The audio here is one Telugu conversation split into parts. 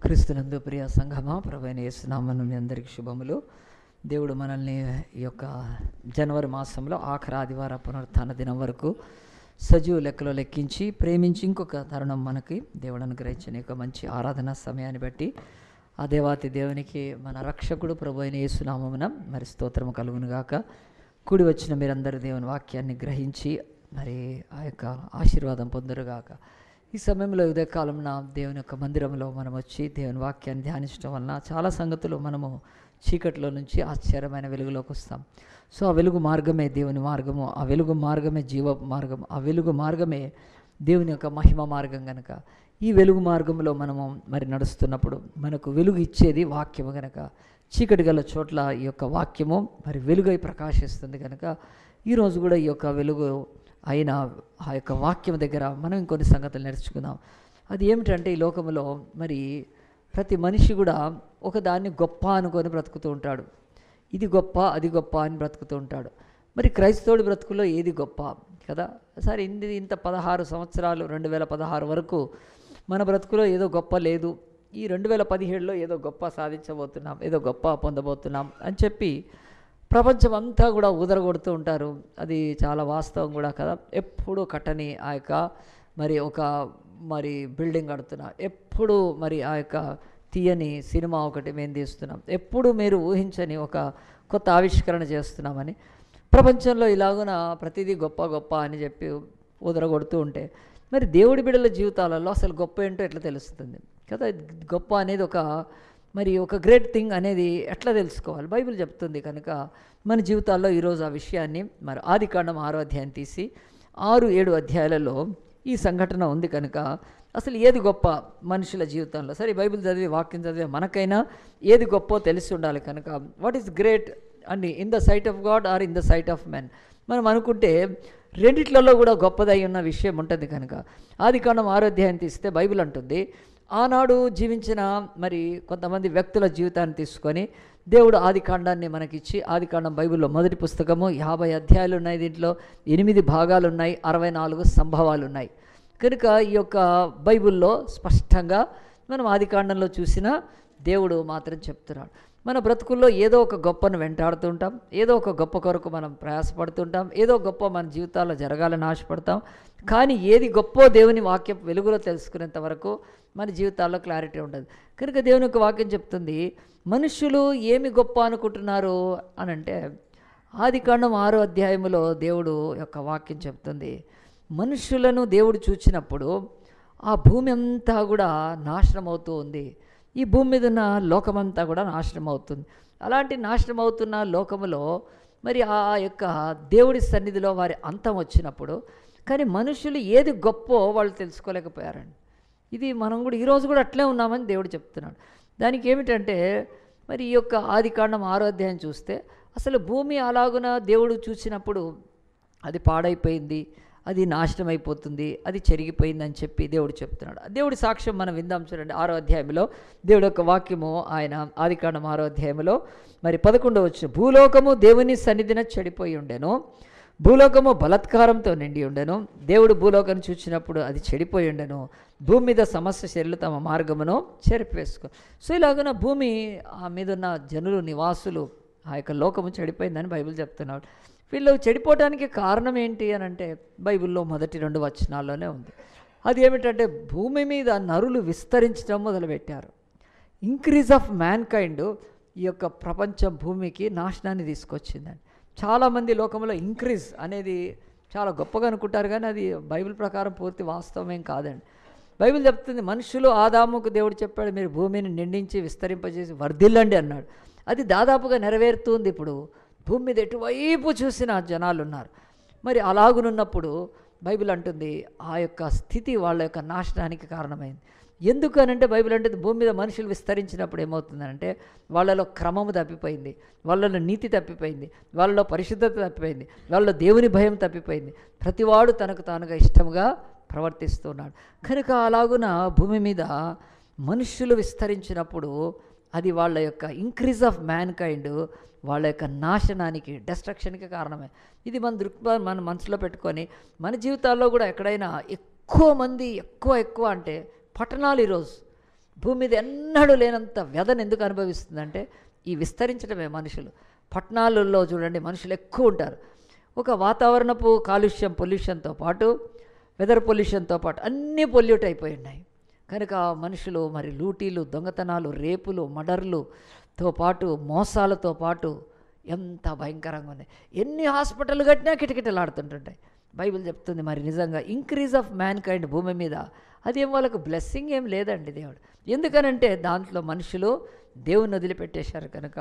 క్రీస్తునందు ప్రియ సంఘమా, ప్రభువైన యేసు నామమున మీ అందరికీ శుభములు. దేవుడు మనల్ని ఈ యొక్క జనవరి మాసంలో ఆఖరి ఆదివార పునరుత్థాన దినం వరకు సజీవ లెక్కలో లెక్కించి ప్రేమించి ఇంకొక తరుణం మనకి దేవుడు అనుగ్రహించిన యొక్క మంచి ఆరాధన సమయాన్ని బట్టి ఆ దేవాతి దేవునికి మన రక్షకుడు ప్రభువైన యేసు నామమున మరి స్తోత్రము కలుగునుగాక. కూడి వచ్చిన మీరందరూ దేవుని వాక్యాన్ని గ్రహించి మరి ఆ యొక్క ఆశీర్వాదం పొందురుగాక. ఈ సమయంలో ఉదయకాలంన దేవుని యొక్క మందిరంలో మనం వచ్చి దేవుని వాక్యాన్ని ధ్యానించడం వలన చాలా సంగతులు మనము చీకటిలో నుంచి ఆశ్చర్యమైన వెలుగులోకి వస్తాం. సో ఆ వెలుగు మార్గమే దేవుని మార్గము, ఆ వెలుగు మార్గమే జీవ మార్గం, ఆ వెలుగు మార్గమే దేవుని యొక్క మహిమ మార్గం. కనుక ఈ వెలుగు మార్గంలో మనము మరి నడుస్తున్నప్పుడు మనకు వెలుగు ఇచ్చేది వాక్యము. కనుక చీకటి గల చోట్ల ఈ యొక్క వాక్యము మరి వెలుగై ప్రకాశిస్తుంది. కనుక ఈరోజు కూడా ఈ యొక్క వెలుగు అయిన ఆ యొక్క వాక్యం దగ్గర మనం ఇంకొన్ని సంగతులు నేర్చుకుందాం. అది ఏమిటంటే, ఈ లోకంలో మరి ప్రతి మనిషి కూడా ఒకదాన్ని గొప్ప అనుకొని బ్రతుకుతూ ఉంటాడు. ఇది గొప్ప, అది గొప్ప అని బ్రతుకుతూ ఉంటాడు. మరి క్రైస్తవుడి బ్రతుకులో ఏది గొప్ప కదా? సరే, ఇంత 16 సంవత్సరాలు 2016 వరకు మన బ్రతుకులో ఏదో గొప్ప లేదు, ఈ 2017లో ఏదో గొప్ప సాధించబోతున్నాం, ఏదో గొప్ప పొందబోతున్నాం అని చెప్పి ప్రపంచం అంతా కూడా ఊదరగొడుతూ ఉంటారు. అది చాలా వాస్తవం కూడా కదా. ఎప్పుడు కట్టని ఆ యొక్క మరి బిల్డింగ్ కడుతున్నాం, ఎప్పుడు మరి ఆ యొక్క తీయని సినిమా ఒకటి మేము తీస్తున్నాం, ఎప్పుడు మీరు ఊహించని ఒక కొత్త ఆవిష్కరణ చేస్తున్నామని ప్రపంచంలో ఇలాగున ప్రతిదీ గొప్ప గొప్ప అని చెప్పి ఊదరగొడుతూ ఉంటే మరి దేవుడి బిడ్డల జీవితాలలో అసలు గొప్ప ఏంటో ఎట్లా తెలుస్తుంది కదా? గొప్ప అనేది ఒక గ్రేట్ థింగ్ అనేది ఎట్లా తెలుసుకోవాలి? బైబిల్ చెప్తుంది. కనుక మన జీవితాల్లో ఈరోజు ఆ విషయాన్ని మరి ఆదికాండం 6వ అధ్యాయం తీసి 6-7 అధ్యాయాలలో ఈ సంఘటన ఉంది. కనుక అసలు ఏది గొప్ప మనుషుల జీవితంలో? సరే, బైబిల్ చదివి వాక్యం చదివి మనకైనా ఏది గొప్పో తెలిసి ఉండాలి. కనుక వాట్ ఈస్ గ్రేట్ అని in the sight of God or in the sight of men మనం అనుకుంటే రెండిట్లలో కూడా గొప్పదై ఉన్న విషయం ఉంటుంది. కనుక ఆదికాండం 6వ అధ్యాయం తీస్తే బైబిల్ అంటుంది, ఆనాడు జీవించిన మరి కొంతమంది వ్యక్తుల జీవితాన్ని తీసుకొని దేవుడు ఆదికాండాన్ని మనకిచ్చి, ఆదికాండం బైబిల్లో మొదటి పుస్తకము 50 అధ్యాయాలు ఉన్నాయి, దీంట్లో 8 భాగాలు ఉన్నాయి, 64 సంభవాలు ఉన్నాయి. కనుక ఈ యొక్క బైబిల్లో స్పష్టంగా మనం ఆదికాండంలో చూసిన దేవుడు మాత్రం చెప్తున్నాడు. మన బ్రతుకుల్లో ఏదో ఒక గొప్పను వెంటాడుతుంటాం, ఏదో ఒక గొప్ప కొరకు మనం ప్రయాసపడుతుంటాం, ఏదో గొప్ప మన జీవితాల్లో జరగాలని ఆశపడతాం. కానీ ఏది గొప్పో దేవుని వాక్యం వెలుగులో తెలుసుకునేంత వరకు మన జీవితాల్లో క్లారిటీ ఉండదు. కనుక దేవుని యొక్క వాక్యం చెప్తుంది, మనుషులు ఏమి గొప్ప అనుకుంటున్నారు అని అంటే, ఆదికాండం 6వ అధ్యాయంలో దేవుడు యొక్క వాక్యం చెప్తుంది, మనుషులను దేవుడు చూచినప్పుడు ఆ భూమి అంతా కూడా నాశనం అవుతూ ఉంది, ఈ భూమి మీద ఉన్న లోకమంతా కూడా నాశనం అవుతుంది. అలాంటి నాశనం అవుతున్న లోకములో మరి ఆ యొక్క దేవుడి సన్నిధిలో వారి అంతం వచ్చినప్పుడు కానీ మనుషులు ఏది గొప్పో వాళ్ళు తెలుసుకోలేకపోయారండి. ఇది మనం కూడా ఈరోజు కూడా అట్లే ఉన్నామని దేవుడు చెప్తున్నాడు. దానికి ఏమిటంటే, మరి ఈ యొక్క ఆదికాండం 6వ అధ్యాయం చూస్తే అసలు భూమి అలాగున దేవుడు చూసినప్పుడు అది పాడైపోయింది, అది నాశనం అయిపోతుంది, అది చెరిగిపోయిందని చెప్పి దేవుడు చెప్తున్నాడు. దేవుడి సాక్ష్యం మనం విందాం. చూడండి, 6వ అధ్యాయంలో దేవుడి యొక్క వాక్యము ఆయన ఆదికాండం 6వ అధ్యాయంలో మరి 11వ వచనం, భూలోకము దేవుని సన్నిధిన చెడిపోయి ఉండెను, భూలోకము బలత్కారంతో నిండి ఉండెను, దేవుడు భూలోకాన్ని చూసినప్పుడు అది చెడిపోయి ఉండెను, భూమి మీద సమస్త శరీరులు తమ మార్గమును చెరిపివేసుకో. సో ఇలాగున భూమి మీద ఉన్న జనులు నివాసులు ఆ యొక్క లోకము చెడిపోయిందని బైబిల్ చెప్తున్నాడు. వీళ్ళు చెడిపోవడానికి కారణం ఏంటి అని అంటే బైబిల్లో మొదటి 2 వచనాల్లోనే ఉంది. అది ఏమిటంటే, భూమి మీద నరులు విస్తరించడం మొదలుపెట్టారు. ఇంక్రీజ్ ఆఫ్ మ్యాన్ కైండ్ ఈ యొక్క ప్రపంచం భూమికి నాశనాన్ని తీసుకొచ్చిందండి. చాలామంది లోకంలో ఇంక్రీజ్ అనేది చాలా గొప్పగా అనుకుంటారు, కానీ అది బైబిల్ ప్రకారం పూర్తి వాస్తవమేం కాదండి. బైబిల్ చెప్తుంది, మనుషులు ఆదాముకు దేవుడు చెప్పాడు, మీరు భూమిని నిండించి విస్తరింపజేసి వర్ధిల్లండి అన్నాడు. అది దాదాపుగా నెరవేరుతుంది. ఇప్పుడు భూమి మీద ఎటువైపు చూసిన జనాలు ఉన్నారు. మరి అలాగునున్నప్పుడు బైబిల్ అంటుంది ఆ యొక్క స్థితి వాళ్ళ యొక్క నాశనానికి కారణమైంది. ఎందుకనంటే బైబిల్ అంటే భూమి మీద మనుషులు విస్తరించినప్పుడు ఏమవుతుందంటే వాళ్ళలో క్రమము తప్పిపోయింది, వాళ్ళలో నీతి తప్పిపోయింది, వాళ్ళలో పరిశుద్ధత తప్పిపోయింది, వాళ్ళలో దేవుని భయం తప్పిపోయింది. ప్రతివాడు తనకు తానుగా ఇష్టంగా ప్రవర్తిస్తున్నాడు. కనుక అలాగున భూమి మీద మనుషులు విస్తరించినప్పుడు అది వాళ్ళ యొక్క ఇంక్రీజ్ ఆఫ్ మ్యాన్ కైండ్ వాళ్ళ యొక్క నాశనానికి, డెస్ట్రక్షన్కి కారణమే. ఇది మన మనసులో పెట్టుకొని మన జీవితాల్లో కూడా ఎక్కడైనా ఎక్కువ మంది ఎక్కువ అంటే పట్టణాలు ఈరోజు భూమి మీద ఎన్నడూ లేనంత వ్యధను ఎందుకు అనుభవిస్తుందంటే ఈ విస్తరించడమే. మనుషులు పట్టణాలలో చూడండి మనుషులు ఎక్కువ ఉంటారు. ఒక వాతావరణపు కాలుష్యం పొల్యూషన్తో పాటు వెదర్ పొల్యూషన్తో పాటు అన్నీ పొల్యూట్ అయిపోయి ఉన్నాయి కనుక మనుషులు మరి లూటీలు, దొంగతనాలు, రేపులు, మర్డర్లుతో పాటు మోసాలతో పాటు ఎంత భయంకరంగా ఉంది. ఎన్ని హాస్పిటల్ కట్టినా కిటకిటలాడుతుంటుంటాయి. బైబిల్ చెప్తుంది మరి నిజంగా ఇంక్రీజ్ ఆఫ్ మ్యాన్ కైండ్ భూమి మీద అదేం వాళ్ళకు బ్లెస్సింగ్ ఏం లేదండి దేవుడు. ఎందుకనంటే దాంట్లో మనుషులు దేవుని వదిలిపెట్టేశారు కనుక.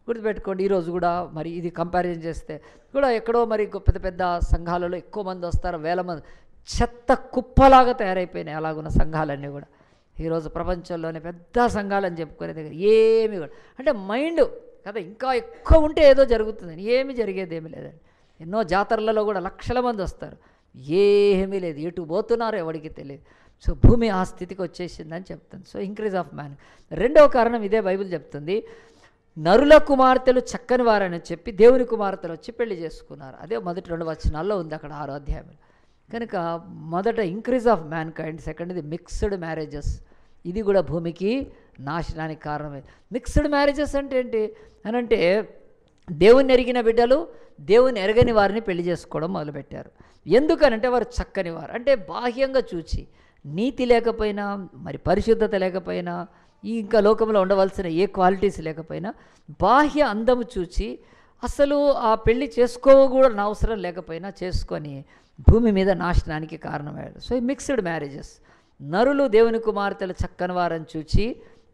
గుర్తుపెట్టుకోండి, ఈరోజు కూడా మరి ఇది కంపారిజన్ చేస్తే కూడా ఎక్కడో మరి పెద్ద పెద్ద సంఘాలలో ఎక్కువ మంది వస్తారు, వేల మంది, చెత్త కుప్పలాగా తయారైపోయినాయి అలాగున్న సంఘాలన్నీ కూడా. ఈరోజు ప్రపంచంలోనే పెద్ద సంఘాలని చెప్పుకునే దగ్గర ఏమి కూడా అంటే మైండ్ కదా ఇంకా ఎక్కువ ఉంటే ఏదో జరుగుతుందని, ఏమి జరిగేది ఏమీ లేదండి. ఎన్నో జాతరలలో కూడా లక్షల మంది వస్తారు, ఏమీ లేదు, ఎటు పోతున్నారో ఎవరికి తెలియదు. సో భూమి ఆ స్థితికి వచ్చేసిందని చెప్తుంది. So increase of man. రెండవ కారణం ఇదే బైబిల్ చెప్తుంది, నరుల కుమార్తెలు చక్కని వారని చెప్పి దేవుని కుమార్తెలు వచ్చి పెళ్లి చేసుకున్నారు. అదే మొదటి 2 వచనాల్లో ఉంది అక్కడ 6వ అధ్యాయంలో. కనుక మొదట increase of man kind, second ఇది మిక్స్డ్ మ్యారేజెస్. ఇది కూడా భూమికి నాశనానికి కారణమే. మిక్స్డ్ మ్యారేజెస్ అంటే ఏంటి అని అంటే దేవుని ఎరిగిన బిడ్డలు దేవుని ఎరగని వారిని పెళ్లి చేసుకోవడం మొదలుపెట్టారు. ఎందుకనంటే వారు చక్కని వారు అంటే బాహ్యంగా చూచి నీతి లేకపోయినా మరి పరిశుద్ధత లేకపోయినా ఇంకా లోకంలో ఉండవలసిన ఏ క్వాలిటీస్ లేకపోయినా బాహ్య అందము చూచి అసలు ఆ పెళ్లి చేసుకోకూడని అవసరం లేకపోయినా చేసుకొని భూమి మీద నాశనానికి కారణమయ్యాడు. సో ఈ మిక్స్డ్ మ్యారేజెస్, నరులు దేవుని కుమార్తెలు చక్కని వారని చూచి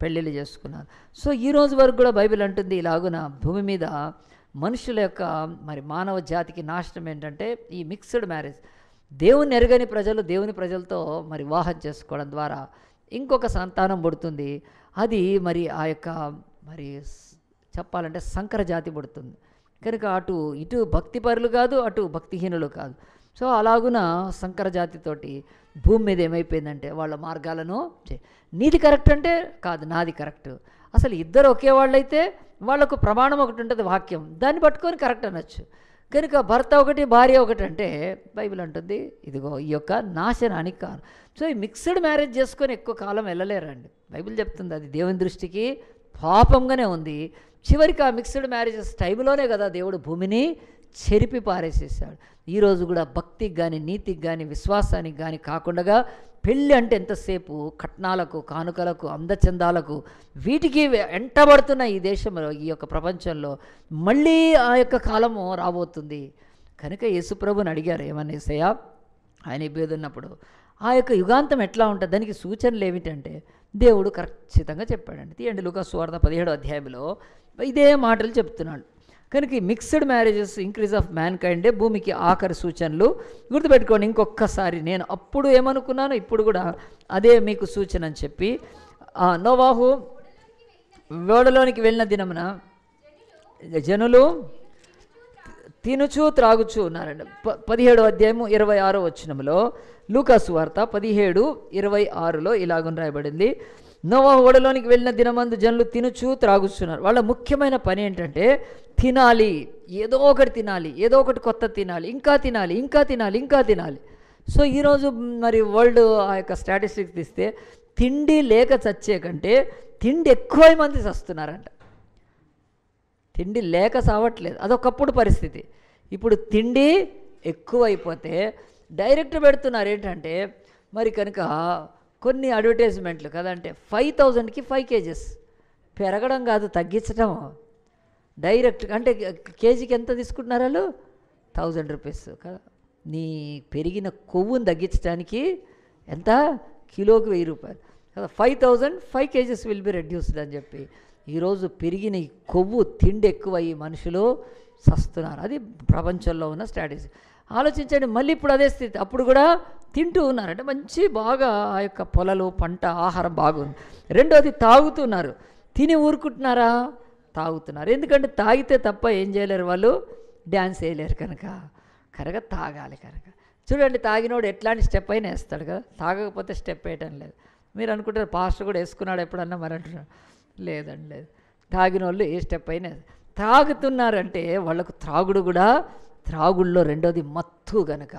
పెళ్ళిళ్ళు చేసుకున్నారు. సో ఈ రోజు వరకు కూడా బైబిల్ అంటుంది ఇలాగున భూమి మీద మనుషుల యొక్క మరి మానవ జాతికి నాశనం ఏంటంటే ఈ మిక్స్డ్ మ్యారేజ్. దేవుని ఎరగని ప్రజలు దేవుని ప్రజలతో మరి వివాహం చేసుకోవడం ద్వారా ఇంకొక సంతానం పుడుతుంది. అది మరి ఆ యొక్క మరి చెప్పాలంటే సంకర జాతి పుడుతుంది కనుక అటు ఇటు భక్తిపరులు కాదు, అటు భక్తిహీనులు కాదు. సో అలాగున సంకర జాతితోటి భూమి మీద ఏమైపోయిందంటే వాళ్ళ మార్గాలను నీది కరెక్ట్ అంటే కాదు నాది కరెక్ట్. అసలు ఇద్దరు ఒకే వాళ్ళైతే వాళ్ళకు ప్రమాణం ఒకటి ఉంటుంది, వాక్యం, దాన్ని పట్టుకొని కరెక్ట్ అనొచ్చు. కనుక భర్త ఒకటి భార్య ఒకటి అంటే బైబిల్ అంటుంది ఇదిగో ఈ యొక్క నాశనానికి కారణం. సో ఈ మిక్స్డ్ మ్యారేజ్ చేసుకొని ఎక్కువ కాలం వెళ్ళలేరండి. బైబిల్ చెప్తుంది అది దేవుని దృష్టికి పాపంగానే ఉంది. చివరికి ఆ మిక్స్డ్ మ్యారేజెస్ టైంలోనే కదా దేవుడు భూమిని చెరిపి పారేసేసాడు. ఈరోజు కూడా భక్తికి కానీ నీతికి కానీ విశ్వాసానికి కానీ కాకుండా పెళ్ళి అంటే ఎంతసేపు కట్నాలకు, కానుకలకు, అందచందాలకు, వీటికి వెంటబడుతున్న ఈ దేశంలో, ఈ యొక్క ప్రపంచంలో మళ్ళీ ఆ యొక్క కాలము రాబోతుంది. కనుక యేసుప్రభుని అడిగారు ఏమని యేసయ్యా ఆయన ఇబ్బందున్నప్పుడు ఆ యొక్క యుగాంతం ఎట్లా ఉంటుంది, దానికి సూచనలు ఏమిటంటే దేవుడు ఖచ్చితంగా చెప్పాడండి. తీయండి లూకా సువార్త 17వ అధ్యాయంలో ఇదే మాటలు చెప్తున్నాడు. కనుక ఈ మిక్స్డ్ మ్యారేజెస్ ఇంక్రీజ్ ఆఫ్ మ్యాన్ కైండే భూమికి ఆఖరి సూచనలు. గుర్తుపెట్టుకోండి, ఇంకొకసారి నేను అప్పుడు ఏమనుకున్నానో ఇప్పుడు కూడా అదే మీకు సూచన అని చెప్పి నోవాహు ఓడలోనికి వెళ్ళిన దినమున జనులు తినుచు త్రాగుచూ ఉన్నారండి. 17వ అధ్యాయము 26వ వచనంలో లూకా సువార్త 17:26లో ఇలాగని రాయబడింది, నోవాహు ఓడలోనికి వెళ్ళిన దినమందు జనులు తినుచు త్రాగుచున్నారు. వాళ్ళ ముఖ్యమైన పని ఏంటంటే తినాలి, ఏదో ఒకటి తినాలి, ఏదో ఒకటి కొత్త తినాలి, ఇంకా తినాలి, ఇంకా తినాలి, ఇంకా తినాలి. సో ఈరోజు మరి వరల్డ్ ఆ యొక్క స్టాటిస్టిక్స్ తీస్తే తిండి లేక చచ్చే కంటే తిండి ఎక్కువ మంది చస్తున్నారంట. తిండి లేక సావట్లేదు, అదొకప్పుడు పరిస్థితి. ఇప్పుడు తిండి ఎక్కువైపోతే డైరెక్ట్ పెడుతున్నారు ఏంటంటే మరి కనుక కొన్ని అడ్వర్టైజ్మెంట్లు కదంటే 5,000కి 5 kgs పెరగడం కాదు తగ్గించడం. డైరెక్ట్ అంటే కేజీకి ఎంత తీసుకుంటున్నారు వాళ్ళు, 1000 రూపీస్ కదా. నీ పెరిగిన కొవ్వును తగ్గించడానికి ఎంత, కిలోకి 1000 రూపాయలు కదా. 5,000 5 kgs విల్ బి రెడ్యూస్డ్ అని చెప్పి ఈరోజు పెరిగిన ఈ కొవ్వు తిండి ఎక్కువ అయ్యి మనుషులు సస్తున్నారు. అది ప్రపంచంలో ఉన్న స్ట్రాటజీ. ఆలోచించండి, మళ్ళీ ఇప్పుడు అదే స్థితి. అప్పుడు కూడా తింటూ ఉన్నారంటే మంచి బాగా ఆ యొక్క పొలాలు, పంట, ఆహారం బాగుంది. రెండోది తాగుతున్నారు. తిని ఊరుకుంటున్నారా, తాగుతున్నారు. ఎందుకంటే తాగితే తప్ప ఏం చేయలేరు వాళ్ళు, డ్యాన్స్ వేయలేరు కనుక తాగాలి కనుక. చూడండి, తాగినోడు ఎట్లాంటి స్టెప్ అయినా వేస్తాడు కదా, తాగకపోతే స్టెప్ వేయటం లేదు. మీరు అనుకుంటారు పాస్టర్ కూడా వేసుకున్నాడు ఎప్పుడన్నా, మరి అంటున్నాడు, లేదండి లేదు. తాగిన వాళ్ళు ఏ స్టెప్ అయినా తాగుతున్నారంటే వాళ్ళకు త్రాగుడు కూడా, త్రాగుల్లో రెండోది మత్తు గనక.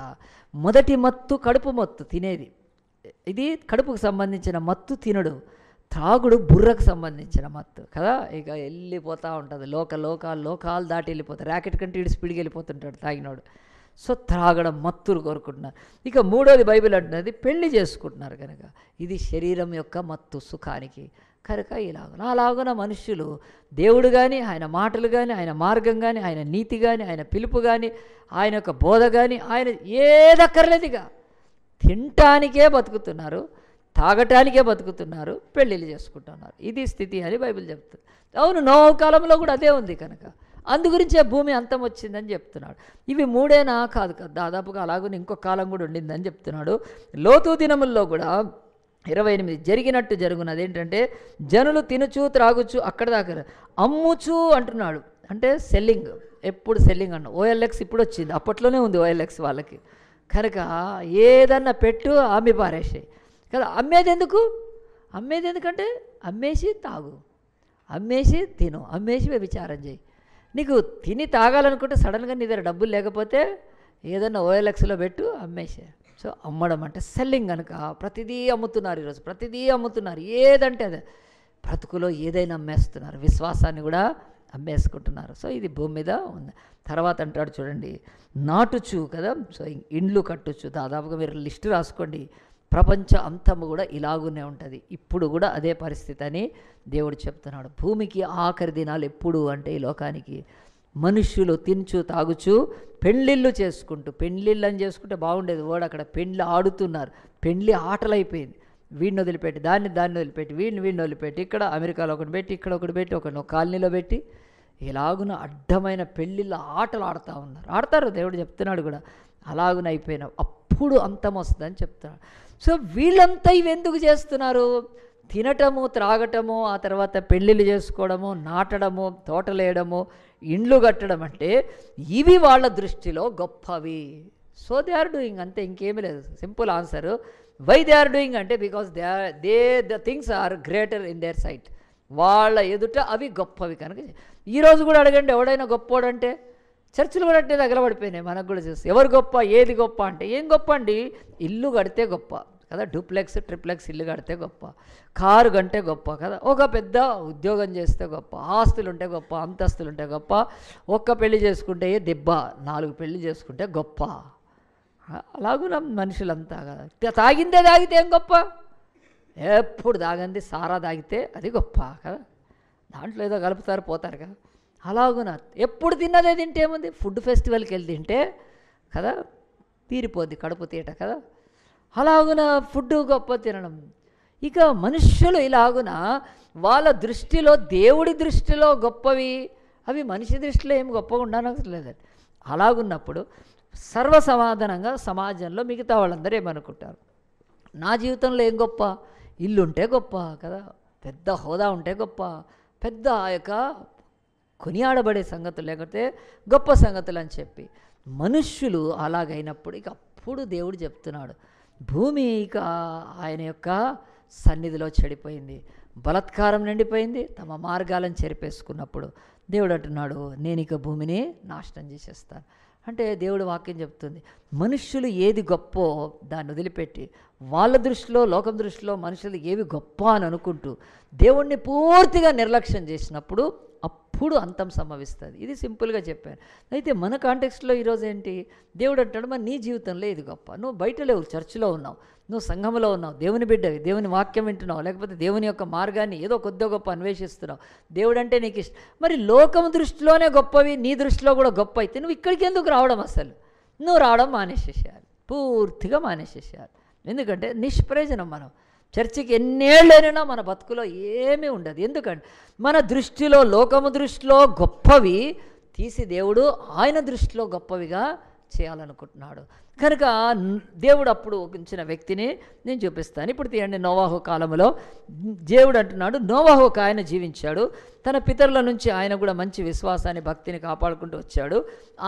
మొదటి మత్తు కడుపు మత్తు తినేది, ఇది కడుపుకు సంబంధించిన మత్తు తినడు. త్రాగుడు బుర్రకు సంబంధించిన మత్తు కదా, ఇక వెళ్ళిపోతూ ఉంటుంది, లోకాలు దాటి వెళ్ళిపోతాయి. ర్యాకెట్ కంటే ఇటు స్పీడ్కి వెళ్ళిపోతుంటాడు తాగినోడు. సో త్రాగడం, మత్తులు కోరుకుంటున్నారు. ఇక మూడోది బైబిల్ అంటున్నది పెళ్లి చేసుకుంటున్నారు కనుక ఇది శరీరం యొక్క మత్తు సుఖానికి. కనుక అలాగున మనుష్యులు దేవుడు కానీ, ఆయన మాటలు కానీ, ఆయన మార్గం కానీ, ఆయన నీతి కానీ, ఆయన పిలుపు కానీ, ఆయన యొక్క బోధ కానీ, ఆయన ఏదక్కర్లేదుగా తినటానికే బతుకుతున్నారు, తాగటానికే బతుకుతున్నారు, పెళ్ళిళ్ళు చేసుకుంటున్నారు. ఇది స్థితి అని బైబిల్ చెప్తుంది. అవును, నోవహు కాలంలో కూడా అదే ఉంది కనుక అందుగురించే భూమి అంతం వచ్చిందని చెప్తున్నాడు. ఇవి మూడేనా? కాదు, దాదాపుగా అలాగనే ఇంకొక కాలం కూడా ఉండిందని చెప్తున్నాడు. లోతు దినముల్లో కూడా 28 జరిగినట్టు జరుగునది ఏంటంటే జనులు తినుచు త్రాగుచు అక్కడ దాకా అమ్ముచు అంటున్నాడు. అంటే సెల్లింగ్, ఎప్పుడు సెల్లింగ్ అన్న. OLX ఇప్పుడు వచ్చింది, అప్పట్లోనే ఉంది OLX వాళ్ళకి. కనుక ఏదన్నా పెట్టు అమ్మి పారేసాయి కదా. అమ్మేది ఎందుకంటే అమ్మేసి తాగు, అమ్మేసి తిను, అమ్మేసి వ్యభిచారం చేయి. నీకు తిని తాగాలనుకుంటే సడన్గా నీ దగ్గర డబ్బులు లేకపోతే ఏదన్నా OLXలో పెట్టు, అమ్మేసే. సో అమ్మడం అంటే సెల్లింగ్ కనుక ప్రతిదీ అమ్ముతున్నారు ఈరోజు, ప్రతిదీ అమ్ముతున్నారు. ఏదంటే అదే బ్రతుకులో ఏదైనా అమ్మేస్తున్నారు, విశ్వాసాన్ని కూడా అమ్మేసుకుంటున్నారు. సో ఇది భూమి మీద ఉంది. తర్వాత అంటాడు చూడండి, నాటుచు కదా, సో ఇండ్లు కట్టుచు. దాదాపుగా మీరు లిస్టు రాసుకోండి, ప్రపంచ అంతము కూడా ఇలాగునే ఉంటుంది. ఇప్పుడు కూడా అదే పరిస్థితి అని దేవుడు చెప్తున్నాడు. భూమికి ఆఖరి దినాలు ఎప్పుడు అంటే ఈ లోకానికి మనుష్యులు తినుచు తాగుచు పెళ్ళిళ్ళు చేసుకుంటూ, పెళ్ళిళ్ళు అని చేసుకుంటే బాగుండేది. వాడు అక్కడ పెళ్ళి ఆడుతున్నారు, పెళ్ళి ఆటలు అయిపోయింది. వీడిని వదిలిపెట్టి దాన్ని వదిలిపెట్టి వీడిని వదిలిపెట్టి ఇక్కడ అమెరికాలో ఒకటి పెట్టి ఇక్కడ ఒకటి పెట్టి ఒక కాలనీలో పెట్టి ఇలాగున అడ్డమైన పెళ్ళిళ్ళ ఆటలు ఆడతారు. దేవుడు చెప్తున్నాడు కూడా అలాగున అయిపోయినా అప్పుడు అంతం వస్తుందని చెప్తున్నాడు. సో వీళ్ళంతా ఇవి ఎందుకు చేస్తున్నారు? తినటము, త్రాగటము, ఆ తర్వాత పెళ్ళిళ్ళు చేసుకోవడము, నాటడము, తోటలేయడము, ఇండ్లు కట్టడం అంటే ఇవి వాళ్ళ దృష్టిలో గొప్పవి. సో దే ఆర్ డూయింగ్, అంతే, ఇంకేమీ లేదు. Simple answer. Why they are doing అంటే because the things are greater in their sight. వాళ్ళ ఎదుట అవి గొప్పవి కనుక. ఈరోజు కూడా అడగండి, ఎవడైనా గొప్పోడంటే చర్చిలు కూడా అంటే తగలబడిపోయినాయి. మనకు కూడా చూసి ఎవరు గొప్ప, ఏది గొప్ప అంటే ఏం గొప్ప అండి? ఇల్లు కడితే గొప్ప కదా, డూప్లెక్స్ ట్రిప్లెక్స్ ఇల్లు కడితే గొప్ప, కారు కంటే గొప్ప కదా, ఒక పెద్ద ఉద్యోగం చేస్తే గొప్ప, ఆస్తులు ఉంటే గొప్ప, అంతస్తులు ఉంటే గొప్ప, ఒక్క పెళ్లి చేసుకుంటే దెబ్బ, 4 పెళ్లి చేసుకుంటే గొప్ప. అలాగున మనుషులంతా కదా. తాగిందే తాగితే ఏం గొప్ప? ఎప్పుడు తాగంది సారా తాగితే అది గొప్ప కదా, దాంట్లో ఏదో కలుపుతారు పోతారు కదా. అలాగున ఎప్పుడు తిన్నదే తింటే ఏముంది? ఫుడ్ ఫెస్టివల్కి వెళ్ళి తింటే కదా తీరిపోద్ది కడుపు తీట కదా. అలాగున ఫుడ్ గొప్ప తినడం. ఇక మనుష్యులు ఇలాగున వాళ్ళ దృష్టిలో, దేవుడి దృష్టిలో గొప్పవి, అవి మనిషి దృష్టిలో ఏం గొప్పగా ఉండనలేదండి. అలాగున్నప్పుడు సర్వసమాధానంగా సమాజంలో మిగతా వాళ్ళందరూ ఏమనుకుంటారు? నా జీవితంలో ఏం గొప్ప? ఇల్లు ఉంటే గొప్ప కదా, పెద్ద హోదా ఉంటే గొప్ప, పెద్ద ఆ యొక్క కొనియాడబడే సంగతులు లేకపోతే గొప్ప సంగతులు అని చెప్పి మనుష్యులు అలాగైనప్పుడు ఇక అప్పుడు దేవుడు చెప్తున్నాడు, భూమి ఇక ఆయన యొక్క సన్నిధిలో చెడిపోయింది, బలాత్కారం నిండిపోయింది, తమ మార్గాలను చెరిపేసుకున్నప్పుడు దేవుడు అంటున్నాడు, నేను ఇక భూమిని నాశనం చేసేస్తాను. అంటే దేవుడు వాక్యం చెప్తుంది, మనుష్యులు ఏది గొప్పో దాన్ని వదిలిపెట్టి వాళ్ళ దృష్టిలో, లోకం దృష్టిలో మనుషులు ఏవి గొప్ప అని అనుకుంటూ దేవుణ్ణి పూర్తిగా నిర్లక్ష్యం చేసినప్పుడు అప్పుడు అంతం సంభవిస్తుంది. ఇది సింపుల్గా చెప్పాను. అయితే మన కాంటెక్స్ట్లో ఈరోజు ఏంటి? దేవుడు అంటాడు, మరి నీ జీవితంలో ఇది గొప్ప. నువ్వు బయట లేవు, చర్చిలో ఉన్నావు, నువ్వు సంఘంలో ఉన్నావు, దేవుని బిడ్డవి, దేవుని వాక్యం వింటున్నావు, లేకపోతే దేవుని యొక్క మార్గాన్ని ఏదో కొద్దిగా గొప్ప అన్వేషిస్తున్నావు, దేవుడు అంటే నీకు ఇష్టం. మరి లోకం దృష్టిలోనే గొప్పవి నీ దృష్టిలో కూడా గొప్ప అయితే నువ్వు ఇక్కడికి ఎందుకు రావడం? అసలు నువ్వు రావడం మానేసేసేయాలి, పూర్తిగా మానేసేసేయాలి. ఎందుకంటే నిష్ప్రయోజనం. మనం చర్చికి ఎన్నేళ్ళైనా మన బతుకులో ఏమీ ఉండదు. ఎందుకంటే మన దృష్టిలో, లోకము దృష్టిలో గొప్పవి తీసి దేవుడు ఆయన దృష్టిలో గొప్పవిగా చేయాలనుకుంటున్నాడు. కనుక దేవుడు అప్పుడు ఉంచిన వ్యక్తిని నేను చూపిస్తాను. ఇప్పుడు తీయండి, నోవాహు కాలంలో దేవుడు అంటున్నాడు, నోవాహు ఒక ఆయన జీవించాడు, తన పితరుల నుంచి ఆయన కూడా మంచి విశ్వాసాన్ని, భక్తిని కాపాడుకుంటూ వచ్చాడు.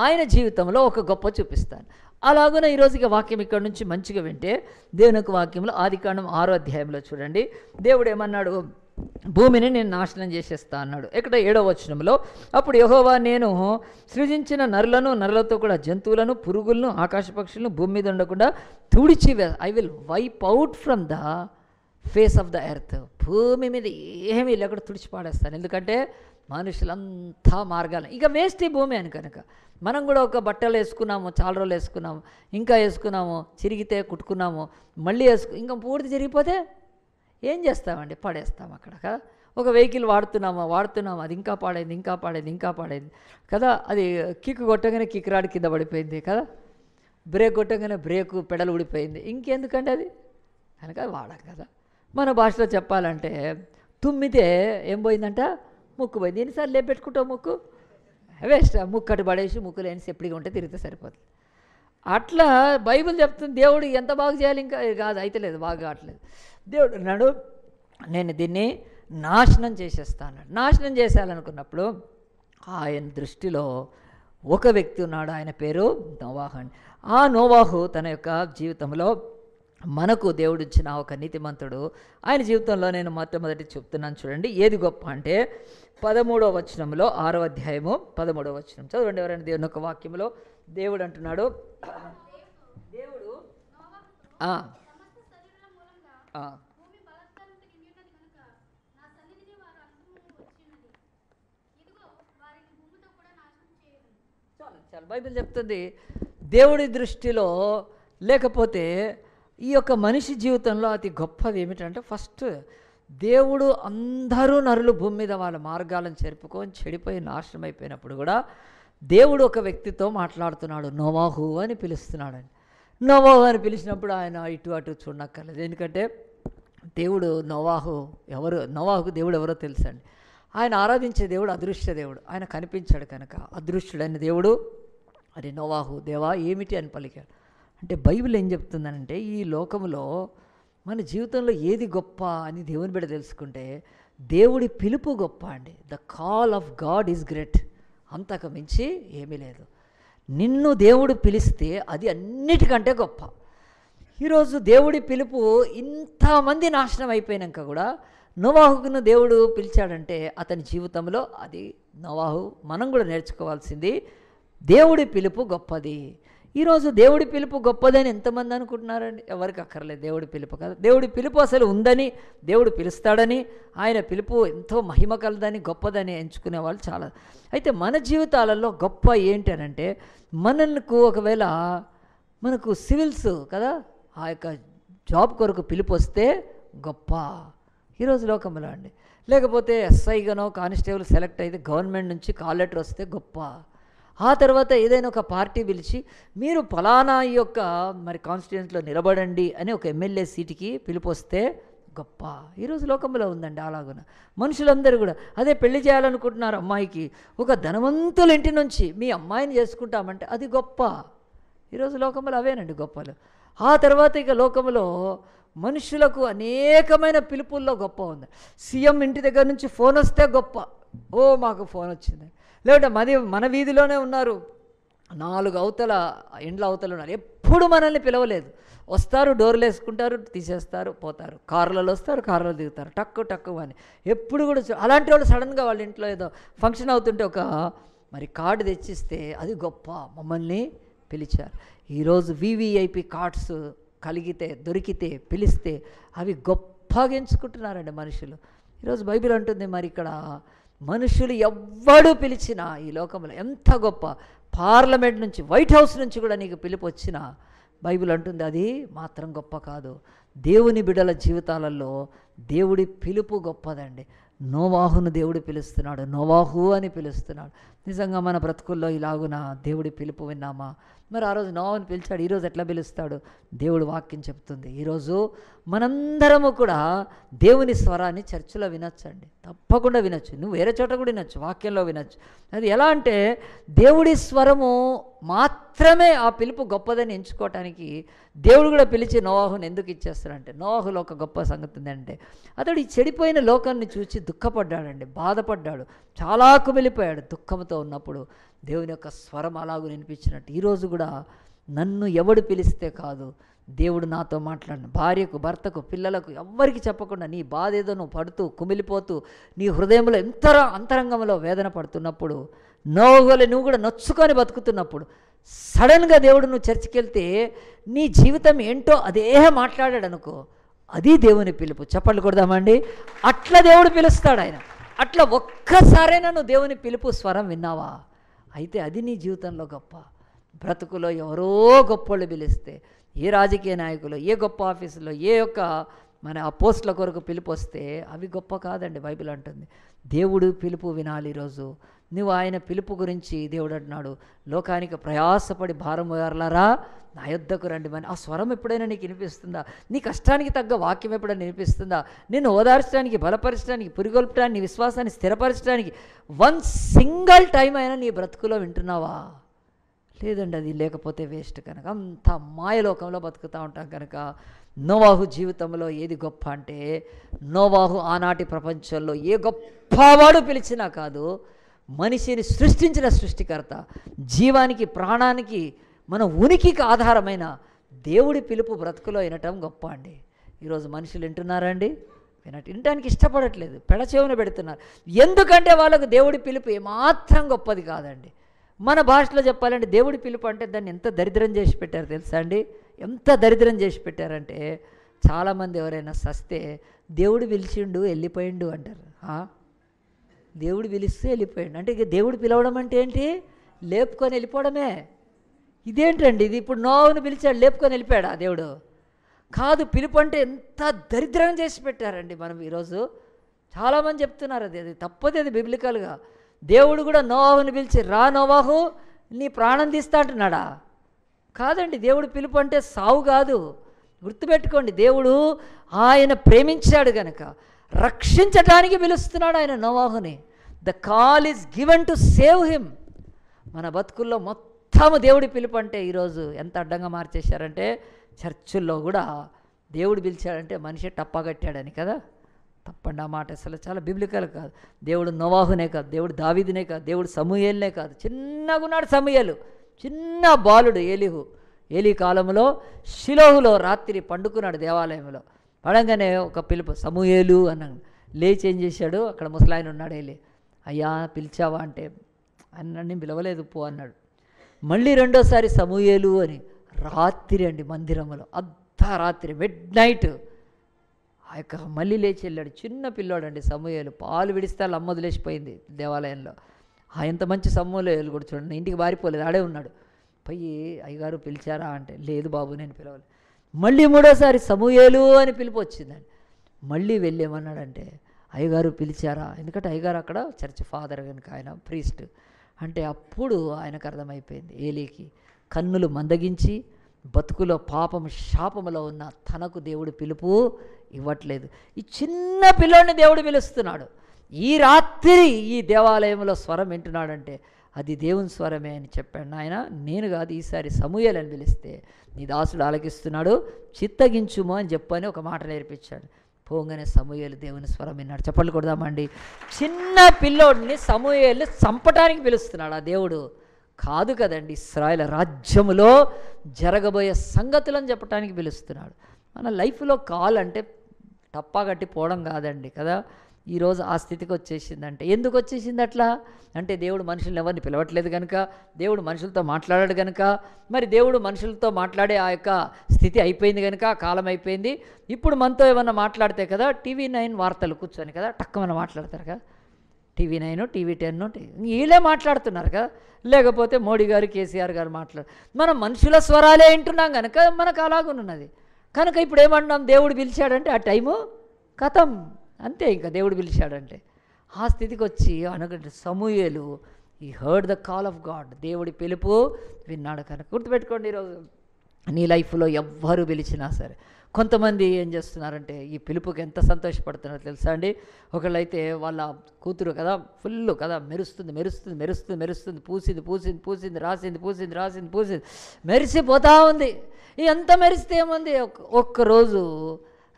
ఆయన జీవితంలో ఒక గొప్ప చూపిస్తాను. అలాగున ఈరోజుకి వాక్యం ఇక్కడ నుంచి మంచిగా వింటే దేవుని యొక్క వాక్యంలో ఆదికాండం 6వ అధ్యాయంలో చూడండి, దేవుడు ఏమన్నాడు? భూమిని నేను నాశనం చేసేస్తా అన్నాడు. ఇక్కడ 7వ వచనంలో, అప్పుడు యెహోవా, నేను సృజించిన నరులను, నరులతో కూడా జంతువులను, పురుగులను, ఆకాశ పక్షులను భూమి మీద ఉండకుండా తుడిచివే, I will wipe out from the face of the earth, భూమి మీద ఏమీ లేకుండా తుడిచిపాడేస్తాను. ఎందుకంటే మనుషులంతా మార్గాలు ఇక వేస్ట్ ఈ భూమి అని కనుక మనం కూడా ఒక బట్టలు వేసుకున్నాము, చాలా రోజులు వేసుకున్నాము, ఇంకా వేసుకున్నాము, చిరిగితే కుట్టుకున్నాము, మళ్ళీ ఇంకా పూర్తి చిరిగిపోతే ఏం చేస్తామండి? పడేస్తాం అక్కడ కదా. ఒక వెహికల్ వాడుతున్నాము, అది ఇంకా పాడైంది కదా. అది కిక్ కొట్టగానే కిక్ రాడ్ కింద పడిపోయింది కదా, బ్రేక్ కొట్టగానే బ్రేకు పెడలు ఊడిపోయింది, ఇంకెందుకండి అది కనుక వాడాం కదా. మన భాషలో చెప్పాలంటే తుమ్మితే ఏం పోయిందంట? ముక్కు పోయింది. ఎన్నిసార్లు లేపెట్టుకుంటావు ముక్కు? వేస్ట్. ముక్కు అటు పడేసి ముక్కు లేని ఎప్పటిగా ఉంటే తిరిగితే సరిపోతుంది. అట్లా బైబిల్ చెప్తుంది దేవుడు ఎంత బాగా చేయాలి, ఇంకా కాదు అయితే లేదు, బాగా కావట్లేదు. దేవుడు అన్నాడు నేను దీన్ని నాశనం చేసేస్తాను. నాశనం చేసేయాలనుకున్నప్పుడు ఆయన దృష్టిలో ఒక వ్యక్తి ఉన్నాడు, ఆయన పేరు నోవాహు అని. ఆ నోవాహు తన యొక్క జీవితంలో మనకు దేవుడు ఇచ్చిన ఒక నీతిమంతుడు. ఆయన జీవితంలో నేను మొట్టమొదటి చెప్తున్నాను చూడండి. ఏది గొప్ప అంటే 13వ వచనంలో 6వ అధ్యాయము 13వ వచనం చదవండి ఎవరైనా. దేవుని యొక్క వాక్యంలో దేవుడు అంటున్నాడు, దేవుడు చాలు బైబిల్ చెప్తుంది దేవుడి దృష్టిలో. లేకపోతే ఈ యొక్క మనిషి జీవితంలో అతి గొప్పది ఏమిటంటే, ఫస్ట్ దేవుడు అందరూ నరులు భూమి మీద వాళ్ళ మార్గాలను చెరుపుకొని చెడిపోయి నాశనం అయిపోయినప్పుడు కూడా దేవుడు ఒక వ్యక్తితో మాట్లాడుతున్నాడు, నోవాహు అని పిలుస్తున్నాడని. నోవాహు అని పిలిచినప్పుడు ఆయన ఇటు అటు చూడక్కర్లేదు. ఎందుకంటే దేవుడు నోవాహుకు దేవుడు ఎవరో తెలుసండి. ఆయన ఆరాధించే దేవుడు అదృశ్య దేవుడు, ఆయన కనిపించాడు కనుక అదృశ్యుడైన దేవుడు అది నోవాహు దేవా ఏమిటి అని పలికాడు. అంటే బైబిల్ ఏం చెప్తుందనంటే, ఈ లోకంలో మన జీవితంలో ఏది గొప్ప అని దేవుని బిడ్డ తెలుసుకుంటే దేవుడి పిలుపు గొప్ప అండి. The call of God is great. అంతకు మించి ఏమీ లేదు. నిన్ను దేవుడు పిలిస్తే అది అన్నిటికంటే గొప్ప. ఈరోజు దేవుడి పిలుపు ఇంతమంది నాశనం అయిపోయినాక కూడా నోవాహును దేవుడు పిలిచాడంటే అతని జీవితంలో అది నోవాహు మనం కూడా నేర్చుకోవాల్సింది. దేవుడి పిలుపు గొప్పది. ఈరోజు దేవుడి పిలుపు గొప్పదని ఎంతమంది అనుకుంటున్నారండి? ఎవరికి అక్కర్లేదు దేవుడి పిలుపు కదా. దేవుడి పిలుపు అసలు ఉందని, దేవుడు పిలుస్తాడని, ఆయన పిలుపు ఎంతో మహిమ కలదని, గొప్పదని ఎంచుకునే వాళ్ళు చాలా. అయితే మన జీవితాలలో గొప్ప ఏంటి అనంటే, ఒకవేళ మనకు సివిల్స్ కదా, ఆ యొక్క జాబ్ కొరకు పిలుపు వస్తే గొప్ప ఈరోజు లోకంలో అండి. లేకపోతే ఎస్ఐగానో కానిస్టేబుల్ సెలెక్ట్ అయితే గవర్నమెంట్ నుంచి కాల్ లెటర్ వస్తే గొప్ప. ఆ తర్వాత ఏదైనా ఒక పార్టీ పిలిచి మీరు ఫలానా యొక్క కాన్స్టిట్యూన్సీలో నిలబడండి అని ఒక ఎమ్మెల్యే సీటుకి పిలుపు వస్తే గొప్ప. ఈరోజు లోకంలో ఉందండి అలాగున. మనుషులందరూ కూడా అదే పెళ్లి చేయాలనుకుంటున్నారు అమ్మాయికి, ఒక ధనవంతుల ఇంటి నుంచి మీ అమ్మాయిని చేసుకుంటామంటే అది గొప్ప. ఈరోజు లోకంలో అవేనండి గొప్పలు. ఆ తర్వాత ఇక లోకంలో మనుషులకు అనేకమైన పిలుపుల్లో గొప్ప ఉంది. సీఎం ఇంటి దగ్గర నుంచి ఫోన్ వస్తే గొప్ప, ఓ మాకు ఫోన్ వచ్చింది. లేదంటే మన వీధిలోనే ఉన్నారు, 4 అవతల ఇండ్ల అవతల ఉన్నారు, ఎప్పుడు మనల్ని పిలవలేదు. వస్తారు, డోర్లు వేసుకుంటారు, తీసేస్తారు, పోతారు. కార్లలో వస్తారు, కార్లలో దిగుతారు, టక్కు అని. ఎప్పుడు కూడా అలాంటి వాళ్ళు సడన్గా వాళ్ళ ఇంట్లో ఏదో ఫంక్షన్ అవుతుంటే ఒక కార్డు తెచ్చిస్తే అది గొప్ప, మమ్మల్ని పిలిచారు. ఈరోజు VVIP కార్డ్స్ దొరికితే పిలిస్తే అవి గొప్పగా ఎంచుకుంటున్నారండి మనుషులు. ఈరోజు బైబిల్ అంటుంది ఇక్కడ మనుషులు ఎవ్వడు పిలిచినా ఈ లోకంలో ఎంత గొప్ప, పార్లమెంట్ నుంచి, వైట్ హౌస్ నుంచి కూడా నీకు పిలుపు వచ్చినా బైబిల్ అంటుంది అది మాత్రం గొప్ప కాదు. దేవుని బిడ్డల జీవితాలలో దేవుడి పిలుపు గొప్పదండి. నోవాహును దేవుడు పిలుస్తున్నాడు, నోవాహు అని పిలుస్తున్నాడు. నిజంగా మన బ్రతుకుల్లో ఇలాగున దేవుడి పిలుపు విన్నామా? ఆ రోజు నోవాహును పిలిచాడు, ఈరోజు ఎట్లా పిలుస్తాడు? దేవుడు వాక్యం చెప్తుంది. ఈరోజు మనందరము కూడా దేవుని స్వరాన్ని చర్చిలో వినొచ్చండి, తప్పకుండా వినొచ్చు. నువ్వు వేరే చోట కూడా వినొచ్చు, వాక్యంలో వినొచ్చు. అది ఎలా అంటే దేవుడి స్వరము మాత్రమే ఆ పిలుపు గొప్పదని ఎంచుకోవటానికి దేవుడు కూడా పిలిచి నోవాహుని ఎందుకు ఇచ్చేస్తాడంటే, నోవాహులో ఒక గొప్ప సంగతి ఉందంటే, అతడు ఈ చెడిపోయిన లోకాన్ని చూసి దుఃఖపడ్డాడండి, బాధపడ్డాడు, చాలా కుమిలిపోయాడు. దుఃఖంతో ఉన్నప్పుడు దేవుని యొక్క స్వరం అలాగూ వినిపించినట్టు ఈరోజు కూడా నన్ను ఎవడు పిలిస్తే కాదు, దేవుడు నాతో మాట్లాడిన భార్యకు, భర్తకు, పిల్లలకు ఎవ్వరికి చెప్పకుండా నీ బాధ ఏదో నువ్వు పడుతూ కుమిలిపోతూ నీ హృదయంలో అంతరంగంలో వేదన పడుతున్నప్పుడు, నువ్వు కూడా నొచ్చుకొని బతుకుతున్నప్పుడు సడన్గా దేవుడు నువ్వు చర్చికి వెళ్తే నీ జీవితం ఏంటో అదే మాట్లాడాడు అనుకో, అది దేవుని పిలుపు. చప్పట్లు కొడదామండి. అట్లా దేవుడు పిలుస్తాడు ఆయన. అట్లా ఒక్కసారైనా నువ్వు దేవుని పిలుపు స్వరం విన్నావా? అయితే అది నీ జీవితంలో గొప్ప. బ్రతుకులో ఎవరో గొప్పోళ్ళు పిలిస్తే, ఏ రాజకీయ నాయకులు, ఏ గొప్ప ఆఫీసులో, ఏ యొక్క మన ఆ పోస్టుల కొరకు పిలుపు వస్తే అవి గొప్ప కాదండి. బైబిల్ అంటుంది దేవుడు పిలుపు వినాలి. ఈరోజు నువ్వు ఆయన పిలుపు గురించి దేవుడు అంటున్నాడు, లోకానికి ప్రయాసపడి భారం మోయారులారా నా యొద్దకు రండి అని. ఆ స్వరం ఎప్పుడైనా నీకు వినిపిస్తుందా? నీ కష్టానికి తగ్గ వాక్యం ఎప్పుడైనా వినిపిస్తుందా? నిన్ను ఓదార్చడానికి, బలపరచడానికి, పురిగొల్పడానికి, నీ విశ్వాసాన్ని స్థిరపరచడానికి వన్ సింగిల్ టైం అయినా నీ బ్రతుకులో వింటున్నావా? లేదండి. అది లేకపోతే వేస్ట్. కనుక అంత మాయలోకంలో బతుకుతూ ఉంటాం. కనుక నోవాహు జీవితంలో ఏది గొప్ప అంటే, నోవాహు ఆనాటి ప్రపంచంలో ఏ గొప్పవాడు పిలిచినా కాదు, మనిషిని సృష్టించిన సృష్టికర్త, జీవానికి ప్రాణానికి మన ఉనికికి ఆధారమైన దేవుడి పిలుపు బ్రతుకులో వినటం గొప్ప అండి. ఈరోజు మనుషులు వింటున్నారండి? వినటానికి ఇష్టపడట్లేదు, పెడచెవున పెడుతున్నారు. ఎందుకంటే వాళ్ళకు దేవుడి పిలుపు ఏమాత్రం గొప్పది కాదండి. మన భాషలో చెప్పాలంటే దేవుడి పిలుపు అంటే దాన్ని ఎంత దరిద్రం చేసి పెట్టారు తెలుసా అండి? ఎంత దరిద్రం చేసి పెట్టారంటే, చాలామంది ఎవరైనా సస్తే దేవుడు పిలిచిండు వెళ్ళిపోయిండు అంటారు. దేవుడు పిలిస్తే వెళ్ళిపోయిండు అంటే, ఇక దేవుడు పిలవడం అంటే ఏంటి? లేపుకొని వెళ్ళిపోవడమే. ఇదేంటండి ఇది? ఇప్పుడు నోవాహును పిలిచాడు, లేపుకొని వెళ్ళిపోయాడా దేవుడు? కాదు. పిలుపు అంటే ఎంత దరిద్రం చేసి పెట్టారండి. మనం ఈరోజు చాలామంది చెప్తున్నారు అది తప్పది, అది బిబ్లికల్గా. దేవుడు కూడా నోవాహును పిలిచి, రా నోవాహు నీ ప్రాణం తీస్తా అంటున్నాడా? కాదండి. దేవుడు పిలుపు అంటే సావు కాదు. గుర్తుపెట్టుకోండి, దేవుడు ఆయన ప్రేమించాడు గనక రక్షించటానికి పిలుస్తున్నాడు ఆయన నోవాహుని. The call is given to save him. మన బతుకుల్లో మొత్తము దేవుడి పిలుపు అంటే ఈరోజు ఎంత అడ్డంగా మార్చేశారంటే, చర్చిల్లో కూడా దేవుడు పిలిచాడంటే మనిషి టప్పగట్టాడని కదా. తప్పండి ఆ మాట. అసలు చాలా బిబ్లికల్ కాదు. దేవుడు నోవాహునే కాదు, దేవుడు దావీదునే కాదు, దేవుడు సమూయేలునే కాదు. చిన్నగా ఉన్నాడు సమూయేలు, చిన్న బాలుడు ఏలీహు. ఏలీ కాలంలో షిలోహులో రాత్రి పండుకున్నాడు దేవాలయంలో. పడంగానే ఒక పిలుపు, సమూయేలు అన్నాడు. లేచి ఏం చేశాడు? అక్కడ ముసలాయన ఉన్నాడు. ఏలీ, అయ్యా పిలిచావా అంటే, అన్నీ పిలవలేదు పో అన్నాడు. మళ్ళీ రెండోసారి సమూయేలు అని. రాత్రి అండి, మందిరంలో అర్ధరాత్రి, మిడ్ నైట్. ఆ యొక్క మళ్ళీ లేచి వెళ్ళాడు. చిన్న పిల్లోడు అండి సమూయేలు. పాలు విడిస్తే వాళ్ళ అమ్మ వదిలేసిపోయింది దేవాలయంలో. ఎంత మంచి సమూయేలు కూడా చూడండి, ఇంటికి బారిపోలేదు, ఆడే ఉన్నాడు. పోయి అయ్యగారు పిలిచారా అంటే, లేదు బాబు నేను పిలవలేదు. మళ్ళీ మూడోసారి సమూయేలు అని పిలుపు వచ్చిందండి. మళ్ళీ వెళ్ళేమన్నాడంటే, అయ్యగారు పిలిచారా? ఎందుకంటే అయ్యగారు అక్కడ చర్చ్ ఫాదర్ కనుక, ఆయన ప్రీస్ట్. అంటే అప్పుడు ఆయనకు అర్థమైపోయింది, ఏలీకి కన్నులు మందగించి బతుకులో పాపం శాపములో ఉన్న తనకు దేవుడు పిలుపు ఇవ్వట్లేదు. ఈ చిన్న పిల్లోడిని దేవుడు పిలుస్తున్నాడు. ఈ రాత్రి ఈ దేవాలయంలో స్వరం వింటున్నాడంటే అది దేవుని స్వరమే అని చెప్పాడు. ఆయన నేను కాదు, ఈసారి సమూయేలు అని పిలిస్తే నీ దాసుడు ఆలకిస్తున్నాడు, చిత్తగించుము అని చెప్పని ఒక మాట నేర్పించాడు. పోగానే సమూయేలు దేవుని స్వరం విన్నాడు. చెప్పలు కొడదామండి. చిన్న పిల్లోడిని సమూయేలుని చంపటానికి పిలుస్తున్నాడు ఆ దేవుడు కాదు కదండి. ఇశ్రాయేల్ రాజ్యములో జరగబోయే సంగతులను చెప్పడానికి పిలుస్తున్నాడు. మన లైఫ్లో కాల్ అంటే టప్పా కట్టి పోవడం కాదండి కదా. ఈరోజు ఆ స్థితికి వచ్చేసిందంటే ఎందుకు వచ్చేసింది అట్లా అంటే, దేవుడు మనుషులను ఎవరిని పిలవట్లేదు కనుక, దేవుడు మనుషులతో మాట్లాడాడు కనుక, మరి దేవుడు మనుషులతో మాట్లాడే ఆ యొక్క స్థితి అయిపోయింది కనుక, కాలం అయిపోయింది. ఇప్పుడు మనతో ఏమన్నా మాట్లాడితే కదా, TV9 వార్తలు కూర్చొని కదా టక్కమని మాట్లాడతారు కదా, TV9 TV10 వీళ్ళే మాట్లాడుతున్నారు కదా. లేకపోతే మోడీ గారు కేసీఆర్ గారు మనం మనుషుల స్వరాలే వింటున్నాం కనుక మనకు అలాగున్నది. కనుక ఇప్పుడు ఏమన్నాం, దేవుడు పిలిచాడంటే ఆ టైము కథం అంతే. ఇంకా దేవుడు పిలిచాడంటే ఆ స్థితికి వచ్చి అనుకుంటే సమూయేలు ఈ heard the call of God, దేవుడి పిలుపు విన్నాడు. కనుక గుర్తుపెట్టుకోండి, ఈరోజు నీ లైఫ్లో ఎవ్వరు పిలిచినా సరే, కొంతమంది ఏం చేస్తున్నారంటే ఈ పిలుపుకి ఎంత సంతోషపడుతున్నారో తెలుసా అండి. ఒకళ్ళైతే వాళ్ళ కూతురు కదా ఫుల్ కదా మెరుస్తుంది మెరుస్తుంది మెరుస్తుంది మెరుస్తుంది, పూసింది పూసింది పూసింది, రాసింది పూసింది రాసింది పూసింది, మెరిసిపోతూ ఉంది. ఎంత మెరిస్తే ఏముంది, ఒక్కరోజు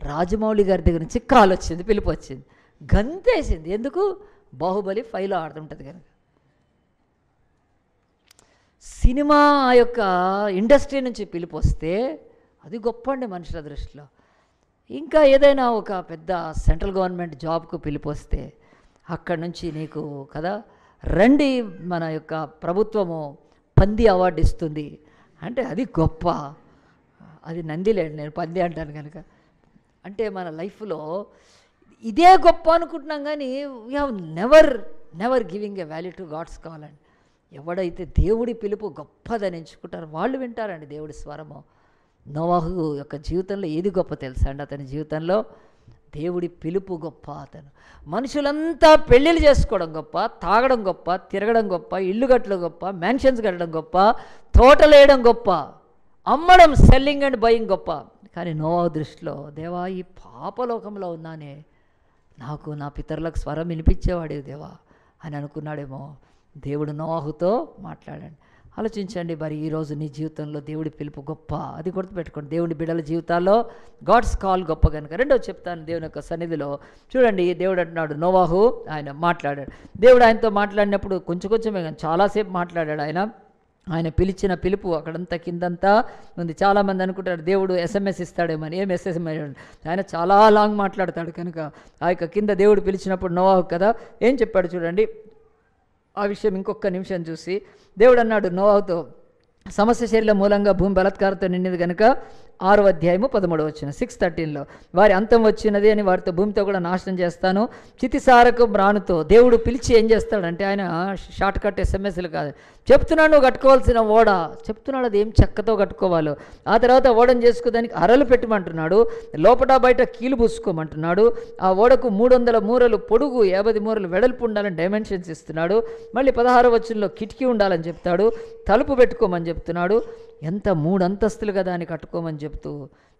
రాజమౌళి గారి దగ్గర నుంచి కాల్ వచ్చింది, పిలుపు వచ్చింది, గంతేసింది. ఎందుకు? బాహుబలి 5లో ఆడుతుంటుంది కనుక. సినిమా ఆ యొక్క ఇండస్ట్రీ నుంచి పిలుపు వస్తే అది గొప్ప అండి మనుషుల దృష్టిలో. ఇంకా ఏదైనా ఒక పెద్ద సెంట్రల్ గవర్నమెంట్ జాబ్కు పిలుపు వస్తే అక్కడి నుంచి నీకు కదా రండి మన యొక్క ప్రభుత్వము పంది అవార్డు ఇస్తుంది అంటే అది గొప్ప. అది నందిలేండి, నేను పంది అంటాను కనుక. అంటే మన లైఫ్లో ఇదే గొప్ప అనుకుంటున్నాం, కానీ we have never giving a value to God's call అండి. ఎవడైతే దేవుడి పిలుపు గొప్పదని ఎంచుకుంటారో వాళ్ళు వింటారండి దేవుడి స్వరము. నోవాహు యొక్క జీవితంలో ఏది గొప్ప తెలుసా అండి? అతని జీవితంలో దేవుడి పిలుపు గొప్ప. అతను మనుషులంతా పెళ్ళిళ్ళు చేసుకోవడం గొప్ప, తాగడం గొప్ప, తిరగడం గొప్ప, ఇల్లు కట్టడం గొప్ప, మ్యాన్షన్స్ కట్టడం గొప్ప, తోటలు వేయడం గొప్ప, అమ్మడం సెల్లింగ్ అండ్ బయింగ్ గొప్ప. కానీ నోవాహు దృష్టిలో, దేవా ఈ పాపలోకంలో ఉన్నానే, నాకు నా పితరులకు స్వరం వినిపించేవాడే దేవా అని అనుకున్నాడేమో. దేవుడు నోవాహుతో మాట్లాడండి. ఆలోచించండి, మరి ఈరోజు నీ జీవితంలో దేవుడి పిలుపు గొప్ప, అది గుర్తుపెట్టుకోండి. దేవుడి బిడ్డల జీవితాల్లో గాడ్స్ కాల్ గొప్ప కనుక. రెండో చెప్తాను, దేవుని యొక్క సన్నిధిలో చూడండి, దేవుడు అంటున్నాడు, నోవాహు ఆయన మాట్లాడాడు. దేవుడు ఆయనతో మాట్లాడినప్పుడు కొంచెమే కానీ చాలాసేపు మాట్లాడాడు. ఆయన పిలిచిన పిలుపు అక్కడంతా కిందంతా ఉంది. చాలామంది అనుకుంటారు దేవుడు SMS ఇస్తాడేమని. ఏం SMS? ఆయన చాలా లాంగ్ మాట్లాడతాడు కనుక ఆ యొక్క కింద దేవుడు పిలిచినప్పుడు నోవాహు కదా ఏం చెప్పాడు చూడండి. ఆ విషయం ఇంకొక నిమిషం చూసి దేవుడు అన్నాడు నోవాహుతో, సమస్య శరీర మూలంగా భూమి బలాత్కారంతో నిండింది కనుక 6వ అధ్యాయము 13 6:13 వారి అంతం వచ్చినది అని వారితో భూమితో కూడా నాశనం చేస్తాను చితిసారకు మ్రానుతో. దేవుడు పిలిచి ఏం చేస్తాడంటే, ఆయన షార్ట్ కట్ SMSలు కాదు, చెప్తున్నాడు నువ్వు కట్టుకోవాల్సిన ఓడ చెప్తున్నాడు, అది ఏం చెక్కతో కట్టుకోవాలో. ఆ తర్వాత ఓడను చేసుకోదానికి అరలు పెట్టమంటున్నాడు, లోపట బయట కీలు పూసుకోమంటున్నాడు. ఆ ఓడకు 300 మూరలు పొడుగు, 50 మూరలు వెడల్పు ఉండాలని డైమెన్షన్స్ ఇస్తున్నాడు. మళ్ళీ 16వ వచనంలో కిటికీ ఉండాలని చెప్తాడు, తలుపు పెట్టుకోమని చెప్తున్నాడు. ఎంత 3 అంతస్తులుగా దాన్ని కట్టుకోమని చెప్తూ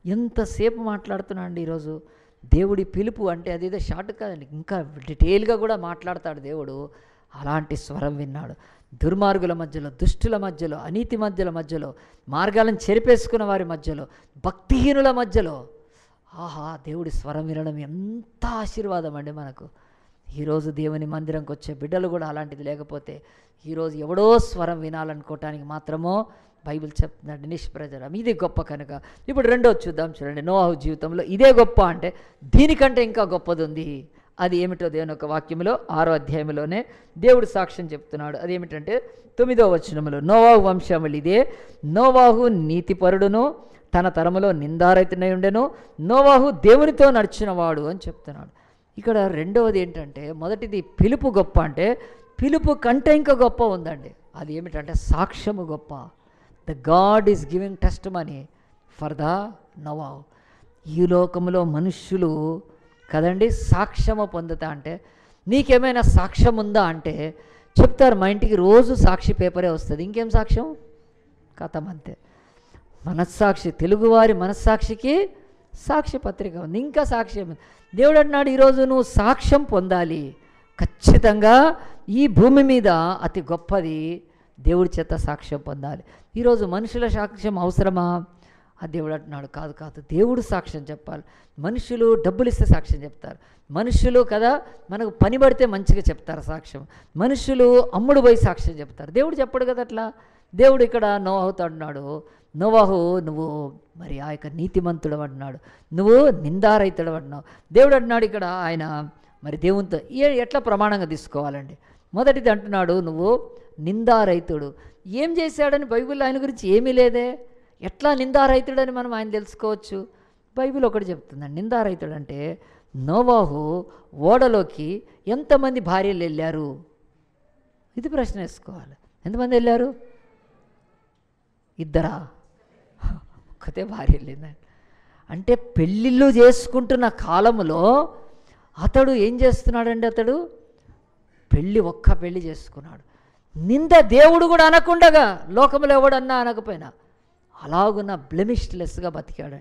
ఎంతసేపు మాట్లాడుతున్నాడు ఈరోజు. దేవుడి పిలుపు అంటే అదేదో షార్ట్ కాదండి, ఇంకా డీటెయిల్గా కూడా మాట్లాడతాడు దేవుడు. అలాంటి స్వరం విన్నాడు. దుర్మార్గుల మధ్యలో, దుష్టుల మధ్యలో, అనీతి మధ్యలో, మార్గాలను చెరిపేసుకున్న వారి మధ్యలో, భక్తిహీనుల మధ్యలో ఆహా దేవుడి స్వరం వినడం ఎంత ఆశీర్వాదం అండి మనకు. ఈరోజు దేవుని మందిరంకి వచ్చే బిడ్డలు కూడా అలాంటిది లేకపోతే ఈరోజు ఎవడో స్వరం వినాలనుకోవటానికి మాత్రమో బైబిల్ చెప్తున్నాడు నిష్ప్రయోజనం. ఇది గొప్ప కనుక. ఇప్పుడు రెండోది చూద్దాం చూడండి. నోవాహు జీవితంలో ఇదే గొప్ప అంటే దీనికంటే ఇంకా గొప్పది ఉంది. అది ఏమిటో దేవుని యొక్క వాక్యంలో 6వ అధ్యాయంలోనే దేవుడు సాక్ష్యం చెప్తున్నాడు. అదేమిటంటే 9వ వచనంలో, నోవాహు వంశములు ఇదే, నోవాహు నీతిపరుడును తన తరములో నిందారహితుడై ఉండెను, నోవాహు దేవునితో నడిచినవాడు అని చెప్తున్నాడు. ఇక్కడ రెండవది ఏంటంటే, మొదటిది పిలుపు గొప్ప అంటే పిలుపు కంటే ఇంకా గొప్ప ఉందండి. అది ఏమిటంటే సాక్ష్యము గొప్ప. The God is giving test money for the నోవాహు. ఈ లోకంలో మనుష్యులు కదండి సాక్ష్యము పొందుతా అంటే, నీకేమైనా సాక్ష్యం ఉందా అంటే చెప్తారు, మా ఇంటికి రోజు సాక్షి పేపరే వస్తుంది, ఇంకేం సాక్ష్యం కథం అంతే. మనస్సాక్షి, తెలుగువారి మనస్సాక్షికి సాక్షి పత్రిక ఉంది, ఇంకా సాక్ష్యం. దేవుడు అన్నాడు ఈరోజు నువ్వు సాక్ష్యం పొందాలి ఖచ్చితంగా. ఈ భూమి మీద అతి గొప్పది దేవుడి చేత సాక్ష్యం పొందాలి. ఈరోజు మనుషుల సాక్ష్యం అవసరమా? ఆ దేవుడు అంటున్నాడు కాదు, దేవుడు సాక్ష్యం చెప్పాలి. మనుషులు డబ్బులు ఇస్తే సాక్ష్యం చెప్తారు, మనుషులు కదా మనకు పని పడితే మంచిగా చెప్తారు సాక్ష్యం, మనుషులు అమ్ముడు పోయి సాక్ష్యం చెప్తారు. దేవుడు చెప్పడు కదా అట్లా. దేవుడు ఇక్కడ నోవాహుతో అంటున్నాడు, నోవాహు నువ్వు మరి ఆ యొక్క నీతిమంతుడు అంటున్నాడు, నువ్వు నిందారహితుడు అంటున్నావు. దేవుడు అంటున్నాడు ఇక్కడ ఆయన మరి దేవునితో ఎట్లా ప్రమాణంగా తీసుకోవాలండి. మొదటిది అంటున్నాడు నువ్వు నిందారహితుడు. ఏం చేశాడని బైబిల్లో ఆయన గురించి ఏమీ లేదే, ఎట్లా నిందారహితుడని మనం ఆయన తెలుసుకోవచ్చు. బైబిల్ ఒకటి చెప్తుందండి, నిందారహితుడు అంటే నోవాహు ఓడలోకి ఎంతమంది భార్యలు వెళ్ళారు, ఇది ప్రశ్న వేసుకోవాలి. ఎంతమంది వెళ్ళారు? 2 ఒక్కతే భార్య వెళ్ళిందండి. అంటే పెళ్ళిళ్ళు చేసుకుంటున్న కాలంలో అతడు ఏం చేస్తున్నాడండి, అతడు ఒక్క పెళ్ళి చేసుకున్నాడు. నింద దేవుడు కూడా అనకుండగా, లోకంలో ఎవడన్నా అనకపోయినా అలాగున్న బ్లెమిష్లెస్గా బతికాడు.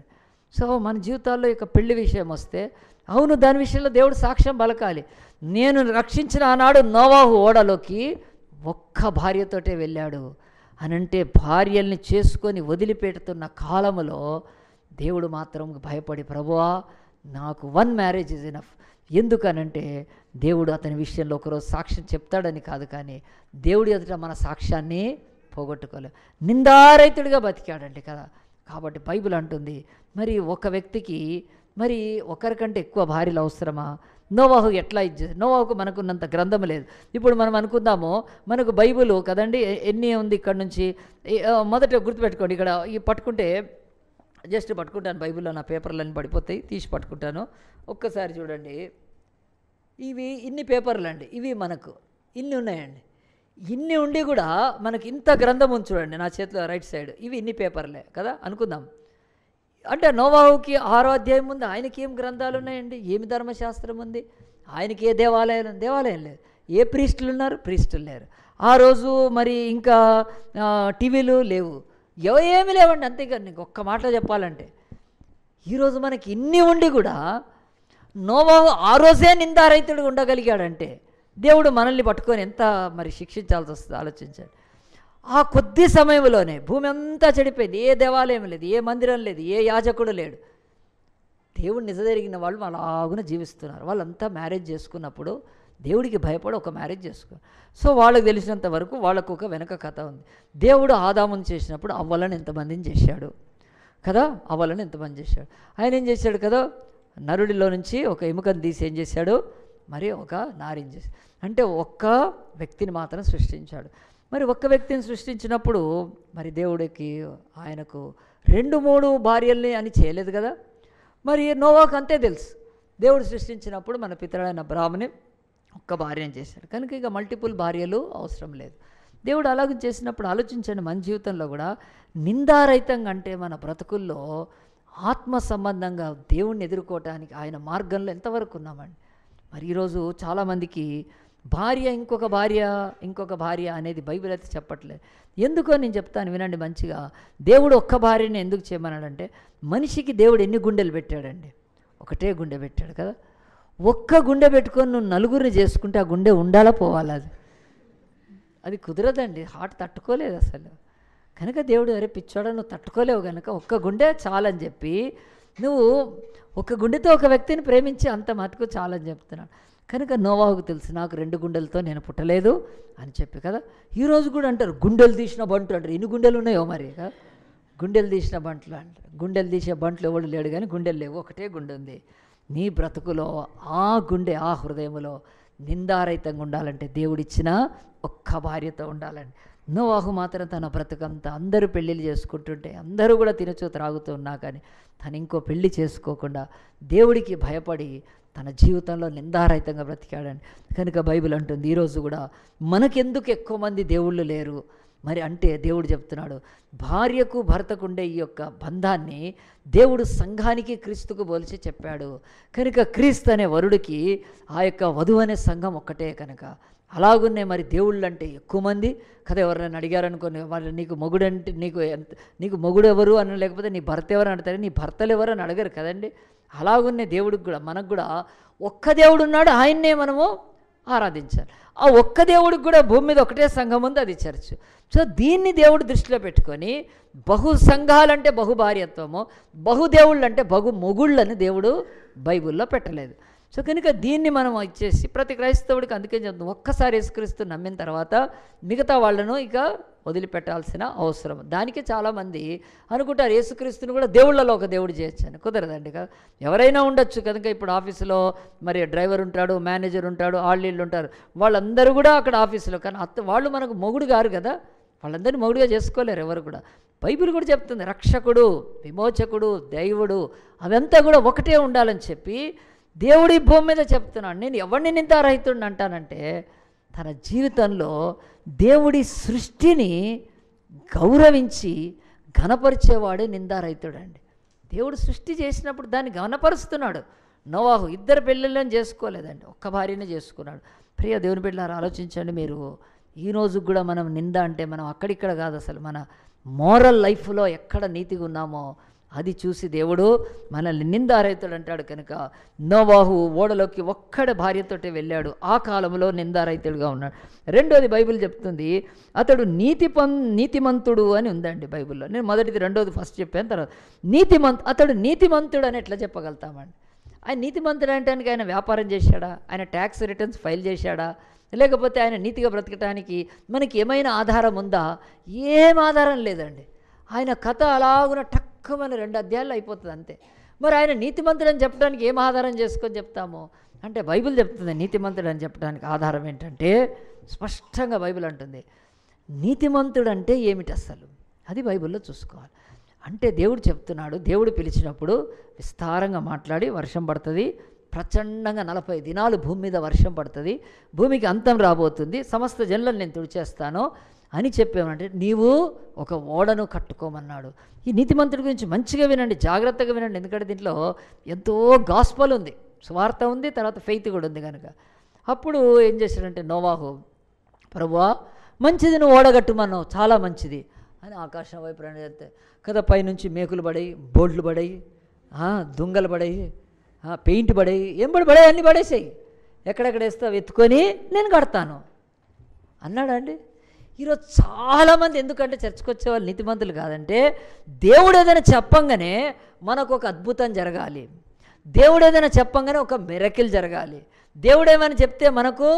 సో మన జీవితాల్లో ఇక పెళ్లి విషయం వస్తే, అవును దాని విషయంలో దేవుడు సాక్ష్యం పలకాలి. నేను రక్షించిన ఆనాడు నోవాహు ఓడలోకి ఒక్క భార్యతోటే వెళ్ళాడు అనంటే, భార్యల్ని చేసుకొని వదిలిపెడుతున్న కాలంలో దేవుడు మాత్రం భయపడి, ప్రభువా నాకు 1 మ్యారేజ్ ఇస్ ఎనఫ్. ఎందుకనంటే దేవుడు అతని విషయంలో ఒకరోజు సాక్ష్యం చెప్తాడని కాదు, కానీ దేవుడి ఎదుట మన సాక్ష్యాన్ని పోగొట్టుకోలేదు. నిందారహితుడిగా బతికాడండి కదా. కాబట్టి బైబిల్ అంటుంది మరి ఒక వ్యక్తికి మరి ఒకరికంటే ఎక్కువ భార్యలు అవసరమా? నోవాహు ఎట్లా నోవాహుకు మనకున్నంత గ్రంథం లేదు. ఇప్పుడు మనం అనుకుందాము మనకు బైబిల్ కదండి ఎన్ని ఉంది ఇక్కడ నుంచి. మొదట గుర్తుపెట్టుకోండి, ఇక్కడ ఈ పట్టుకుంటే జస్ట్ పట్టుకుంటాను, బైబిల్లో నా పేపర్లన్నీ పడిపోతాయి, తీసి పట్టుకుంటాను. ఒక్కసారి చూడండి, ఇవి ఇన్ని పేపర్లు అండి, ఇవి మనకు ఇన్ని ఉన్నాయండి. ఇన్ని ఉండి కూడా మనకి ఇంత గ్రంథం ఉంది చూడండి నా చేతిలో రైట్ సైడ్, ఇవి ఇన్ని పేపర్లే కదా అనుకుందాం. అంటే నోవాహుకి 6వ అధ్యాయం ఉంది, ఆయనకి ఏం గ్రంథాలు ఉన్నాయండి, ఏమి ధర్మశాస్త్రం ఉంది, ఆయనకి ఏ దేవాలయం లేదు, ఏ ప్రీస్టులు ఉన్నారు, ప్రీస్టులు లేరు. ఆ రోజు మరి ఇంకా టీవీలు లేవు, ఏమీ లేవండి. అంతేకాదు, నీకు ఒక్క మాటలో చెప్పాలంటే ఈరోజు మనకి ఇన్ని ఉండి కూడా నోవాహు ఆ రోజే నిందారహితుడు ఉండగలిగాడంటే దేవుడు మనల్ని పట్టుకొని ఎంత మరి శిక్షించాల్సి వస్తుంది ఆలోచించాడు. ఆ కొద్ది సమయంలోనే భూమి అంతా చెడిపోయింది, ఏ దేవాలయం లేదు, ఏ మందిరం లేదు, ఏ యాజకుడు లేడు. దేవుడు నిజజరిగిన వాళ్ళు అలాగున జీవిస్తున్నారు. వాళ్ళంతా మ్యారేజ్ చేసుకున్నప్పుడు దేవుడికి భయపడి ఒక మ్యారేజ్ చేసుకున్నారు. సో వాళ్ళకి తెలిసినంత వరకు వాళ్ళకు ఒక వెనక కథ ఉంది. దేవుడు ఆదామును చేసినప్పుడు అవ్వలను ఎంతమందిని చేశాడు కదా, అవ్వలను ఎంతమంది చేశాడు. ఆయన ఏం చేశాడు కదా, నరుడిలో నుంచి ఒక ఎముకను తీసి ఏం చేశాడు, మరి ఒక నారిని చేశాడు. అంటే ఒక్క వ్యక్తిని మాత్రం సృష్టించాడు. మరి ఒక్క వ్యక్తిని సృష్టించినప్పుడు మరి దేవుడికి ఆయనకు 2-3 భార్యల్ని అని చేయలేదు కదా. మరి నోవాకు అంతే తెలుసు, దేవుడు సృష్టించినప్పుడు మన పితరుడైన అబ్రాహాముని ఒక్క భార్యను చేశాడు కనుక ఇక మల్టిపుల్ భార్యలు అవసరం లేదు. దేవుడు అలాగే చేసినప్పుడు ఆలోచించండి, మన జీవితంలో కూడా నిందారహితంగా అంటే మన బ్రతుకుల్లో ఆత్మ సంబంధంగా దేవుణ్ణి ఎదుర్కోవటానికి ఆయన మార్గంలో ఎంతవరకు ఉన్నామండి. మరి ఈరోజు చాలామందికి ఇంకొక భార్య అనేది బైబిల్ అయితే చెప్పట్లేదు. ఎందుకో నేను చెప్తాను వినండి మంచిగా. దేవుడు ఒక్క భార్యని ఎందుకు చేయమన్నాడంటే, మనిషికి దేవుడు ఎన్ని గుండెలు పెట్టాడండి, ఒకటే గుండె పెట్టాడు కదా. ఒక్క గుండె పెట్టుకొని నువ్వు నలుగురిని చేసుకుంటే ఆ గుండె ఉండాలా పోవాలా, అది కుదరదండి, హార్ట్ తట్టుకోలేదు అసలు. కనుక దేవుడు అరే పిచ్చోడా నువ్వు తట్టుకోలేవు కనుక ఒక్క గుండె చాలని చెప్పి నువ్వు ఒక గుండెతో ఒక వ్యక్తిని ప్రేమించి అంత మటుకు చాలని చెప్తున్నాడు. కనుక నోవాహుకు తెలుసు నాకు 2 గుండెలతో నేను పుట్టలేదు అని చెప్పి కదా. ఈరోజు కూడా అంటారు గుండెలు తీసిన బంటు అంటారు. ఎన్ని గుండెలు ఉన్నాయో మరి, గుండెలు తీసిన బంట్లు అంటారు. గుండెలు తీసే బంట్లు ఎవడు లేడు కానీ గుండెలు లేవు, ఒకటే గుండె ఉంది. నీ బ్రతుకులో ఆ గుండె ఆ హృదయంలో నిందారహితంగా ఉండాలంటే దేవుడిచ్చిన ఒక్క భార్యతో ఉండాలండి. నోవాహు మాత్రం తన బ్రతుకంతా అందరూ పెళ్ళిళ్ళు చేసుకుంటుంటే అందరూ కూడా తినచూ త్రాగుతూ ఉన్నా కానీ తను ఇంకో పెళ్ళి చేసుకోకుండా దేవుడికి భయపడి తన జీవితంలో నిందారహితంగా బ్రతికాడండి. కనుక బైబిల్ అంటుంది ఈరోజు కూడా మనకెందుకు ఎక్కువ మంది దేవుళ్ళు లేరు మరి అంటే దేవుడు చెప్తున్నాడు, భార్యకు భర్తకు ఉండే ఈ యొక్క బంధాన్ని దేవుడు సంఘానికి క్రీస్తుకు పోల్చి చెప్పాడు. కనుక క్రీస్తు అనే వరుడికి ఆ యొక్క వధువు అనే సంఘం ఒక్కటే. కనుక అలాగున్నే మరి దేవుళ్ళు అంటే ఎక్కువ మంది కదా. ఎవరైనా అడిగారనుకోని వాళ్ళు నీకు మొగుడంటే నీకు మొగుడు ఎవరు అని, లేకపోతే నీ భర్త ఎవరు అంటారు, నీ భర్తలు ఎవరు అని అడగరు కదండి. అలాగున్నే దేవుడికి కూడా మనకు కూడా ఒక్క దేవుడు ఉన్నాడు, ఆయన్నే మనము ఆరాధించాలి. ఆ ఒక్క దేవుడికి కూడా భూమి మీద ఒకటే సంఘం ఉంది, అది చర్చ్. సో దీన్ని దేవుడు దృష్టిలో పెట్టుకొని బహు సంఘాలంటే బహు భార్యత్వము, బహుదేవుళ్ళు అంటే బహు మొగుళ్ళని దేవుడు బైబిల్లో పెట్టలేదు. సో కనుక దీన్ని మనం ఇచ్చేసి ప్రతి క్రైస్తవుడికి అందుకే చెప్తాం, ఒక్కసారి యేసుక్రీస్తు నమ్మిన తర్వాత మిగతా వాళ్ళను ఇక వదిలిపెట్టాల్సిన అవసరం. దానికి చాలామంది అనుకుంటారు యేసుక్రీస్తుని కూడా దేవుళ్ళలో ఒక దేవుడు చేయొచ్చని. కుదరదండి కదా. ఎవరైనా ఉండొచ్చు కనుక ఇప్పుడు ఆఫీసులో మరి డ్రైవర్ ఉంటాడు, మేనేజర్ ఉంటాడు, వీళ్ళు ఉంటారు, వాళ్ళందరూ కూడా అక్కడ ఆఫీసులో. కానీ వాళ్ళు మనకు మొగుడు గారు కదా, వాళ్ళందరినీ మొగుడుగా చేసుకోలేరు ఎవరు కూడా. బైబిల్ కూడా చెప్తుంది రక్షకుడు, విమోచకుడు, దైవుడు అవంతా కూడా ఒకటే ఉండాలని చెప్పి దేవుడి భూమి మీద చెప్తున్నాడు. నేను ఎవరిని నిందారహితుడిని అంటానంటే తన జీవితంలో దేవుడి సృష్టిని గౌరవించి ఘనపరిచేవాడే నిందారహితుడండి. దేవుడు సృష్టి చేసినప్పుడు దాన్ని ఘనపరుస్తున్నాడు. నోవాహు 2 పెళ్ళిళ్ళని చేసుకోలేదండి, ఒక్క భార్యనే చేసుకున్నాడు. ప్రియ దేవుని బిడ్డలారా ఆలోచించండి మీరు. ఈరోజు కూడా మనం నింద అంటే మనం అక్కడిక్కడ కాదు, అసలు మన మోరల్ లైఫ్లో ఎక్కడ నీతిగా ఉన్నామో అది చూసి దేవుడు మనల్ని నిందారహితుడు అంటాడు. కనుక నోవాహు ఓడలోకి ఒక్కడ భార్యతోటే వెళ్ళాడు, ఆ కాలంలో నిందారహితుడుగా ఉన్నాడు. రెండోది బైబిల్ చెప్తుంది అతడు నీతిమంతుడు అని ఉందండి బైబిల్లో. నేను మొదటిది రెండోది ఫస్ట్ చెప్పాను, తర్వాత అతడు నీతిమంతుడు అని ఎట్లా చెప్పగలుగుతామండి? ఆయన నీతిమంతుడు అంటానికి ఆయన వ్యాపారం చేశాడా, ఆయన ట్యాక్స్ రిటర్న్స్ ఫైల్ చేశాడా, లేకపోతే ఆయన నీతిగా బ్రతకటానికి మనకి ఏమైనా ఆధారం ఉందా? ఏం ఆధారం లేదండి. ఆయన కథ అలాగున టక్కుమని 2 అధ్యాయాలు అయిపోతుంది అంతే. మరి ఆయన నీతిమంతుడు అని చెప్పడానికి ఏం ఆధారం చేసుకొని చెప్తాము అంటే బైబిల్ చెప్తుంది నీతిమంతుడు అని చెప్పడానికి ఆధారం ఏంటంటే స్పష్టంగా బైబిల్ అంటుంది నీతిమంతుడు అంటే ఏమిటి అసలు, అది బైబిల్లో చూసుకోవాలి. అంటే దేవుడు చెప్తున్నాడు, దేవుడు పిలిచినప్పుడు విస్తారంగా మాట్లాడి వర్షం పడుతుంది, ప్రచండంగా 40 దినాలు భూమి మీద వర్షం పడుతుంది, భూమికి అంతం రాబోతుంది, సమస్త జనులను నేను తుడిచేస్తాను అని చెప్పామంటే నీవు ఒక ఓడను కట్టుకోమన్నాడు. ఈ నీతిమంతుడి గురించి మంచిగా వినండి, జాగ్రత్తగా వినండి, ఎందుకంటే దీంట్లో ఎంతో గాస్పల్ ఉంది, స్వార్థ ఉంది, తర్వాత ఫెయిత్ కూడా ఉంది కనుక. అప్పుడు ఏం చేశాడంటే నోవాహు, ప్రభువా మంచిది, నువ్వు ఓడగట్టుమన్నావు, చాలా మంచిది అని ఆకాశం వైపు రండి చేస్తే కదా, పైనుంచి మేకులు పడాయి, బోర్డులు పడాయి, దుంగలు పడాయి, పెయింట్ పడాయి, ఏం పడాయి, అన్నీ పడేసాయి, ఎక్కడెక్కడ వేస్తావు ఎత్తుకొని నేను కడతాను అన్నాడండి. ఈరోజు చాలామంది ఎందుకంటే చర్చకు వచ్చే వాళ్ళు నీతిమంతులు కాదంటే, దేవుడు ఏదైనా చెప్పంగానే మనకు ఒక అద్భుతం జరగాలి, దేవుడు ఏదైనా చెప్పంగానే ఒక మిరకిల్ జరగాలి, దేవుడు ఏమైనా చెప్తే మనకు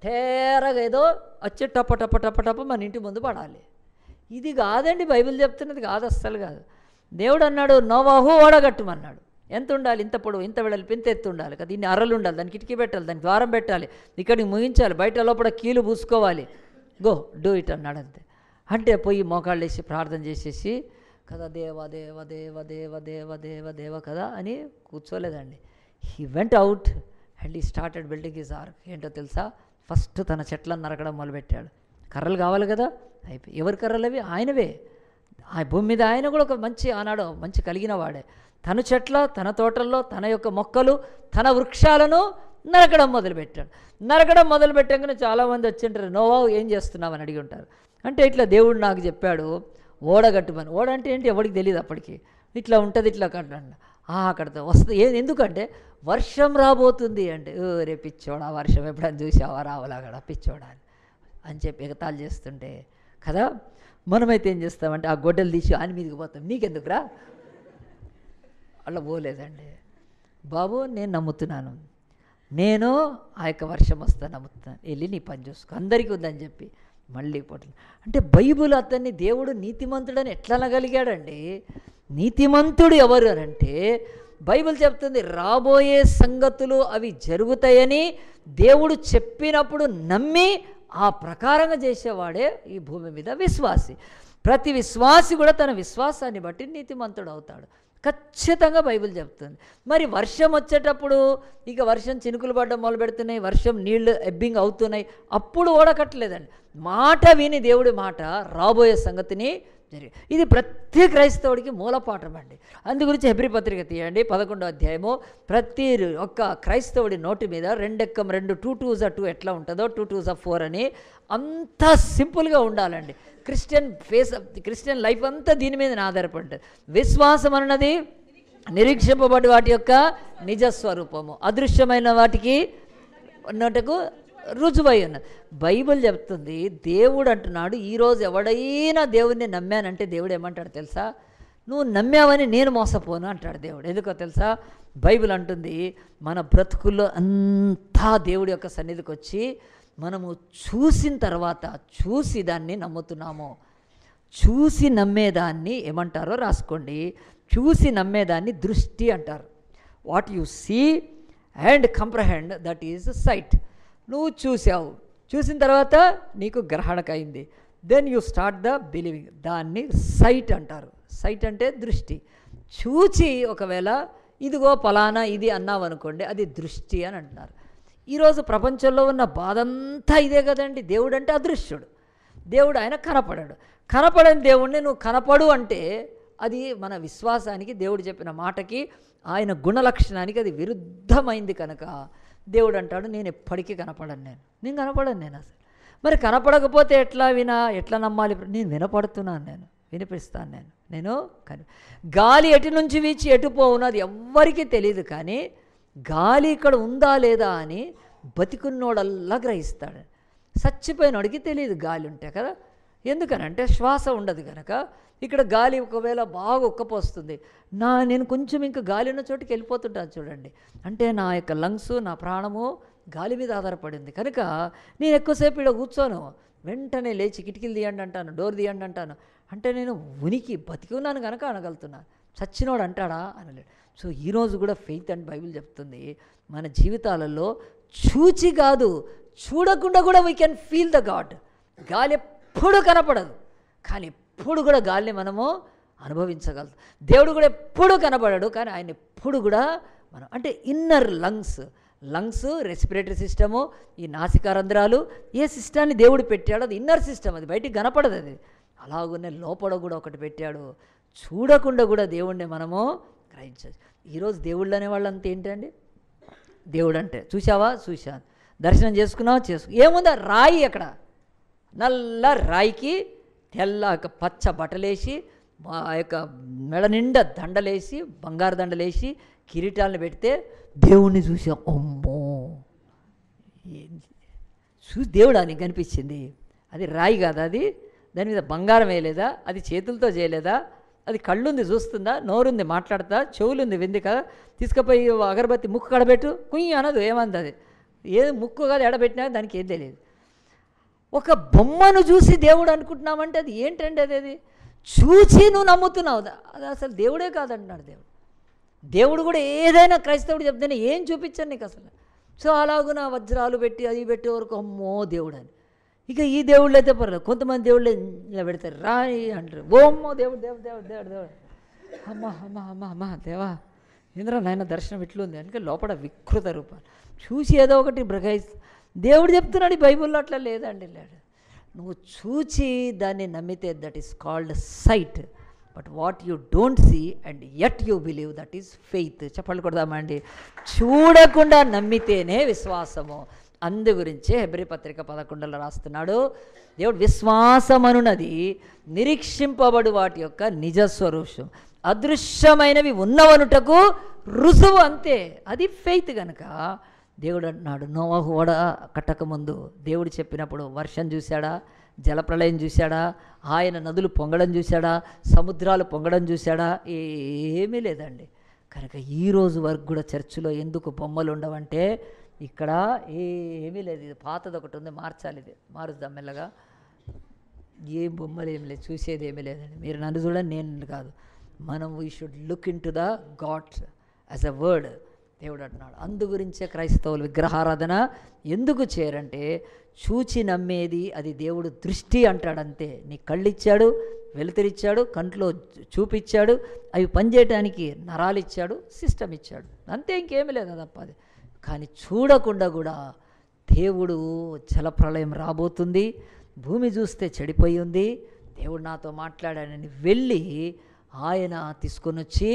తేరగా ఏదో వచ్చి టప టప టప టప మన ఇంటి ముందు పడాలి. ఇది కాదండి బైబిల్ చెప్తున్నది, కాదు, అస్సలు కాదు. దేవుడు అన్నాడు నోవాహు ఓడగట్టుమన్నాడు. ఎంత ఉండాలి, ఇంత పొడవు, ఇంత వెడల్పు, ఇంత ఎత్తు ఉండాలి కదా, ఇన్ని అర్రలు ఉండాలి, దానికి కిటికీ పెట్టాలి, దానికి ద్వారం పెట్టాలి, ఇక్కడికి ముగించాలి, బయట లోపల కీలు పూసుకోవాలి, గో డూ ఇట్ అన్నాడు. అంతే. అంటే పోయి మోకాళ్ళు వేసి ప్రార్థన చేసేసి కదా దేవ దేవ దేవ దేవ దేవ దేవ దేవ కదా అని కూర్చోలేదండి. He went out and he started building his ark. ఏంటో తెలుసా, ఫస్ట్ తన చెట్లను నరకడం మొదలుపెట్టాడు. కర్రలు కావాలి కదా, అయిపోయి ఎవరి కర్రలు అవి, ఆయనవే. ఆ భూమి మీద ఆయన కూడా ఒక మంచి ఆనాడు మంచి కలిగిన వాడే. తన చెట్ల, తన తోటల్లో తన యొక్క మొక్కలు, తన వృక్షాలను నరకడం మొదలుపెట్టాడు. నరకడం మొదలుపెట్టాకనే చాలామంది వచ్చింటారు, నోవాహు ఏం చేస్తున్నామని అడిగి ఉంటారు. అంటే ఇట్లా దేవుడు నాకు చెప్పాడు ఓడగట్టుమని. ఓడ అంటే ఏంటి ఎవరికి తెలియదు అప్పటికి, ఇట్లా ఉంటుంది, ఇట్లా కట్టండి, కడతా వస్తుంది. ఎందుకంటే వర్షం రాబోతుంది అంటే, రే పిచ్చోడా, వర్షం ఎప్పుడైనా చూసావా, రావలాగడా పిచ్చోడా అని చెప్పి ఎగతాళి చేస్తుంటే కదా, మనమైతే ఏం చేస్తామంటే ఆ గొడ్డలు తీసి ఆయన మీదకి పోతాం, నీకెందుకురా, అలా పోలేదండి. బాబు నేను నమ్ముతున్నాను, నేను ఆ యొక్క వర్షం వస్తా నమ్ముతున్నాను, వెళ్ళి నీ పని చూసుకో, అందరికీ ఉందని చెప్పి మళ్ళీ పోట్లు. అంటే బైబిల్ అతన్ని దేవుడు నీతిమంతుడని ఎట్లా అనగలిగాడండి. నీతిమంతుడు ఎవరు అని అంటే బైబిల్ చెప్తుంది రాబోయే సంగతులు అవి జరుగుతాయని దేవుడు చెప్పినప్పుడు నమ్మి ఆ ప్రకారంగా చేసేవాడే ఈ భూమి మీద విశ్వాసి. ప్రతి విశ్వాసి కూడా తన విశ్వాసాన్ని బట్టి నీతిమంతుడు అవుతాడు, ఖచ్చితంగా బైబిల్ చెప్తుంది. మరి వర్షం వచ్చేటప్పుడు ఇక వర్షం చినుకులు పడడం మొదలు పెడుతున్నాయి, వర్షం నీళ్లు ఎబ్బింగ్ అవుతున్నాయి, అప్పుడు ఓడకట్టలేదండి. మాట విని దేవుడి మాట రాబోయే సంగతిని జరిగి, ఇది ప్రతి క్రైస్తవుడికి మూలపాఠం అండి. అందు గురించి హెబ్రీ పత్రిక తీయండి 11వ అధ్యాయము. ప్రతి ఒక్క క్రైస్తవుడి నోటి మీద 2 ఎక్కం 2 2 2 2 ఎట్లా ఉంటుందో 2 2 4 అని అంత సింపుల్గా ఉండాలండి. క్రిస్టియన్ లైఫ్ అంతా దీని మీద ఆధారపడి ఉంటుంది. విశ్వాసం అన్నది నిరీక్షింపబడి వాటి యొక్క నిజస్వరూపము, అదృశ్యమైన వాటికి ఉన్నట్టుకు రుజువై ఉన్నది. బైబిల్ చెప్తుంది, దేవుడు అంటున్నాడు ఈరోజు ఎవడైనా దేవుడిని నమ్మానంటే దేవుడు ఏమంటాడు తెలుసా, నువ్వు నమ్మావని నేను మోసపోను అంటాడు దేవుడు. ఎందుకో తెలుసా, బైబిల్ అంటుంది మన బ్రతుకుల్లో అంతా దేవుడి యొక్క సన్నిధికి వచ్చి మనము చూసిన తర్వాత చూసి దాన్ని నమ్ముతున్నాము. చూసి నమ్మేదాన్ని ఏమంటారో రాసుకోండి. చూసి నమ్మేదాన్ని దృష్టి అంటారు. What you see and comprehend that is sight. నువ్వు చూసావు, చూసిన తర్వాత నీకు గ్రహణకైంది, then you start the believing, దాన్ని సైట్ అంటారు. సైట్ అంటే దృష్టి. చూచి ఒకవేళ ఇదిగో పలానా ఇది అన్నావు అనుకోండి, అది దృష్టి అని అంటున్నారు. ఈరోజు ప్రపంచంలో ఉన్న బాధ అంతా ఇదే కదండి. దేవుడు అంటే అదృశ్యుడు, దేవుడు ఆయన కనపడాడు. కనపడని దేవుడిని నువ్వు కనపడు అంటే అది మన విశ్వాసానికి, దేవుడు చెప్పిన మాటకి, ఆయన గుణలక్షణానికి అది విరుద్ధమైంది కనుక దేవుడు అంటాడు నేను ఎప్పటికీ కనపడను, నేను కనపడను నేను అసలు. మరి కనపడకపోతే ఎట్లా నమ్మాలి? నేను వినపడుతున్నాను, నేను వినిపిస్తాను, నేను గాలి ఎటు నుంచి వీచి ఎటు పోవును అది ఎవ్వరికీ తెలియదు. కానీ గాలి ఇక్కడ ఉందా లేదా అని బతికున్నోడల్లా గ్రహిస్తాడు. చచ్చిపోయినోడికి తెలియదు గాలి ఉంటే కదా. ఎందుకనంటే శ్వాస ఉండదు కనుక. ఇక్కడ గాలి ఒకవేళ బాగా ఉక్కపోస్తుంది, నేను కొంచెం ఇంకా గాలి ఉన్న చోటుకి వెళ్ళిపోతుంటాను చూడండి. అంటే నా యొక్క లంగ్స్, నా ప్రాణము గాలి మీద ఆధారపడింది కనుక నేను ఎక్కువసేపు ఇక్కడ కూర్చోను, వెంటనే లేచి కిటికీలు తీయండి అంటాను, డోర్ తీయండి అంటాను. అంటే నేను ఉనికి బతికి ఉన్నాను కనుక అనగలుగుతున్నాను. చచ్చినోడు అంటాడా? అనలేడు. సో ఈరోజు కూడా ఫెయిత్ అండ్ బైబిల్ చెప్తుంది మన జీవితాలలో చూచి కాదు, చూడకుండా కూడా we can feel the God. గాలి ఎప్పుడు కనపడదు, కానీ ఎప్పుడు కూడా గాలిని మనము అనుభవించగలదు. దేవుడు కూడా ఎప్పుడు కనబడడు, కానీ ఆయన ఎప్పుడు కూడా మనం అంటే ఇన్నర్ లంగ్స్ రెస్పిరేటరీ సిస్టము, ఈ నాసికా రంధ్రాలు, ఏ సిస్టాన్ని దేవుడు పెట్టాడో అది ఇన్నర్ సిస్టమ్, అది బయటికి కనపడదు. అది అలాగనే లోపల కూడా ఒకటి పెట్టాడు. చూడకుండా కూడా దేవుణ్ణి మనము గ్రహించవచ్చు. ఈరోజు దేవుళ్ళు అనేవాళ్ళంతా ఏంటండి? దేవుడు అంటే చూశాను, దర్శనం చేసుకున్నావా, ఏముందా? రాయి, అక్కడ నల్ల రాయికి తెల్ల పచ్చ బట్టలేసి, ఆ యొక్క మెడ నిండా దండలేసి, బంగారు దండలేసి, కిరీటాలను పెడితే దేవుణ్ణి చూసాం. అమ్మో, చూసి దేవుడు అని కనిపించింది. అది రాయి కాదా? అది దాని మీద బంగారం వేయలేదా? అది చేతులతో చేయలేదా? అది కళ్ళుంది చూస్తుందా? నోరుంది మాట్లాడుతా? చెవులుంది వింది కదా? తీసుకుపోయి అగరబత్తి ముక్కు కడబెట్టు, కుయ్యి అనదు, ఏమంది అది? ఏది ముక్కు కాదు, ఎడబెట్టినా దానికి ఏం తెలియదు. ఒక బొమ్మను చూసి దేవుడు అనుకుంటున్నామంటే అది ఏంటండి? అది చూచి నువ్వు నమ్ముతున్నావు, అది అసలు దేవుడే కాదంటున్నాడు దేవుడు. దేవుడు కూడా ఏదైనా క్రైస్తవుడు చెప్తేనే ఏం చూపించాను నీకు అసలు. సో అలాగున వజ్రాలు పెట్టి అది పెట్టే వరకు అమ్మో దేవుడు అని. ఇక ఈ దేవుళ్ళు అయితే పర్లేదు, కొంతమంది దేవుళ్ళు ఇలా పెడతారు, రాయి అంటారు, ఓమ్మో దేవుడు దేవుడు దేవుడు దేవుడు దేవుడు, అమ్మ దేవా ఇంద్ర నాయన దర్శనం ఇట్లుంది అందుకే లోపల వికృత రూపాలు చూసి ఏదో ఒకటి బ్రగాయిస్తూ దేవుడు చెప్తున్నాడు. ఈ బైబిల్లో అట్లా లేదండి, లేడు. నువ్వు చూచి దాన్ని నమ్మితే that is called sight. But what you don't see and yet you believe, that is faith. చెప్పండి కొడదామండి. చూడకుండా నమ్మితేనే విశ్వాసము. అందు గురించే హెబ్రీ పత్రిక 11లో రాస్తున్నాడు, దేవుడు విశ్వాసమనున్నది నిరీక్షింపబడు వాటి యొక్క నిజస్వరూపం, అదృశ్యమైనవి ఉన్నవనుటకు రుజువు, అంతే. అది ఫెయిత్. కనుక దేవుడు అంటున్నాడు, నోవహు ఓడ కట్టకముందు దేవుడు చెప్పినప్పుడు వర్షం చూశాడా? జలప్రళయం చూశాడా? ఆయన నదులు పొంగడం చూశాడా? సముద్రాలు పొంగడం చూశాడా? ఏమీ లేదండి. కనుక ఈరోజు వరకు కూడా చర్చిలో ఎందుకు బొమ్మలు ఉండవంటే ఇక్కడ ఏమీ లేదు. ఇది పాతది ఒకటి ఉంది, మార్చాలి, ఇది మారుద్దాం మెల్లగా. ఏ బొమ్మలు ఏమి లేదు, చూసేది ఏమీ లేదండి. మీరు నన్ను చూడండి, నేను కాదు. మనం we should look in to the God as a word. దేవుడు అంటున్నాడు. అందు గురించే క్రైస్తవులు విగ్రహారాధన ఎందుకు చేయరంటే చూచి నమ్మేది అది దేవుడు దృష్టి అంటాడంతే. నీ కళ్ళు ఇచ్చాడు, వెలుతురిచ్చాడు, కంట్లో చూపిచ్చాడు, అవి పనిచేయటానికి నరాలు ఇచ్చాడు, సిస్టమ్ ఇచ్చాడు, అంతే, ఇంకేమీ లేదు తప్ప అది. కానీ చూడకుండా కూడా దేవుడు జలప్రళయం రాబోతుంది, భూమి చూస్తే చెడిపోయి ఉంది, దేవుడు నాతో మాట్లాడాడని వెళ్ళి ఆయన తీసుకొని వచ్చి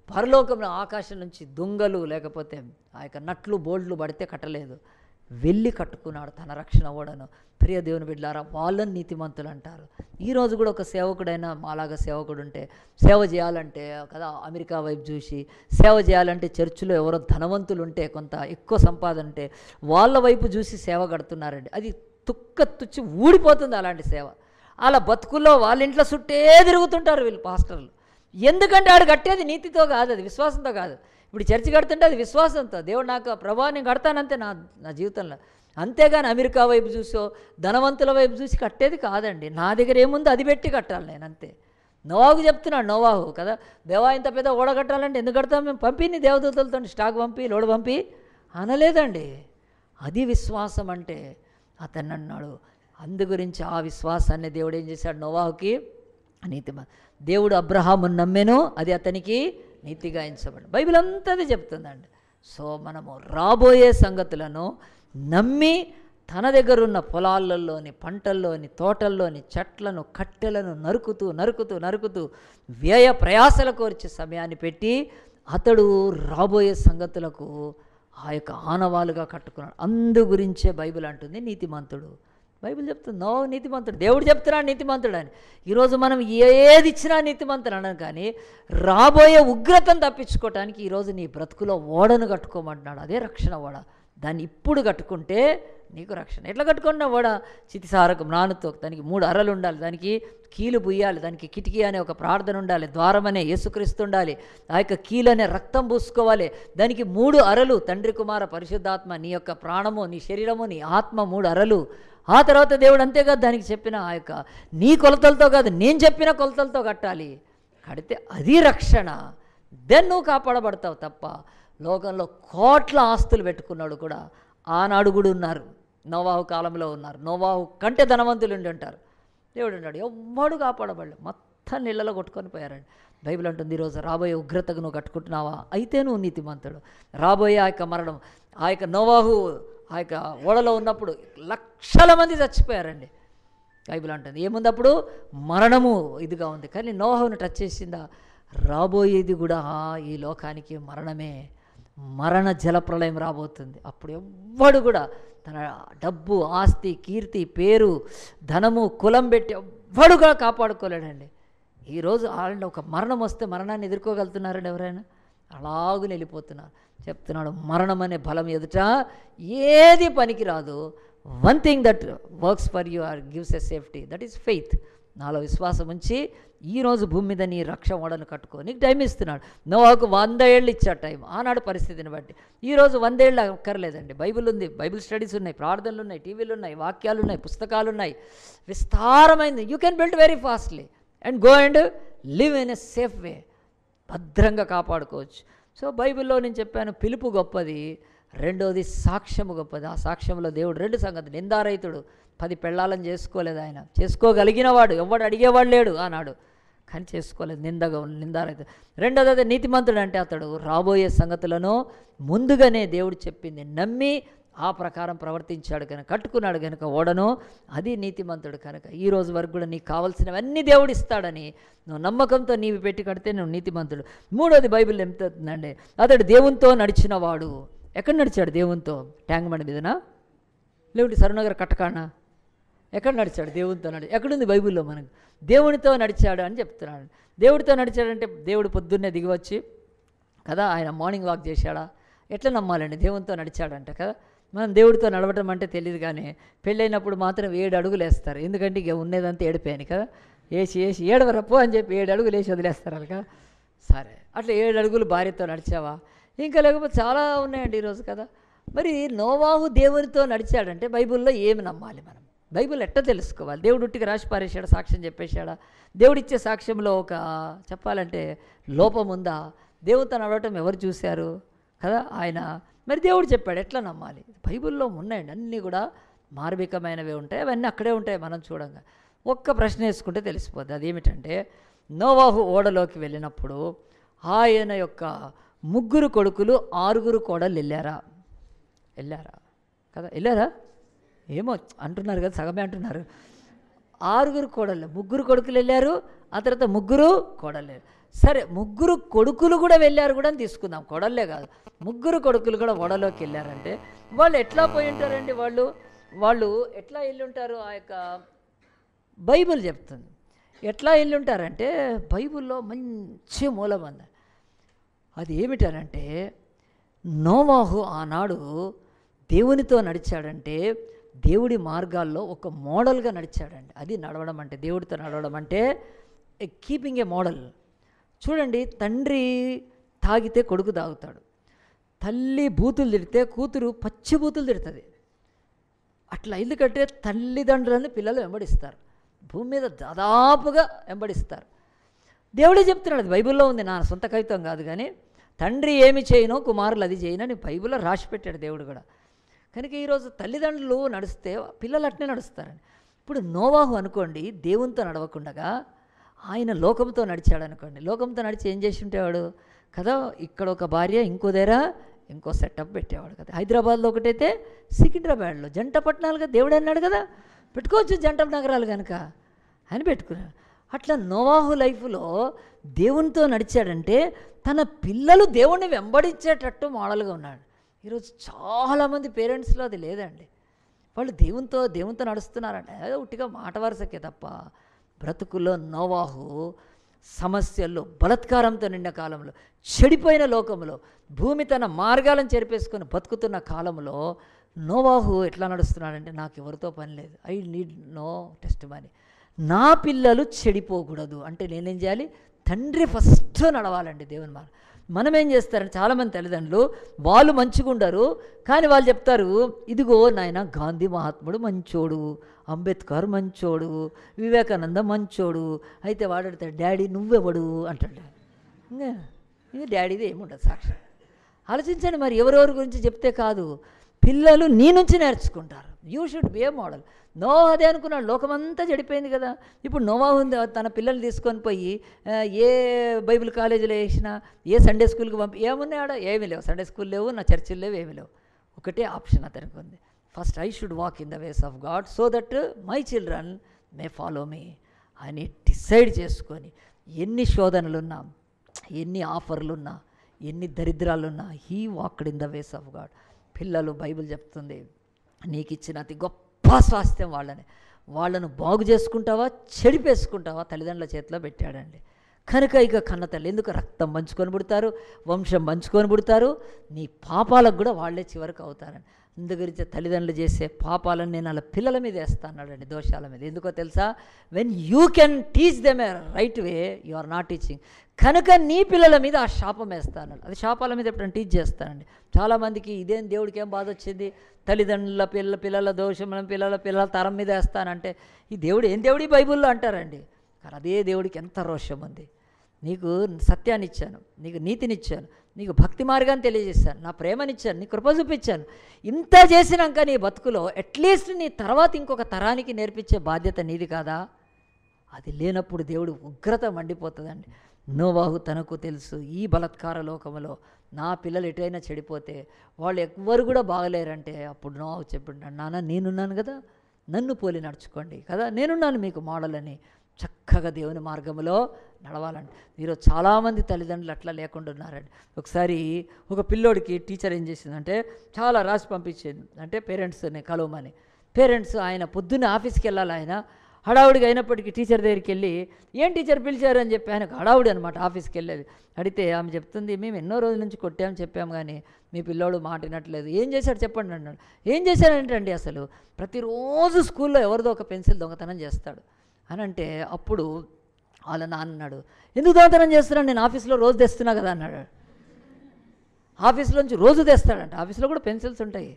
పరలోకంలో ఆకాశం నుంచి దొంగలు లేకపోతే ఆ యొక్క నట్లు బోల్డ్లు పడితే కట్టలేదు, వెళ్ళి కట్టుకున్నాడు తన రక్షణ ఓడను. ప్రియ దేవుని బిడ్డలారా, వాళ్ళని నీతిమంతులు అంటారు. ఈరోజు కూడా ఒక సేవకుడైనా మాలాగా సేవకుడు ఉంటే సేవ చేయాలంటే కదా, అమెరికా వైపు చూసి సేవ చేయాలంటే చర్చిలో ఎవరో ధనవంతులు ఉంటే కొంత ఎక్కువ సంపాదన ఉంటే వాళ్ళ వైపు చూసి సేవ కడుతున్నారండి. అది తుచ్చి ఊడిపోతుంది అలాంటి సేవ. అలా బతుకుల్లో వాళ్ళ ఇంట్లో చుట్టే తిరుగుతుంటారు వీళ్ళు పాస్టర్లు. ఎందుకంటే ఆడు కట్టేది నీతితో కాదు, అది విశ్వాసంతో కాదు. ఇప్పుడు చర్చి కడుతుంటే అది విశ్వాసంతో, దేవుడు నాకు ప్రభా నేను కడతానంతే నా జీవితంలో, అంతేగాని అమెరికా వైపు చూసో ధనవంతుల వైపు చూసి కట్టేది కాదండి. నా దగ్గర ఏముందో అది పెట్టి కట్టాలి నేను, అంతే. నోవాహు చెప్తున్నాడు, నోవాహు కదా, దేవా ఇంత పెద్ద ఓడ కట్టాలంటే ఎందుకు కడతాం మేము, పంపిని దేవదూతలతో స్టాక్ పంపి లోడు పంపి అనలేదండి. అది విశ్వాసం అంటే. అతను అన్నాడు. అందు గురించి ఆ విశ్వాసాన్ని దేవుడు ఏం చేశాడు, నోవాహుకి నీతిమ. దేవుడు అబ్రహామును నమ్మెను, అది అతనికి నీతిగా ఎంచబడి. బైబిల్ అంతా అది చెప్తుందండి. సో మనము రాబోయే సంగతులను నమ్మి తన దగ్గర ఉన్న పొలాలలోని పంటల్లోని తోటల్లోని చెట్లను కట్టెలను నరుకుతూ వ్యయ ప్రయాసల కోర్చే సమయాన్ని పెట్టి అతడు రాబోయే సంగతులకు ఆ యొక్క ఆనవాలుగా కట్టుకున్నాడు. అందు గురించే బైబిల్ అంటుంది నీతిమంతుడు. బైబిల్ చెప్తుంది నో నీతిమంతుడు, దేవుడు చెప్తున్నాడు నీతిమంతుడు అని. ఈరోజు మనం ఏది ఇచ్చినా నీతిమంతుడు అనను, కానీ రాబోయే ఉగ్రతను తప్పించుకోవటానికి ఈరోజు నీ బ్రతుకులో ఓడను కట్టుకోమంటున్నాడు. అదే రక్షణ ఓడ. దాన్ని ఇప్పుడు కట్టుకుంటే నీకు రక్షణ. ఎట్లా కట్టుకున్నా ఓడ? చితిసారకం నానుతో, దానికి 3 అరలు ఉండాలి, దానికి కీలు పుయ్యాలి, దానికి కిటికీ అనే ఒక ప్రార్థన ఉండాలి, ద్వారం అనే యేసుక్రీస్తు ఉండాలి, ఆ యొక్క కీలు అనే రక్తం పూసుకోవాలి, దానికి 3 అరలు తండ్రి కుమార పరిశుద్ధాత్మ, నీ యొక్క ప్రాణము, నీ శరీరము, నీ ఆత్మ 3 అరలు. ఆ తర్వాత దేవుడు అంతేకాదు దానికి చెప్పిన ఆ యొక్క నీ కొలతలతో కాదు, నేను చెప్పిన కొలతలతో కట్టాలి. కడితే అది రక్షణ. దెన్ నువ్వు కాపాడబడతావు తప్ప. లోకంలో కోట్ల ఆస్తులు పెట్టుకున్నాడు కూడా ఆనాడు కూడా ఉన్నారు, నోవాహు కాలంలో ఉన్నారు. నోవాహు కంటే ధనవంతులు ఉండి ఉంటారు. దేవుడు అన్నాడు ఎవ్వడు కాపాడబడలే, మొత్తం మొత్తం నీళ్ళలో కొట్టుకొని పోయారండి. బైబిల్ అంటుంది ఈరోజు రాబోయే ఉగ్రతకు నువ్వు కట్టుకుంటున్నావా, అయితే నువ్వు నీతిమంతుడు. రాబోయే ఆ యొక్క మరణం, ఆ యొక్క నోవాహు ఆ యొక్క ఓడలో ఉన్నప్పుడు లక్షల మంది చచ్చిపోయారండి. బైబిల్ అంటుంది ఏముంది అప్పుడు మరణము ఇదిగా ఉంది, కానీ నోవాహును టచ్ చేసిందా, రాబోయేది కూడా ఈ లోకానికి మరణమే, మరణ జలప్రలయం రాబోతుంది. అప్పుడు ఎవ్వడు కూడా తన డబ్బు, ఆస్తి, కీర్తి, పేరు, ధనము, కులం పెట్టి ఎవ్వడు కూడా కాపాడుకోలేడండి. ఈరోజు ఆల్రెడీ ఒక మరణం వస్తే మరణాన్ని ఎదుర్కోగలుగుతున్నారండి ఎవరైనా? అలాగూ వెళ్ళిపోతున్నారు. చెప్తున్నాడు మరణం అనే బలం ఎదుట ఏది పనికి రాదు. One thing that works for you or gives a safety, that is faith. నాలో విశ్వాసం ఉంచి ఈరోజు భూమి మీద నీ రక్షణ ఓడను కట్టుకో. నీకు టైం ఇస్తున్నాడు. నోవాహుకు 100 ఏళ్ళు ఇచ్చాడు టైం, ఆనాడు పరిస్థితిని బట్టి. ఈరోజు 100 ఏళ్ళు అక్కర్లేదండి. బైబిల్ ఉంది, బైబిల్ స్టడీస్ ఉన్నాయి, ప్రార్థనలు ఉన్నాయి, టీవీలు ఉన్నాయి, వాక్యాలు ఉన్నాయి, పుస్తకాలు ఉన్నాయి, విస్తారమైంది. You can build very fastly and go and live in a safe way. భద్రంగా కాపాడుకోవచ్చు. సో బైబిల్లో నేను చెప్పాను పిలుపు గొప్పది, రెండోది సాక్ష్యము గొప్పది. ఆ సాక్ష్యంలో దేవుడు 2 సంగతులు. నిందారహితుడు, 10 పెళ్ళాలను చేసుకోలేదు ఆయన, చేసుకోగలిగిన వాడు, ఎవడు అడిగేవాడు లేడు ఆనాడు, కానీ చేసుకోలేదు, నిందారహితుడు. రెండోది అదే నీతిమంతుడు, అంటే అతడు రాబోయే సంగతులను ముందుగానే దేవుడు చెప్పింది నమ్మి ఆ ప్రకారం ప్రవర్తించాడు కనుక, కట్టుకున్నాడు కనుక ఓడను, అది నీతిమంతుడు కనుక. ఈ రోజు వరకు కూడా నీకు కావాల్సినవన్నీ దేవుడు ఇస్తాడని నువ్వు నమ్మకంతో నీవు పెట్టి కడితే నువ్వు నీతిమంతుడు. మూడోది బైబిల్ ఎంతుందండి, అతడు దేవునితో నడిచిన వాడు. ఎక్కడ నడిచాడు దేవునితో? ట్యాంక్ బండ్ మీదనా, లేకుంటే సరునగర్ కట్టకానా? ఎక్కడ నడిచాడు దేవునితో? ఎక్కడుంది బైబిల్లో మనకు? దేవునితో నడిచాడు అని చెప్తున్నాడు. దేవుడితో నడిచాడంటే దేవుడు పొద్దున్నే దిగివచ్చి కదా ఆయన మార్నింగ్ వాక్ చేశాడా? ఎట్లా నమ్మాలండి దేవునితో నడిచాడంటే కదా? మనం దేవుడితో నడవటం అంటే తెలియదు, కానీ పెళ్ళైనప్పుడు మాత్రం 7 అడుగులు వేస్తారు. ఎందుకంటే ఇక ఉన్నదంతా ఏడిపోయాను కదా, వేసి ఏడవరప్పు అని చెప్పి 7 అడుగులు వేసి వదిలేస్తారు అలా కదా. సరే, అట్లా 7 అడుగులు భార్యతో నడిచావా? ఇంకా లేకపోతే చాలా ఉన్నాయండి ఈరోజు కదా. మరి నోవాహు దేవునితో నడిచాడంటే బైబిల్లో ఏమి నమ్మాలి మనం? బైబిల్ ఎట్లా తెలుసుకోవాలి? దేవుడు ఉట్టిగా రాసి పారేశాడా? సాక్ష్యం చెప్పేశాడా? దేవుడిచ్చే సాక్ష్యంలో ఒక చెప్పాలంటే లోపం ఉందా? దేవునితో నడవటం ఎవరు చూశారు కదా? ఆయన. మరి దేవుడు చెప్పాడు, ఎట్లా నమ్మాలి? బైబిల్లో ఉన్నాయండి, అన్నీ కూడా మార్మికమైనవే ఉంటాయి, అవన్నీ అక్కడే ఉంటాయి. మనం చూడంగా ఒక్క ప్రశ్న వేసుకుంటే తెలిసిపోద్ది. అదేమిటంటే నోవాహు ఓడలోకి వెళ్ళినప్పుడు ఆయన యొక్క 3 కొడుకులు 6 కోడళ్ళు వెళ్ళారా కదా? వెళ్ళారా? ఏమో అంటున్నారు కదా, సగమే అంటున్నారు. 6 కోడళ్ళు, 3 కొడుకులు వెళ్ళారు, ఆ తర్వాత 3 కోడళ్ళు. సరే, 3 కొడుకులు కూడా వెళ్ళారు కూడా అని తీసుకుందాం, కోడళ్ళే కాదు, 3 కొడుకులు కూడా ఓడలోకి వెళ్ళారంటే వాళ్ళు ఎట్లా పోయి ఉంటారండి? వాళ్ళు ఎట్లా వెళ్ళి ఉంటారు? ఆ యొక్క బైబిల్ చెప్తుంది ఎట్లా వెళ్ళి ఉంటారంటే, బైబిల్లో మంచి మూలం ఉంది. అది ఏమిటనంటే నోవాహు ఆనాడు దేవునితో నడిచాడంటే దేవుడి మార్గాల్లో ఒక మోడల్గా నడిచాడండి. అది నడవడం అంటే, దేవుడితో నడవడం అంటే కీపింగ్ ఏ మోడల్. చూడండి, తండ్రి తాగితే కొడుకు తాగుతాడు, తల్లి బూతులు తిడితే కూతురు పచ్చి బూతులు తిడుతుంది. అట్లా ఎందుకంటే తల్లిదండ్రులను పిల్లలు వెంబడిస్తారు, భూమి మీద దాదాపుగా వెంబడిస్తారు. దేవుడే చెప్తున్నాడు, అది బైబిల్లో ఉంది, నా సొంత కవిత్వం కాదు. కానీ తండ్రి ఏమి చేయనో కుమారులు అది చేయనని బైబిల్లో రాసి పెట్టాడు దేవుడు కూడా. కనుక ఈరోజు తల్లిదండ్రులు నడిస్తే పిల్లలు అట్నే నడుస్తారండి. ఇప్పుడు నోవాహు అనుకోండి, దేవునితో నడవకుండగా ఆయన లోకంతో నడిచాడు అనుకోండి. లోకంతో నడిచి ఏం చేసి ఉంటేవాడు కదా? ఇక్కడ ఒక భార్య, ఇంకో దగ్గర ఇంకో సెటప్ పెట్టేవాడు కదా. హైదరాబాద్లో ఒకటైతే సికింద్రాబాద్లో జంట పట్టణాలుగా దేవుడు అన్నాడు కదా, పెట్టుకోవచ్చు జంట నగరాలు కనుక అని పెట్టుకున్నాడు. అట్లా నోవాహు లైఫ్లో దేవునితో నడిచాడంటే తన పిల్లలు దేవుణ్ణి వెంబడించేటట్టు మోడల్గా ఉన్నాడు. ఈరోజు చాలామంది పేరెంట్స్లో అది లేదండి. వాళ్ళు దేవునితో నడుస్తున్నారంటే అదే ఉట్టిగా మాట వరుసకే తప్ప బ్రతుకుల్లో నోవాహు సమస్యల్లో బలత్కారంతో నిండిన కాలంలో, చెడిపోయిన లోకంలో, భూమి తన మార్గాలను చెరిపేసుకొని బతుకుతున్న కాలంలో నోవాహు ఎట్లా నడుస్తున్నాడంటే, నాకు ఎవరితో పని లేదు, I need no test money, నా పిల్లలు చెడిపోకూడదు అంటే నేనేం చేయాలి? తండ్రి ఫస్ట్ నడవాలండి దేవుని మార్గం. మనం ఏం చేస్తారంటే చాలామంది తల్లిదండ్రులు వాళ్ళు మంచిగా ఉండరు, కానీ వాళ్ళు చెప్తారు, ఇదిగో నాయన గాంధీ మహాత్ముడు మంచోడు, అంబేద్కర్ మంచోడు, వివేకానంద మంచోడు, అయితే వాడు అడుగుతాడు, డాడీ నువ్వెవడు అంటాడు. ఇంకా డాడీది ఏముండదు సాక్షి. ఆలోచించండి, మరి ఎవరెవరి గురించి చెప్తే కాదు, పిల్లలు నీ నుంచి నేర్చుకుంటారు. You should be a model. Noah అదే అనుకున్నాడు, లోకమంతా చెడిపోయింది కదా. ఇప్పుడు నోవా ఉంది, తన పిల్లల్ని తీసుకొని పోయి ఏ బైబిల్ కాలేజీలో వేసినా, ఏ సండే స్కూల్కి ఏమున్నాయి ఆడ? ఏమీ లేవు. సండే స్కూల్ లేవు, నా చర్చిలు లేవు, ఏమీ లేవు. ఒకటే ఆప్షన్ అతనికి ఉంది, first I should walk in the ways of God so that my children may follow me అని డిసైడ్ చేసుకొని, ఎన్ని శోధనలున్నా, ఎన్ని ఆఫర్లున్నా, ఎన్ని దరిద్రాలున్నా, he walked in the ways of God. పిల్లలు బైబిల్ చెప్తుంది, నీకు ఇచ్చిన అతి గొప్ప స్వాస్థ్యం వాళ్ళను బాగు చేసుకుంటావా చెడిపేసుకుంటావా తల్లిదండ్రుల చేతిలో పెట్టాడండి. కనుక ఇక కన్నతల్లి ఎందుకు రక్తం పంచుకొని పుడతారు, వంశం పంచుకొని పుడతారు, నీ పాపాలకు కూడా వాళ్ళే చివరికి అవుతారని. అందుగురించి తల్లిదండ్రులు చేసే పాపాలను నేను అలా పిల్లల మీద వేస్తానండి, దోషాల మీద. ఎందుకో తెలుసా? When you can teach them a right way, you are not teaching. కనుక నీ పిల్లల మీద ఆ శాపం వేస్తాను. అది శాపాల మీద ఎప్పుడైనా టీచ్ చేస్తానండి. చాలామందికి ఇదేం దేవుడికి ఏం బాధ వచ్చింది, తల్లిదండ్రుల పిల్లల దోషం పిల్లల తరం మీద వేస్తానంటే, ఈ దేవుడు ఏం దేవుడి బైబిల్లో అంటారండి. కానీ అదే దేవుడికి ఎంత రోషం ఉంది. నీకు సత్యాన్ని ఇచ్చాను, నీకు నీతినిచ్చాను, నీకు భక్తి మార్గాన్ని తెలియజేశాను, నా ప్రేమనిచ్చాను, నీ కృప చూపించాను. ఇంత చేసినాక నీ బతుకులో అట్లీస్ట్ నీ తర్వాత ఇంకొక తరానికి నేర్పించే బాధ్యత నీది కాదా? అది లేనప్పుడు దేవుడు ఉగ్రత మండిపోతుందండి. నోవాహు తనకు తెలుసు, ఈ బలత్కార లోకంలో నా పిల్లలు ఎటైనా చెడిపోతే వాళ్ళు ఎవ్వరు కూడా బాగలేరంటే, అప్పుడు నోవాహు చెప్పింటాడు, నాన్న నేనున్నాను కదా, నన్ను పోలి నడుచుకోండి కదా, నేనున్నాను మీకు మోడల్ అని. చక్కగా దేవుని మార్గంలో నడవాలండి. ఈరోజు చాలామంది తల్లిదండ్రులు అట్లా లేకుండా ఉన్నారండి. ఒకసారి ఒక పిల్లోడికి టీచర్ ఏం చేసిందంటే, చాలా రాసి పంపించింది, అంటే పేరెంట్స్ని కలవమని. పేరెంట్స్ ఆయన పొద్దున్న ఆఫీస్కి వెళ్ళాలి, ఆయన హడావుడిగా అయినప్పటికీ టీచర్ దగ్గరికి వెళ్ళి, ఏం టీచర్ పిలిచారు అని చెప్పి, ఆయనకు హడావుడి అనమాట ఆఫీస్కి వెళ్ళేది. అడిగితే ఆమె చెప్తుంది, మేము ఎన్నో రోజుల నుంచి కొట్టామని చెప్పాము కానీ మీ పిల్లోడు మాట వినట్లేదు, ఏం చేశాడు చెప్పండి అన్నాడు. ఏం చేశాడంటండి, అసలు ప్రతిరోజు స్కూల్లో ఎవరిదో ఒక పెన్సిల్ దొంగతనం చేస్తాడు అని అంటే, అప్పుడు వాళ్ళ నాన్న అన్నాడు, ఎందుకు దొంగతనం చేస్తున్నాడు, నేను ఆఫీస్లో రోజు తెస్తున్నా కదా అన్నాడు. ఆఫీస్లోంచి రోజు తెస్తాడంట, ఆఫీస్లో కూడా పెన్సిల్స్ ఉంటాయి.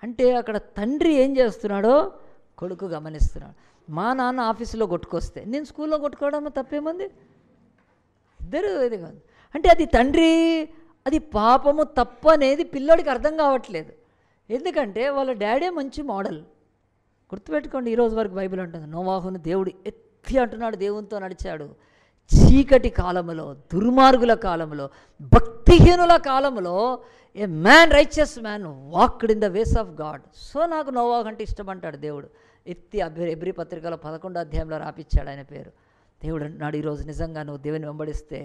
అంటే అక్కడ తండ్రి ఏం చేస్తున్నాడో కొడుకు గమనిస్తున్నాడు. మా నాన్న ఆఫీసులో కొట్టుకొస్తే నేను స్కూల్లో కొట్టుకోవడం తప్పేముంది, ఇద్దరు ఇది కాదు. అంటే అది తండ్రి, అది పాపము తప్పు అనేది పిల్లోడికి అర్థం కావట్లేదు. ఎందుకంటే వాళ్ళ డాడీ మంచి మోడల్. గుర్తుపెట్టుకోండి, ఈరోజు వరకు బైబిల్ ఉంటుంది, నోవాహును దేవుడు ఎత్తి అంటున్నాడు, దేవునితో నడిచాడు. చీకటి కాలంలో, దుర్మార్గుల కాలంలో, భక్తిహీనుల కాలంలో a man, righteous man walked in the ways of God. So నాకు నోవాహు అంటే ఇష్టం అంటాడు దేవుడు. ఎత్తి ఎబ్రీ పత్రికలో 11వ అధ్యాయంలో రాపిచ్చాడు ఆయన పేరు. దేవుడు అంటున్నాడు, ఈరోజు నిజంగా నువ్వు దేవుని వెంబడిస్తే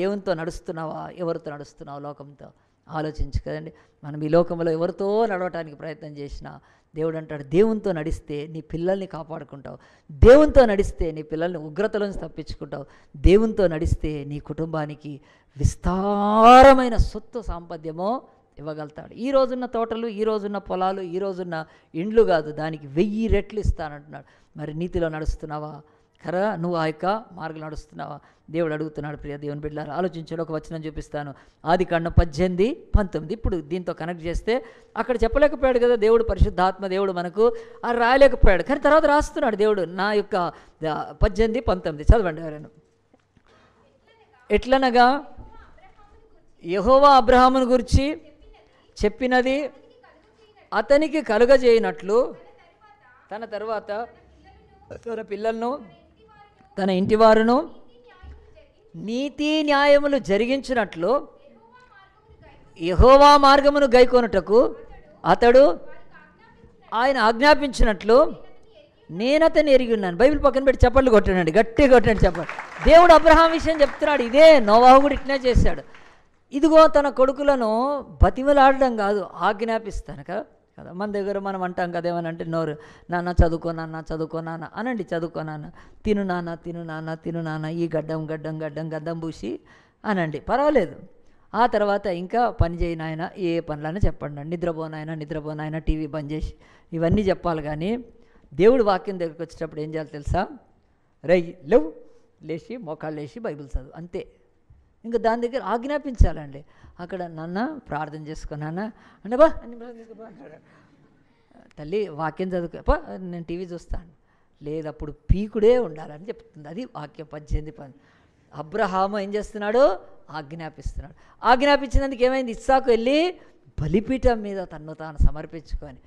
దేవునితో నడుస్తున్నావా, ఎవరితో నడుస్తున్నావా, లోకంతో ఆలోచించు కదండి. మనం ఈ లోకంలో ఎవరితో నడవటానికి ప్రయత్నం చేసినా దేవుడు అంటాడు, దేవునితో నడిస్తే నీ పిల్లల్ని కాపాడుకుంటావు, దేవునితో నడిస్తే నీ పిల్లల్ని ఉగ్రతలోంచి తప్పించుకుంటావు, దేవునితో నడిస్తే నీ కుటుంబానికి విస్తారమైన సొత్తు సాంపద్యమో ఇవ్వగలుగుతాడు. ఈ రోజున్న తోటలు, ఈ రోజున్న పొలాలు, ఈ రోజున్న ఇండ్లు కాదు, దానికి 1000 రెట్లు ఇస్తానంటున్నాడు. మరి నీతిలో నడుస్తున్నావా? కరా నువ్వు ఆ యొక్క మార్గంలో నడుస్తున్నావా? దేవుడు అడుగుతున్నాడు. ప్రియ దేవుని బిడ్డలారా, ఆలోచించాడు. ఒక వచనం చూపిస్తాను, ఆదికాండం 18:19. ఇప్పుడు దీంతో కనెక్ట్ చేస్తే, అక్కడ చెప్పలేకపోయాడు కదా దేవుడు, పరిశుద్ధాత్మ దేవుడు మనకు రాయలేకపోయాడు, కానీ తర్వాత రాస్తున్నాడు దేవుడు. నా యొక్క 18:19 చదవండి ఎవరైనా. ఎట్లనగా యెహోవా అబ్రహామును గురించి చెప్పినది అతనికి కలుగజేయనట్లు తన తరువాత తన పిల్లలను, తన ఇంటివారును నీతి న్యాయములు జరిగించినట్లు యెహోవా మార్గమును గైకొనుటకు అతడు ఆయన ఆజ్ఞాపించినట్లు నేను అతన్ని ఎరిగి ఉన్నాను. బైబిల్ పక్కన పెట్టి చప్పట్లు కొట్టానండి, గట్టిగా కొట్టండి చెప్పండి. దేవుడు అబ్రహాం విషయం చెప్తున్నాడు. ఇదే నోవాహు కూడా ఇట్నే చేశాడు. ఇదిగో తన కొడుకులను బతిమలాడడం కాదు, ఆజ్ఞాపిస్తాను కదా. మన దగ్గర మనం అంటాం కదా, ఏమనంటే నోరు, నాన్న చదువుకో నాన్న అనండి, చదువుకో నాన్న, తిను నాన్న, ఈ గడ్డం పూసి అనండి, పర్వాలేదు. ఆ తర్వాత ఇంకా పని చేయి నాయన, ఏ పనులైనా చెప్పండి, నిద్రపో నాయన, టీవీ బంద్ చేసి, ఇవన్నీ చెప్పాలి. కానీ దేవుడు వాక్యం దగ్గరికి వచ్చేటప్పుడు ఏం చేయాలి తెలుసా? లేచి మోకాళ్ళు లేచి బైబిల్ చదువు, అంతే. ఇంకా దాని దగ్గర ఆజ్ఞాపించాలండి. అక్కడ నాన్న ప్రార్థన చేసుకో నాన్న అంటే, బా అంటాడు. తల్లి వాక్యం చదువుకో, నేను టీవీ చూస్తాను, లేదు అప్పుడు పీకుడే ఉండాలని చెప్తుంది. అది వాక్యం 18 అబ్రహాము ఏం చేస్తున్నాడు? ఆజ్ఞాపిస్తున్నాడు. ఆజ్ఞాపించినందుకు ఏమైంది? ఇస్సాకు వెళ్ళి బలిపీఠం మీద తన్ను తాను సమర్పించుకొని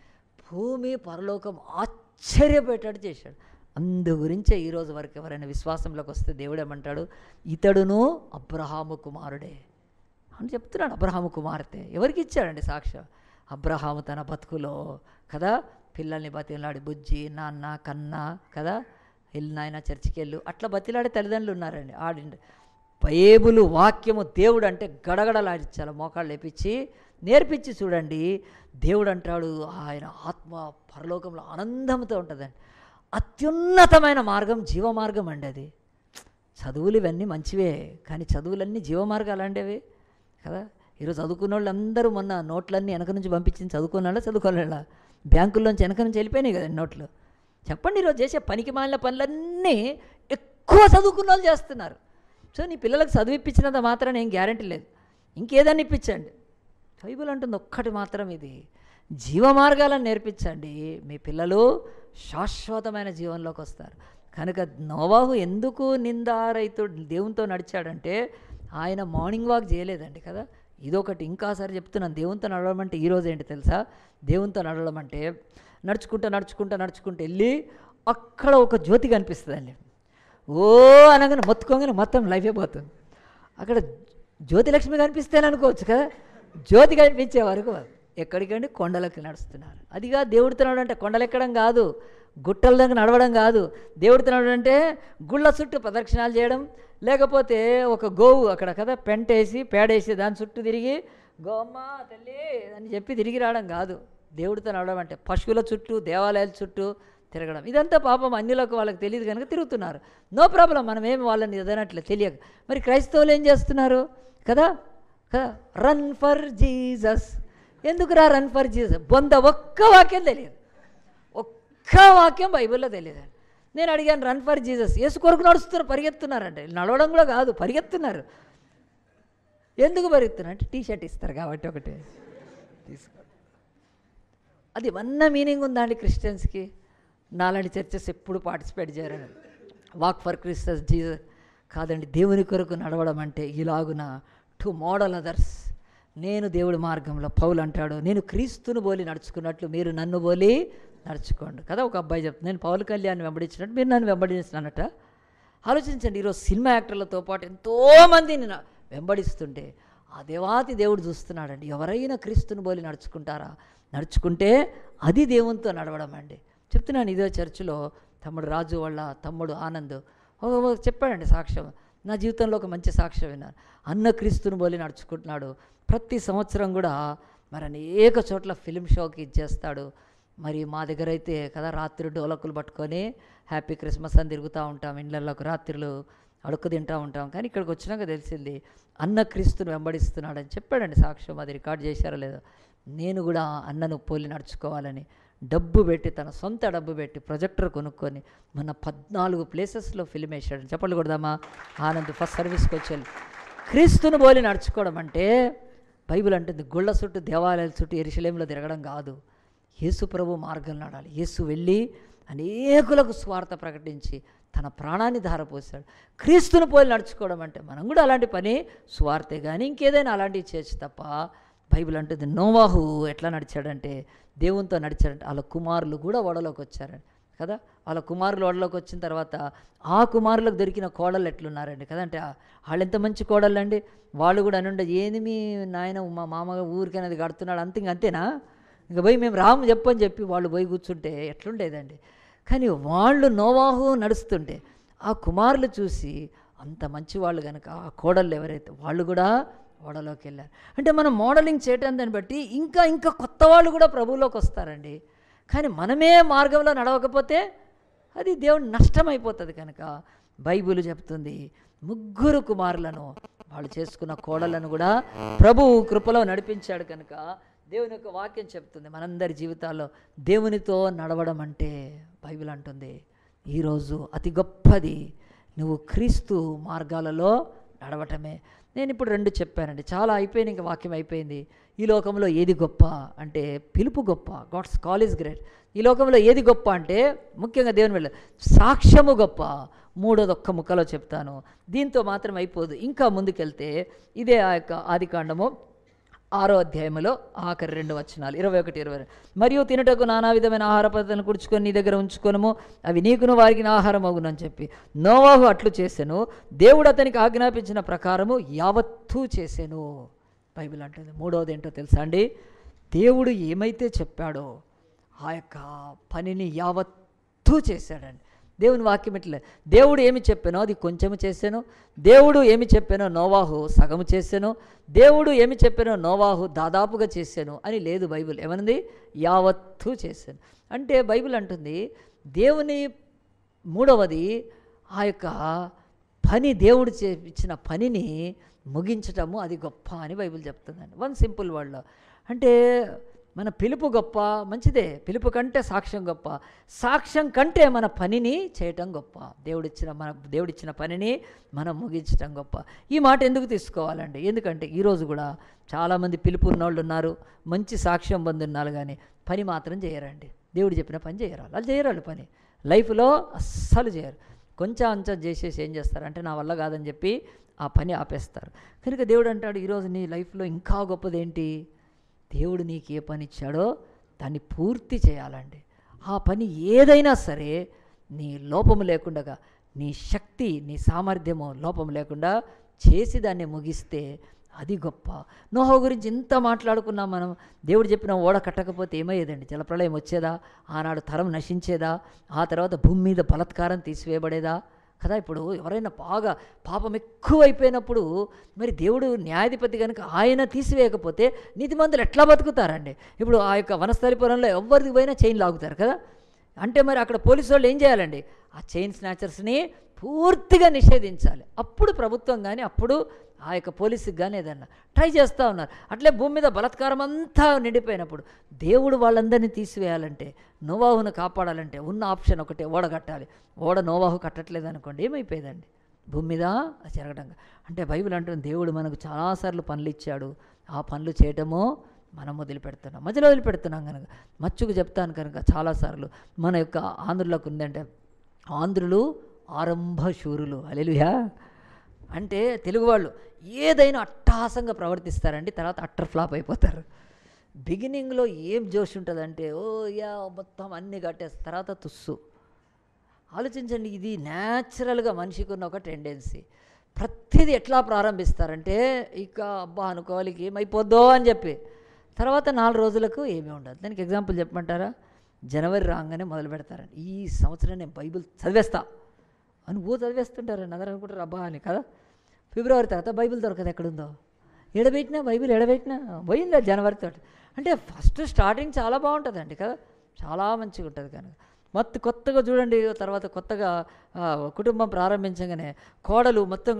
భూమి పరలోకం ఆశ్చర్యపెట్టాడు చేశాడు. అందు గురించే ఈరోజు వరకు ఎవరైనా విశ్వాసంలోకి వస్తే దేవుడు ఏమంటాడు, ఇతడును అబ్రహాము కుమారుడే అని చెప్తున్నాడు. అబ్రహాము కుమార్తె ఎవరికి ఇచ్చాడండి సాక్ష్యం? అబ్రహాము తన బతుకులో కదా పిల్లల్ని బతిలాడి, బుజ్జి నాన్న కన్నా కదా వెళ్ళి నాయన చర్చికి వెళ్ళు అట్లా బతిలాడే తల్లిదండ్రులు ఉన్నారండి. ఆడిండి బైబులు వాక్యము దేవుడు అంటే గడగడలాడించాలి, మోకాళ్ళు లేపించి నేర్పించి చూడండి. దేవుడు అంటాడు ఆయన ఆత్మ పరలోకంలో ఆనందంతో ఉంటుందండి. అత్యున్నతమైన మార్గం జీవమార్గం అండి అది. చదువులు ఇవన్నీ మంచివే, కానీ చదువులన్నీ జీవమార్గాలు అండేవి కదా. ఈరోజు చదువుకున్న వాళ్ళు అందరూ మొన్న నోట్లన్నీ వెనక నుంచి పంపించింది చదువుకున్న చదువుకోవాల బ్యాంకుల్లోంచి వెనక నుంచి వెళ్ళిపోయినాయి కదండి నోట్లు. చెప్పండి, ఈరోజు చేసే పనికి మాలిన పనులన్నీ ఎక్కువ చదువుకున్న వాళ్ళు చేస్తున్నారు. సో నీ పిల్లలకు చదివిప్పించినంత మాత్రం ఏం గ్యారంటీ లేదు, ఇంకేదన్నా ఇప్పించండి. బైబిల్ అంటుంది ఒక్కటి మాత్రం, ఇది జీవమార్గాలను నేర్పించండి, మీ పిల్లలు శాశ్వతమైన జీవనంలోకి వస్తారు. కనుక నోవాహు ఎందుకు నిందారైతు దేవునితో నడిచాడంటే ఆయన మార్నింగ్ వాక్ చేయలేదండి కదా. ఇదొకటి. ఇంకాసారి చెప్తున్నాను, దేవునితో నడవడం అంటే ఈరోజు ఏంటి తెలుసా? దేవునితో నడవడం అంటే నడుచుకుంటూ వెళ్ళి అక్కడ ఒక జ్యోతి కనిపిస్తుందండి. ఓ అనగానే మొత్తుకోగానే మొత్తం లైఫే పోతుంది. అక్కడ జ్యోతిలక్ష్మి కనిపిస్తేనే అనుకోవచ్చు కదా, జ్యోతి కనిపించే వరకు ఎక్కడికండి కొండలకి నడుస్తున్నారు. అదిగా దేవుడితో నడవడం అంటే కొండలెక్కడం కాదు, గుట్టల దగ్గర నడవడం కాదు. దేవుడితో నడవడం అంటే గుళ్ళ చుట్టూ ప్రదక్షిణాలు చేయడం, లేకపోతే ఒక గోవు అక్కడ కదా పెంటేసి పేడేసి దాని చుట్టూ తిరిగి గోమ్మ తల్లి అని చెప్పి తిరిగి రావడం కాదు. దేవుడితో నడవడం అంటే పశువుల చుట్టూ దేవాలయాల చుట్టూ తిరగడం. ఇదంతా పాపం అన్యులకు వాళ్ళకి తెలియదు కనుక తిరుగుతున్నారు. నో ప్రాబ్లం, మనమేమి వాళ్ళని ఎదనట్లే తెలియక. మరి క్రైస్తవులు ఏం చేస్తున్నారు కదా కదా రన్ ఫర్ జీసస్. ఎందుకురా రన్ ఫర్ జీసస్? ఒక్క వాక్యం తెలియదు, ఒక్క వాక్యం బైబిల్లో తెలియదు. నేను అడిగాను రన్ ఫర్ జీసస్, యేసు కొరకు నడుస్తున్నారు, పరిగెత్తున్నారంటే. నడవడం కూడా కాదు, పరిగెత్తున్నారు. ఎందుకు పరిగెత్తున్నారు అంటే టీషర్ట్ ఇస్తారు కాబట్టి ఒకటి తీసుకో. అది ఏమన్నా మీనింగ్ ఉందా అండి క్రిస్టియన్స్కి? నాలాంటి చర్చెస్ ఎప్పుడు పార్టిసిపేట్ చేయరని. వాక్ ఫర్ క్రిస్టస్ జీసస్ కాదండి. దేవుని కొరకు నడవడం అంటే ఇలాగున టు మోడల్ అదర్స్. నేను దేవుడి మార్గంలో, పౌలు అంటాడు నేను క్రీస్తును బోలి నడుచుకున్నట్లు మీరు నన్ను బోలి నడుచుకోండి కదా. ఒక అబ్బాయి చెప్తుంది, నేను పౌలు కళ్యాణ్ వెంబడించినట్టు మీరు నన్ను వెంబడించినట్ట. ఆలోచించండి, ఈరోజు సినిమా యాక్టర్లతో పాటు ఎంతోమందిని వెంబడిస్తుంటే ఆ దేవాతి దేవుడు చూస్తున్నాడండి. ఎవరైనా క్రీస్తుని బోలి నడుచుకుంటారా? నడుచుకుంటే అది దేవునితో నడవడం అండి. చెప్తున్నాను, ఇదే చర్చిలో తమ్ముడు రాజు వాళ్ళ తమ్ముడు ఆనంద్ చెప్పాడండి సాక్ష్యం. నా జీవితంలో ఒక మంచి సాక్ష్యం విన్నాను. అన్న క్రీస్తుని బోలి నడుచుకుంటున్నాడు. ప్రతి సంవత్సరం కూడా మరి అనేక చోట్ల ఫిలిం షోకి ఇచ్చేస్తాడు. మరి మా దగ్గర అయితే కదా రాత్రి డోలకులు పట్టుకొని హ్యాపీ క్రిస్మస్ అని తిరుగుతూ ఉంటాం, ఇళ్ళల్లోకి రాత్రులు అడుక్కు తింటూ ఉంటాం. కానీ ఇక్కడికి వచ్చినాక తెలిసింది అన్న క్రీస్తుని వెంబడిస్తున్నాడని చెప్పాడండి సాక్ష్యం. అది రికార్డ్ చేశారో లేదో. నేను కూడా అన్నను పోలి నడుచుకోవాలని డబ్బు పెట్టి, తన సొంత డబ్బు పెట్టి ప్రొజెక్టర్ కొనుక్కొని మన 14 ప్లేసెస్లో ఫిల్మ్ వేసాడు. చెప్పలు కొడదామా? ఆనంద్ ఫస్ట్ సర్వీస్కి వచ్చేది. క్రీస్తుని పోలి నడుచుకోవడం అంటే బైబిల్ అంటుంది గుళ్ళ చుట్టూ దేవాలయాల చుట్టూ యెరూషలేములో తిరగడం కాదు, యేసు ప్రభు మార్గం నడాలి. యేసు వెళ్ళి అనేకులకు స్వార్థ ప్రకటించి తన ప్రాణాన్ని ధారపోసాడు. క్రీస్తుని పోలి నడుచుకోవడం అంటే మనం కూడా అలాంటి పని స్వార్థే కానీ ఇంకేదైనా అలాంటివి చేయొచ్చు తప్ప. బైబిల్ అంటుంది నోవాహు ఎట్లా నడిచాడంటే దేవునితో నడిచాడంటే వాళ్ళ కుమారులు కూడా ఓడలోకి వచ్చారండి కదా. వాళ్ళ కుమారులు ఓడలోకి వచ్చిన తర్వాత ఆ కుమారులకు దొరికిన కోడళ్ళు ఎట్లున్నారండి కదా. అంటే వాళ్ళు ఎంత మంచి కోడళ్ళు అండి. వాళ్ళు కూడా అని ఉండే ఏంది మీ నాయన మా మామగా ఊరికనేది కడుతున్నాడు అంతేనా, ఇంకా పోయి మేము రాము చెప్పని చెప్పి వాళ్ళు పోయి కూర్చుంటే ఎట్లుండేదండి. కానీ వాళ్ళు నోవాహు నడుస్తుంటే ఆ కుమారులు చూసి అంత మంచి వాళ్ళు కనుక ఆ కోడళ్ళు ఎవరైతే వాళ్ళు కూడా ఓడలోకి వెళ్ళారు. అంటే మనం మోడలింగ్ చేయటం దాన్ని బట్టి ఇంకా ఇంకా కొత్త వాళ్ళు కూడా ప్రభువులోకి వస్తారండి. కానీ మనమే మార్గంలో నడవకపోతే అది దేవుడు నష్టం అయిపోతుంది. కనుక బైబిల్ చెప్తుంది 3 కుమారులను వాళ్ళు చేసుకున్న కోడలను కూడా ప్రభువు కృపలో నడిపించాడు. కనుక దేవుని యొక్క వాక్యం చెప్తుంది మనందరి జీవితాల్లో దేవునితో నడవడం అంటే బైబిల్ అంటుంది ఈరోజు అతి గొప్పది నువ్వు క్రీస్తు మార్గాలలో నడవటమే. నేను ఇప్పుడు 2 చెప్పానండి, చాలా అయిపోయింది, ఇంకా వాక్యం అయిపోయింది. ఈ లోకంలో ఏది గొప్ప అంటే పిలుపు గొప్ప, గాడ్స్ కాల్ ఈజ్ గ్రేట్. ఈ లోకంలో ఏది గొప్ప అంటే ముఖ్యంగా దేవుని వెళ్ళ సాక్ష్యము గొప్ప. 3వది ఒక్క ముక్కలో చెప్తాను, దీంతో మాత్రం అయిపోదు. ఇంకా ముందుకెళ్తే ఇదే ఆ యొక్క ఆదికాండము 6వ అధ్యాయంలో ఆఖరి 2 వచనాలు 21, 22. మరియు తినుటకు నానా విధమైన ఆహార పదార్థాలను కూర్చుకొని నీ దగ్గర ఉంచుకొనుము, అవి నీకును వారికి ఆహారం అగునని చెప్పి నోవాహు అట్లు చేసెను. దేవుడు అతనికి ఆజ్ఞాపించిన ప్రకారము యావత్తూ చేసెను. బైబిల్ అంటుంది. 3వది ఏంటో తెలుసా అండి? దేవుడు ఏమైతే చెప్పాడో ఆ యొక్క పనిని యావత్తూ చేశాడండి. దేవుని వాక్యం ఎట్లే, దేవుడు ఏమి చెప్పానో అది కొంచెము చేశాను, దేవుడు ఏమి చెప్పానో నోవాహు సగము చేశాను, దేవుడు ఏమి చెప్పానో నోవాహు దాదాపుగా చేశాను అని లేదు. బైబిల్ ఏమన్నది? యావత్తూ చేశాను. అంటే బైబిల్ అంటుంది దేవుని 3వది ఆ యొక్క పని, దేవుడు ఇచ్చిన పనిని ముగించటము అది గొప్ప అని బైబిల్ చెప్తుందండి. వన్ సింపుల్ వర్డ్లో అంటే మన పిలుపు గొప్ప, మంచిదే. పిలుపు కంటే సాక్ష్యం గొప్ప, సాక్ష్యం కంటే మన పనిని చేయటం గొప్ప. దేవుడిచ్చిన పనిని మనం ముగించటం గొప్ప. ఈ మాట ఎందుకు తీసుకోవాలండి? ఎందుకంటే ఈరోజు కూడా చాలామంది పిలుపు ఉన్నోళ్ళు ఉన్నారు, మంచి సాక్ష్యం పొందున్నారు, కానీ పని మాత్రం చేయరండి. దేవుడు చెప్పిన పని చేయరు, వాళ్ళు చేయరాళ్ళు పని లైఫ్లో అస్సలు చేయరు. కొంచెం అంచెం చేసేసి ఏం చేస్తారంటే నా వల్ల కాదని చెప్పి ఆ పని ఆపేస్తారు. కనుక దేవుడు అంటాడు ఈరోజు నీ లైఫ్లో ఇంకా గొప్పది ఏంటి? దేవుడు నీకు ఏ పని ఇచ్చాడో దాన్ని పూర్తి చేయాలండి. ఆ పని ఏదైనా సరే నీ లోపము లేకుండా, నీ శక్తి, నీ సామర్థ్యము లోపం లేకుండా చేసి దాన్ని ముగిస్తే అది గొప్ప. నోహు గురించి ఇంత మాట్లాడుకున్నాం మనం. దేవుడు చెప్పిన ఓడ కట్టకపోతే ఏమయ్యేదండి? జలప్రళయం వచ్చేదా? ఆనాడు తరం నశించేదా? ఆ తర్వాత భూమి మీద బలత్కారం తీసివేయబడేదా కదా? ఇప్పుడు ఎవరైనా బాగా పాపం ఎక్కువైపోయినప్పుడు మరి దేవుడు న్యాయాధిపతి కనుక ఆయన తీసివేయకపోతే నీతిమంతులు ఎట్లా బతుకుతారండి? ఇప్పుడు ఆ యొక్క వనస్థలిపురంలో ఎవరికి పోయినా చైన్ లాగుతారు కదా. అంటే మరి అక్కడ పోలీసు వాళ్ళు ఏం చేయాలండి? ఆ చైన్ స్నాచర్స్ని పూర్తిగా నిషేధించాలి. అప్పుడు ప్రభుత్వం కానీ, అప్పుడు ఆ యొక్క పోలీసుకి కానీ ఏదన్నా ట్రై చేస్తూ ఉన్నారు. అట్లే భూమి మీద బలత్కారం అంతా నిండిపోయినప్పుడు దేవుడు వాళ్ళందరినీ తీసివేయాలంటే, నోవాహును కాపాడాలంటే ఉన్న ఆప్షన్ ఒకటే, ఓడ కట్టాలి. ఓడ నోవాహు కట్టట్లేదు అనుకోండి, ఏమైపోయేదండి? భూమి మీద జరగడం. అంటే బైబిల్ అంటుంది దేవుడు మనకు చాలాసార్లు పనులు ఇచ్చాడు, ఆ పనులు చేయటము మనం వదిలిపెడుతున్నాం, మధ్యలో వదిలిపెడుతున్నాం. కనుక మచ్చుకు చెప్తాను కనుక చాలాసార్లు మన యొక్క ఆంధ్రులకు ఉందంటే, ఆంధ్రులు ఆరంభశూరులు. హల్లెలూయా. అంటే తెలుగు వాళ్ళు ఏదైనా అట్టహాసంగా ప్రవర్తిస్తారండి, తర్వాత అట్టర్ ఫ్లాప్ అయిపోతారు. బిగినింగ్లో ఏం జోష్ ఉంటుందంటే ఓ యా మొత్తం అన్నీ కట్టేస్తారు, తర్వాత తుస్సు. ఆలోచించండి, ఇది న్యాచురల్గా మనిషికి ఉన్న ఒక టెండెన్సీ. ప్రతిదీ ఎట్లా ప్రారంభిస్తారంటే ఇక అబ్బా అనుకోవాలి ఏమైపోద్దో అని చెప్పి, తర్వాత 4 రోజులకు ఏమీ ఉండదు. దానికి ఎగ్జాంపుల్ చెప్పమంటారా? జనవరి రాగానే మొదలు పెడతారండి, ఈ సంవత్సరం నేను బైబిల్ చదివేస్తా అని చదివేస్తుంటారండి. అందరూ అనుకుంటారు అబ్బా అని కదా. ఫిబ్రవరి తర్వాత బైబిల్ దొరకదు, ఎక్కడుందో ఎడబెట్టినా బైబిల్ ఎడబెట్టినా పోయిందా జనవరితో. అంటే ఫస్ట్ స్టార్టింగ్ చాలా బాగుంటుందండి కదా, చాలా మంచిగా ఉంటుంది. కనుక మొత్తం కొత్తగా చూడండి, తర్వాత కొత్తగా కుటుంబం ప్రారంభించగానే కోడలు మొత్తం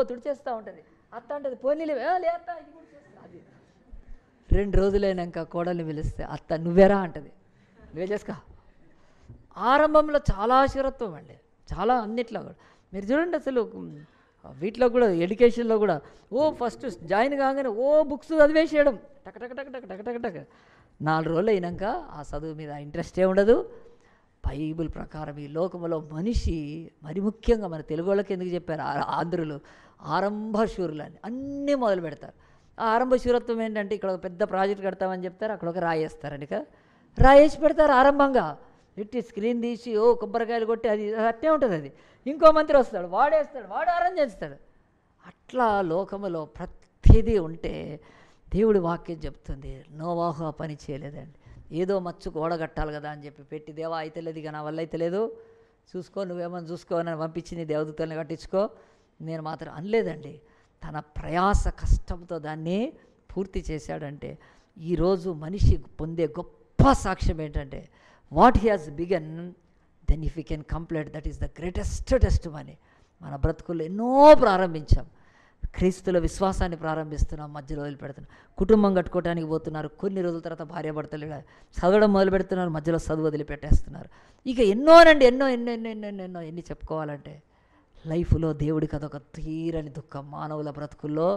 తుడిచేస్తూ ఉంటుంది, అత్త ఉంటుంది పోనీలే లేత ఇది కూడా చేస్తా. అది 2 రోజులైనాక కోడల్ని పిలిస్తే అత్త నువ్వేరా అంటది, నువ్వే చేసుకో. ఆరంభంలో చాలా శిరత్వం అండి, చాలా అన్నిట్లో కూడా. మీరు చూడండి అసలు వీటిలో కూడా, ఎడ్యుకేషన్లో కూడా ఫస్ట్ జాయిన్ కాగానే బుక్స్ చదివేసేయడం, టక్ టక్ టక్ టక్ టక్ టక్ టక్. 4 రోజులు అయినాక ఆ చదువు మీద ఇంట్రెస్టే ఉండదు. బైబిల్ ప్రకారం ఈ లోకంలో మనిషి, మరి ముఖ్యంగా మన తెలుగు వాళ్ళకి ఎందుకు చెప్పారు ఆంధ్రులు ఆరంభశూరులు అని, అన్నీ మొదలు పెడతారు. ఆ ఆరంభశూరత్వం ఏంటంటే ఇక్కడ ఒక పెద్ద ప్రాజెక్ట్ కడతామని చెప్తారు, అక్కడ ఒక రాయేస్తారండి కదా, రాయేసి పెడతారు ఆరంభంగా. ఇట్టి స్క్రీన్ తీసి కొబ్బరికాయలు కొట్టి అది అట్టే ఉంటుంది. అది ఇంకో మంత్రి వస్తాడు, వాడేస్తాడు, వాడు అరేంజ్ చేస్తాడు. అట్లా లోకములో ప్రతిదీ ఉంటే దేవుడి వాక్యం చెప్తుంది నోవాహు ఆ పని చేయలేదండి. ఏదో మచ్చుకు ఓడగట్టాలి కదా అని చెప్పి పెట్టి, దేవా అయితే లేదు ఇక నా వల్ల అయితే లేదు, చూసుకో నువ్వేమని చూసుకో అని పంపించింది, దేవదూతల్ని కట్టించుకో, నేను మాత్రం అనలేదండి. తన ప్రయాస కష్టంతో దాన్ని పూర్తి చేశాడంటే ఈరోజు మనిషి పొందే గొప్ప సాక్ష్యం ఏంటంటే, what he has begun then if you can complete, that is the greatest testimony. మన బ్రతుకుల్లో ఎన్నో ప్రారంభించాం, క్రీస్తుల విశ్వాసాన్ని ప్రారంభిస్తున్నాం, మధ్యలో వదిలిపెడుతున్నాం. కుటుంబం కట్టుకోవడానికి పోతున్నారు, కొన్ని రోజుల తర్వాత భార్యాభర్తలు చదవడం మొదలు పెడుతున్నారు, మధ్యలో చదువు వదిలిపెట్టేస్తున్నారు. ఇక ఎన్నోనండి, ఎన్నో ఎన్నో ఎన్నో ఎన్నో ఎన్నో ఎన్నో ఎన్ని చెప్పుకోవాలంటే లైఫ్లో దేవుడికి అదొక తీరని దుఃఖం, మానవుల బ్రతుకుల్లో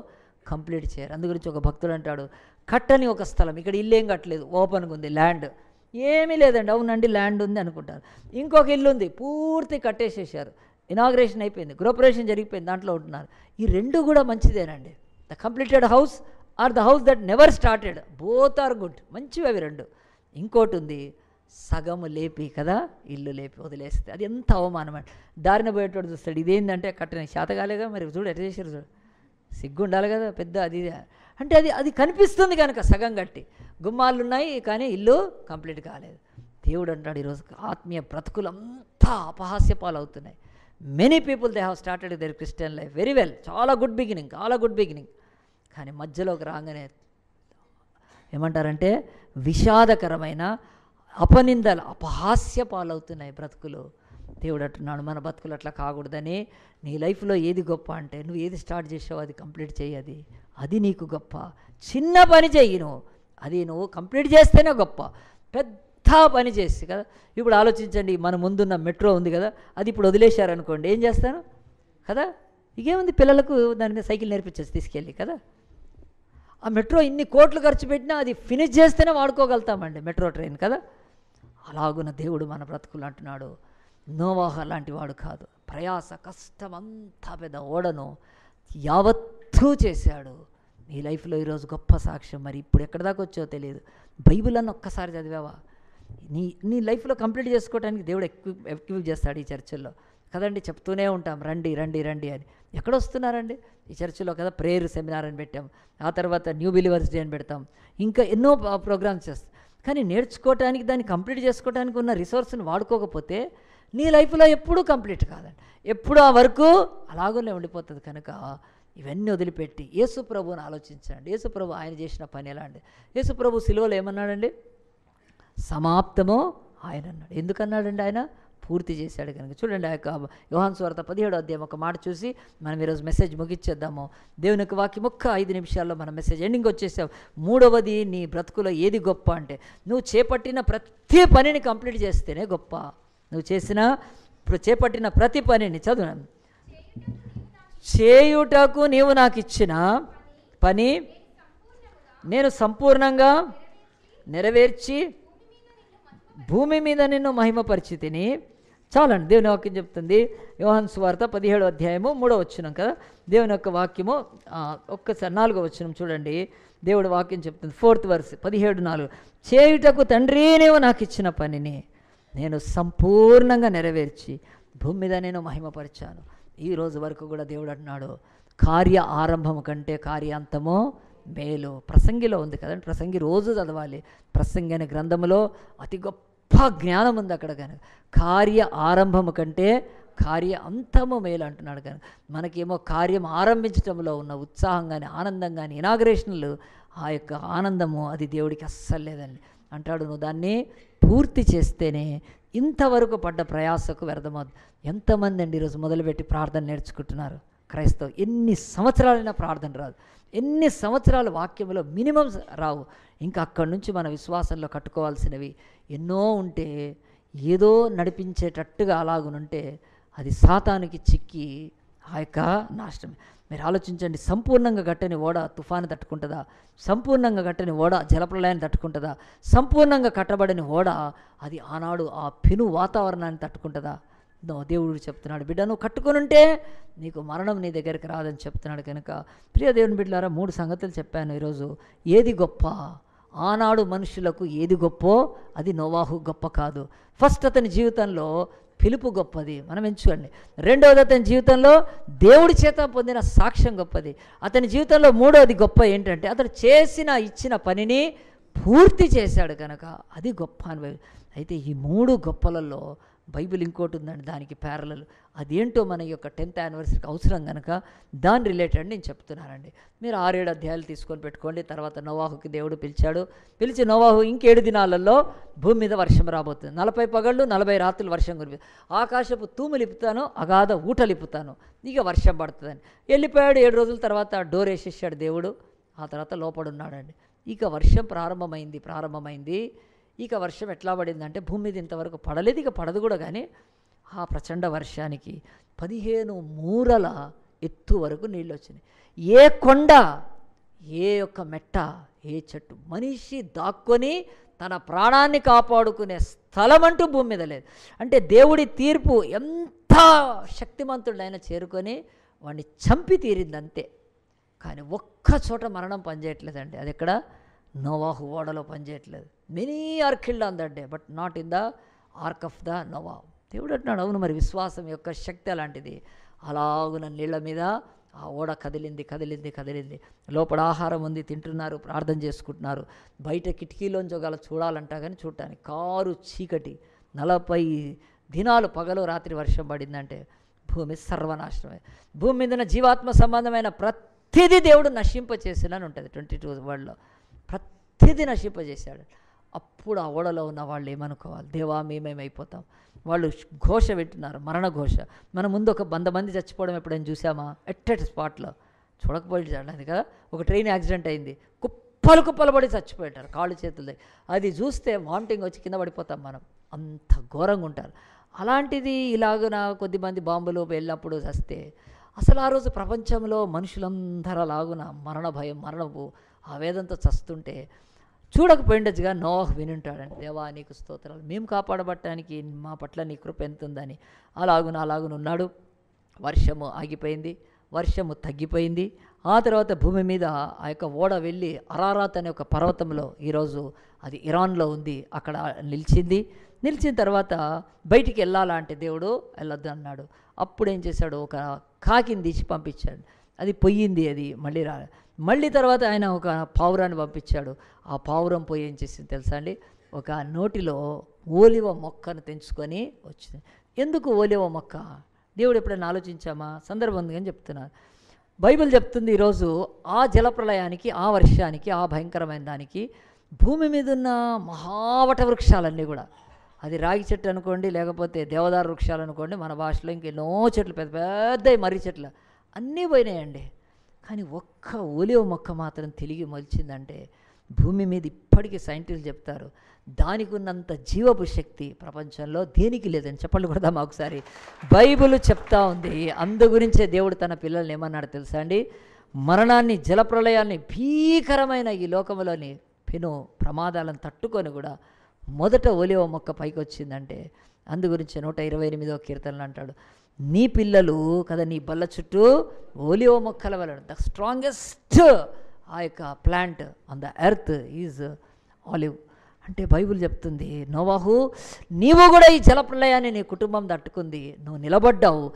కంప్లీట్ చేయరు. అందు గురించి ఒక భక్తుడు అంటాడు, కట్టని ఒక స్థలం, ఇక్కడ ఇల్లు ఏం కట్టలేదు, ఓపెన్గా ఉంది ల్యాండ్, ఏమీ లేదండి. అవునండి ల్యాండ్ ఉంది అనుకుంటారు. ఇంకొక ఇల్లు ఉంది పూర్తి కట్టేసేసారు, ఇనాగ్రేషన్ అయిపోయింది, గృహప్రవేశం జరిగిపోయింది, దాంట్లో ఉంటున్నారు. ఈ 2 కూడా మంచిదేనండి. The completed house or the house that never started, both are good. మంచివి అవి రెండు. ఇంకోటి ఉంది, సగము లేపి కదా ఇల్లు లేపి వదిలేస్తే అది ఎంత అవమానం అండి. దారిన పోయేటోడు చూస్తాడు, ఇదేంటంటే కట్టిన శాతగాలేగా, మరి చూడు ఎట్లా చేశారు చూడు, సిగ్గు ఉండాలి కదా పెద్ద. అది అంటే అది కనిపిస్తుంది కనుక సగం కట్టి, గుమ్మాలు ఉన్నాయి కానీ ఇల్లు కంప్లీట్ కాలేదు. దేవుడు అంటాడు ఈరోజు ఆత్మీయ బ్రతుకులు అంతా అపహాస్య పాలు అవుతున్నాయి. Many people they have started their Christian life very well, చాలా గుడ్ బిగినింగ్, కానీ మధ్యలోకి రాగానే ఏమంటారంటే విషాదకరమైన అపనిందలు, అపహాస్య పాలవుతున్నాయి బ్రతుకులు. దేవుడు అంటున్నాడు మన బ్రతుకులు అట్లా కాకూడదని. నీ లైఫ్లో ఏది గొప్ప అంటే నువ్వు ఏది స్టార్ట్ చేసావో అది కంప్లీట్ చేయి, అది నీకు గొప్ప. చిన్న పని చెయ్యి నువ్వు, అది నువ్వు కంప్లీట్ చేస్తేనే గొప్ప. పెద్ద పని చేసి కదా, ఇప్పుడు ఆలోచించండి, మన ముందున్న మెట్రో ఉంది కదా, అది ఇప్పుడు వదిలేశారనుకోండి ఏం చేస్తాను కదా, ఇకేముంది పిల్లలకు దాని మీద సైకిల్ నేర్పించేసి తీసుకెళ్ళి కదా. ఆ మెట్రో ఇన్ని కోట్లు ఖర్చు పెట్టినా అది ఫినిష్ చేస్తేనే వాడుకోగలుగుతామండి మెట్రో ట్రైన్ కదా. అలాగున్న దేవుడు మన బ్రతుకులు అంటున్నాడు, నోవాహు లాంటి వాడు కాదు. ప్రయాస కష్టం అంతా పెద్ద ఓడను యావత్తూ చేశాడు. నీ లైఫ్లో ఈరోజు గొప్ప సాక్ష్యం. మరి ఇప్పుడు ఎక్కడి దాకా వచ్చో తెలియదు. బైబిల్ అన్న ఒక్కసారి చదివావా? నీ లైఫ్లో కంప్లీట్ చేసుకోవడానికి దేవుడు ఎక్విప్ చేస్తాడు ఈ చర్చిల్లో కదండి. చెప్తూనే ఉంటాం రండి రండి రండి అని. ఎక్కడ వస్తున్నారండి ఈ చర్చిలో కదా. ప్రేయర్ సెమినార్ అని పెట్టాం, ఆ తర్వాత న్యూ బిలీవర్స్ డే అని పెడతాం, ఇంకా ఎన్నో ప్రోగ్రామ్స్ చేస్తాం. కానీ నేర్చుకోవటానికి దాన్ని కంప్లీట్ చేసుకోవడానికి ఉన్న రిసోర్స్ని వాడుకోకపోతే నీ లైఫ్లో ఎప్పుడూ కంప్లీట్ కాదండి. ఎప్పుడు ఆ వరకు అలాగనే ఉండిపోతుంది. కనుక ఇవన్నీ వదిలిపెట్టి యేసు ప్రభువుని ఆలోచించండి. యేసు ప్రభు ఆయన చేసిన పని ఎలా అండి? యేసు ప్రభు సిలువలో ఏమన్నాడండి? సమాప్తమో ఆయన అన్నాడు. ఎందుకన్నాడండి? ఆయన పూర్తి చేశాడు కనుక. చూడండి ఆ యొక్క యోహాను సువార్త 17వ అధ్యాయం ఒక మాట చూసి మనం ఈరోజు మెసేజ్ ముగిచ్చేద్దాము. దేవుని యొక్క వాక్యం 5 నిమిషాల్లో మన మెసేజ్ ఎండింగ్ వచ్చేసావు. మూడవది, నీ బ్రతుకులో ఏది గొప్ప అంటే నువ్వు చేపట్టిన ప్రతి పనిని కంప్లీట్ చేస్తేనే గొప్ప. నువ్వు చేపట్టిన ప్రతి పనిని చదువు. చేయుటకు నీవు నాకు ఇచ్చిన పని నేను సంపూర్ణంగా నెరవేర్చి భూమి మీద నిన్ను మహిమపరిచితిని. చాలండి, దేవుని వాక్యం చెప్తుంది. యోహాను సువార్త 17వ అధ్యాయము 3వ వచనం కదా. దేవుని యొక్క వాక్యము ఒక్కసారి 4వ వచనం చూడండి. దేవుడి వాక్యం చెప్తుంది, 4th verse 17:4. చేయుటకు తండ్రి నీవు నాకు ఇచ్చిన పనిని నేను సంపూర్ణంగా నెరవేర్చి భూమి మీద నేను మహిమపరిచాను. ఈ రోజు వరకు కూడా దేవుడు అంటున్నాడు, కార్య ఆరంభము కంటే కార్యాంతము మేలు. ప్రసంగిలో ఉంది కదండి, ప్రసంగి రోజు చదవాలి. ప్రసంగి అనే గ్రంథములో అతి గొప్ప జ్ఞానం ఉంది అక్కడ. కనుక కార్య ఆరంభము కంటే కార్య అంతము మేలు అంటున్నాడు. కనుక మనకేమో కార్యం ఆరంభించడంలో ఉన్న ఉత్సాహం కానీ ఆనందం కానీ ఇనాగ్రేషన్లు, ఆ యొక్క ఆనందము అది దేవుడికి అస్సలు లేదండి. అంటాడు నువ్వు దాన్ని పూర్తి చేస్తేనే ఇంతవరకు పడ్డ ప్రయాసకు వ్యర్థమవుతుంది. ఎంతమంది అండి ఈరోజు మొదలుపెట్టి ప్రార్థన నేర్చుకుంటున్నారు క్రైస్తవ? ఎన్ని సంవత్సరాలైనా ప్రార్థన రాదు, ఎన్ని సంవత్సరాలు వాక్యంలో మినిమం రావు. ఇంకా అక్కడి నుంచి మన విశ్వాసంలో కట్టుకోవాల్సినవి ఎన్నో ఉంటే ఏదో నడిపించేటట్టుగా అలాగునుంటే అది సాతానికి చిక్కి ఆ యొక్క నాశనం. మీరు ఆలోచించండి, సంపూర్ణంగా గట్టని ఓడ తుఫాను తట్టుకుంటుందా? సంపూర్ణంగా గట్టని ఓడ జలప్రలయాన్ని తట్టుకుంటుందా? సంపూర్ణంగా కట్టబడని ఓడ అది ఆనాడు ఆ పెను వాతావరణాన్ని తట్టుకుంటుందా? దేవుడు చెప్తున్నాడు, బిడ్డ నువ్వు కట్టుకొని ఉంటే నీకు మరణం నీ దగ్గరికి రాదని చెప్తున్నాడు. కనుక ప్రియ దేవుని బిడ్డలారా, 3 సంగతులు చెప్పాను ఈరోజు. ఏది గొప్ప? ఆనాడు మనుషులకు ఏది గొప్పో అది నోవాహు గొప్ప కాదు. ఫస్ట్ అతని జీవితంలో పిలుపు గొప్పది, మనం ఎంచుకోండి. రెండవది అతని జీవితంలో దేవుడి చేత పొందిన సాక్ష్యం గొప్పది. అతని జీవితంలో మూడవది గొప్ప ఏంటంటే అతడు ఇచ్చిన పనిని పూర్తి చేశాడు కనుక అది గొప్ప అనుభవం. అయితే ఈ 3 గొప్పలలో బైబిల్ ఇంకోటి ఉందండి, దానికి ప్యారలల్. అదేంటో మన యొక్క 10th anniversary అవసరం కనుక దాని రిలేటెడ్ నేను చెప్తున్నానండి. మీరు 6-7 అధ్యాయాలు తీసుకొని పెట్టుకోండి. తర్వాత నోవాహుకి దేవుడు పిలిచి నోవాహు 7 దినాలలో భూమి మీద వర్షం రాబోతుంది. 40 పగళ్ళు 40 రాత్రులు వర్షం కురిపి, ఆకాశపు తూములు ఇప్పుతాను, అగాధ ఊటలు ఇప్పుతాను, ఇక వర్షం పడుతుందని వెళ్ళిపోయాడు. 7 రోజుల తర్వాత డోర్ వేసేసాడు దేవుడు. ఆ తర్వాత లోపడున్నాడండి. ఇక వర్షం ప్రారంభమైంది. ఇక వర్షం ఎట్లా పడిందంటే భూమి మీద ఇంతవరకు పడలేదు, ఇక పడదు కూడా. కానీ ఆ ప్రచండ వర్షానికి 15 మూరల ఎత్తు వరకు నీళ్ళు వచ్చినాయి. ఏ కొండ, ఏ యొక్క మెట్ట, ఏ చెట్టు, మనిషి దాక్కొని తన ప్రాణాన్ని కాపాడుకునే స్థలం అంటూ భూమి మీద లేదు. అంటే దేవుడి తీర్పు ఎంత శక్తిమంతుడైనా చేరుకొని వాడిని చంపి తీరింది అంతే. కానీ ఒక్క చోట మరణం పనిచేయట్లేదండి. అది ఎక్కడ? నోవాహు ఓడలో పనిచేయట్లేదు. Many are killed on that day but not in the ark of the Noah. దేవుడు అంటున్నాడు, అవును మరి విశ్వాసం యొక్క శక్తి అలాంటిది. అలాగున నీళ్ళ మీద ఆ ఓడ కదిలింది కదిలింది కదిలింది. లోపల ఆహారం ఉంది, తింటున్నారు, ప్రార్థన చేసుకుంటున్నారు. బయట కిటికీలోంచి ఒకవేళ చూడాలంటా కానీ చూడటానికి కారు చీకటి. 40 దినాలు పగలు రాత్రి వర్షం పడిందంటే భూమి సర్వనాశనమే. భూమి మీద ఉన్న జీవాత్మ సంబంధమైన ప్రతిదీ దేవుడు నశింపచేసినని ఉంటుంది 22 వర్డ్లో. ప్రతిదీ నశింపజేశాడు. అప్పుడు ఆ ఓడలో ఉన్న వాళ్ళు ఏమనుకోవాలి? దేవా మేమేమైపోతాం. వాళ్ళు ఘోష వింటున్నారు, మరణ ఘోష. మన ముందు ఒక 100 మంది చచ్చిపోవడం ఎప్పుడైనా చూసామా? ఎట్ స్పాట్లో చూడకపోయింది అది కదా. ఒక ట్రైన్ యాక్సిడెంట్ అయింది, కుప్పలు కుప్పలు పడి చచ్చిపోయారు కాళ్ళు చేతులు. అది చూస్తే వామిటింగ్ వచ్చి కింద పడిపోతాం మనం, అంత ఘోరంగా ఉంటారు. అలాంటిది ఇలాగున కొద్దిమంది బాంబులు వెళ్ళినప్పుడు చస్తే అసలు ఆ రోజు ప్రపంచంలో మనుషులందరూ అలాగున మరణ భయం, మరణపు ఆవేదంతో చస్తుంటే చూడకపోయిండొచ్చుగా నోవాహు వినుంటాడండి. దేవా నీకు స్తోత్రాలు, మేము కాపాడబట్టడానికి మా పట్ల నీ కృప ఎంతుందని అలాగునున్నాడు. వర్షము ఆగిపోయింది, వర్షము తగ్గిపోయింది. ఆ తర్వాత భూమి మీద ఆ యొక్క ఓడ వెళ్ళి అరారాత్ అనే ఒక పర్వతంలో, ఈరోజు అది ఇరాన్లో ఉంది, అక్కడ నిలిచిన తర్వాత బయటికి వెళ్ళాలంటే దేవుడు వెళ్ళొద్దు అన్నాడు. అప్పుడు ఏం చేశాడు? ఒక కాకిని తీసి పంపించాడు. అది పొయ్యింది, అది మళ్ళీ తర్వాత ఆయన ఒక పావురాన్ని పంపించాడు. ఆ పావురం పోయి ఏం చేసింది తెలుసా అండి? ఒక నోటిలో ఓలివ మొక్కను తెంచుకొని వచ్చింది. ఎందుకు ఓలివ మొక్క? దేవుడు ఎప్పుడైనా ఆలోచించామా? సందర్భం ఉంది అని చెప్తున్నారు. బైబిల్ చెప్తుంది ఈరోజు ఆ జలప్రళయానికి, ఆ వర్షానికి, ఆ భయంకరమైన దానికి భూమి మీద ఉన్న మహావట వృక్షాలన్నీ కూడా, అది రాగి చెట్టు అనుకోండి, లేకపోతే దేవదారు వృక్షాలు అనుకోండి, మన భాషలో ఇంకెన్నో చెట్లు, పెద్ద పెద్ద మర్రి చెట్లు అన్నీ పోయినాయండి. కానీ ఒక్క ఓలివ మొక్క మాత్రం తిరిగి మొలిచిందంటే భూమి మీద ఇప్పటికీ సైంటిస్టులు చెప్తారు దానికి ఉన్నంత జీవపు శక్తి ప్రపంచంలో దేనికి లేదని. చెప్పండి కూడా ఒకసారి. బైబిల్ చెప్తా ఉంది. అందు గురించే దేవుడు తన పిల్లల్ని ఏమన్నాడు తెలుసా అండి? మరణాన్ని, జలప్రళయాన్ని, భీకరమైన ఈ లోకంలోని పెను ప్రమాదాలను తట్టుకొని కూడా మొదట ఓలివ మొక్క పైకి వచ్చిందంటే అందు గురించి 128వ కీర్తనలు అంటాడు, నీ పిల్లలు కదా నీ బల్ల చుట్టూ ఓలివ మొక్కల వలన. ద స్ట్రాంగెస్ట్ ఆ యొక్క plant on the earth is olive. అంటే బైబిల్ చెప్తుంది, నోవాహు నీవు కూడా ఈ జలప్రళయాన్ని నీ కుటుంబం తట్టుకుంది, నువ్వు నిలబడ్డావు,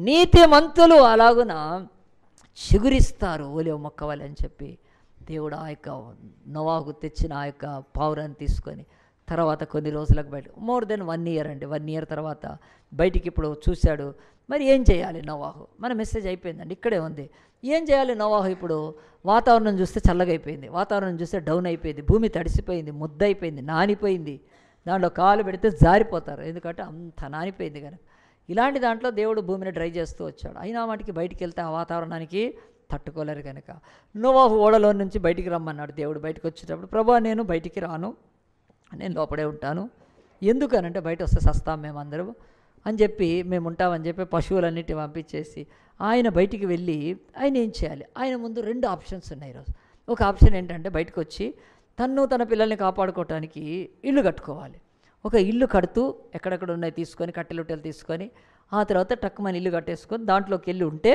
నీతిమంతులు అలాగున చిగురిస్తారు ఓలివ మొక్క వలె అని చెప్పి దేవుడు ఆ యొక్క నోవాహు తెచ్చిన ఆ యొక్క పావురాన్ని తీసుకొని తర్వాత కొన్ని రోజులకు బయట మోర్ దెన్ 1 year అండి. 1 year తర్వాత బయటికి ఇప్పుడు చూశాడు. మరి ఏం చేయాలి నోవాహు? మన మెసేజ్ అయిపోయిందండి, ఇక్కడే ఉంది. ఏం చేయాలి నోవాహు? ఇప్పుడు వాతావరణం చూస్తే చల్లగా అయిపోయింది, వాతావరణం చూస్తే డౌన్ అయిపోయింది, భూమి తడిసిపోయింది, ముద్దయిపోయింది, నానిపోయింది. దాంట్లో కాలు పెడితే జారిపోతారు, ఎందుకంటే అంత నానిపోయింది కనుక. ఇలాంటి దాంట్లో దేవుడు భూమిని డ్రై చేస్తూ వచ్చాడు. అయినా వాటికి బయటికి వెళ్తే ఆ వాతావరణానికి తట్టుకోలేరు కనుక నోవాహు ఓడలో నుంచి బయటికి రమ్మన్నాడు దేవుడు. బయటకు వచ్చేటప్పుడు, ప్రభువా నేను బయటికి రాను, నేను లోపడే ఉంటాను, ఎందుకనంటే బయట వస్తే సస్తాం మేమందరం అని చెప్పి, మేము ఉంటామని చెప్పి పశువులన్నిటి పంపించేసి ఆయన బయటికి వెళ్ళి ఆయన ఏం చేయాలి? ఆయన ముందు 2 ఆప్షన్స్ ఉన్నాయి ఈరోజు. ఒక ఆప్షన్ ఏంటంటే బయటకు వచ్చి తన పిల్లల్ని కాపాడుకోవటానికి ఇల్లు కట్టుకోవాలి. ఒక ఇల్లు కడుతూ ఎక్కడెక్కడ ఉన్నాయి తీసుకొని, కట్టెలుట్టెలు తీసుకొని ఆ తర్వాత టక్కుమని ఇల్లు కట్టేసుకొని దాంట్లోకి వెళ్ళి ఉంటే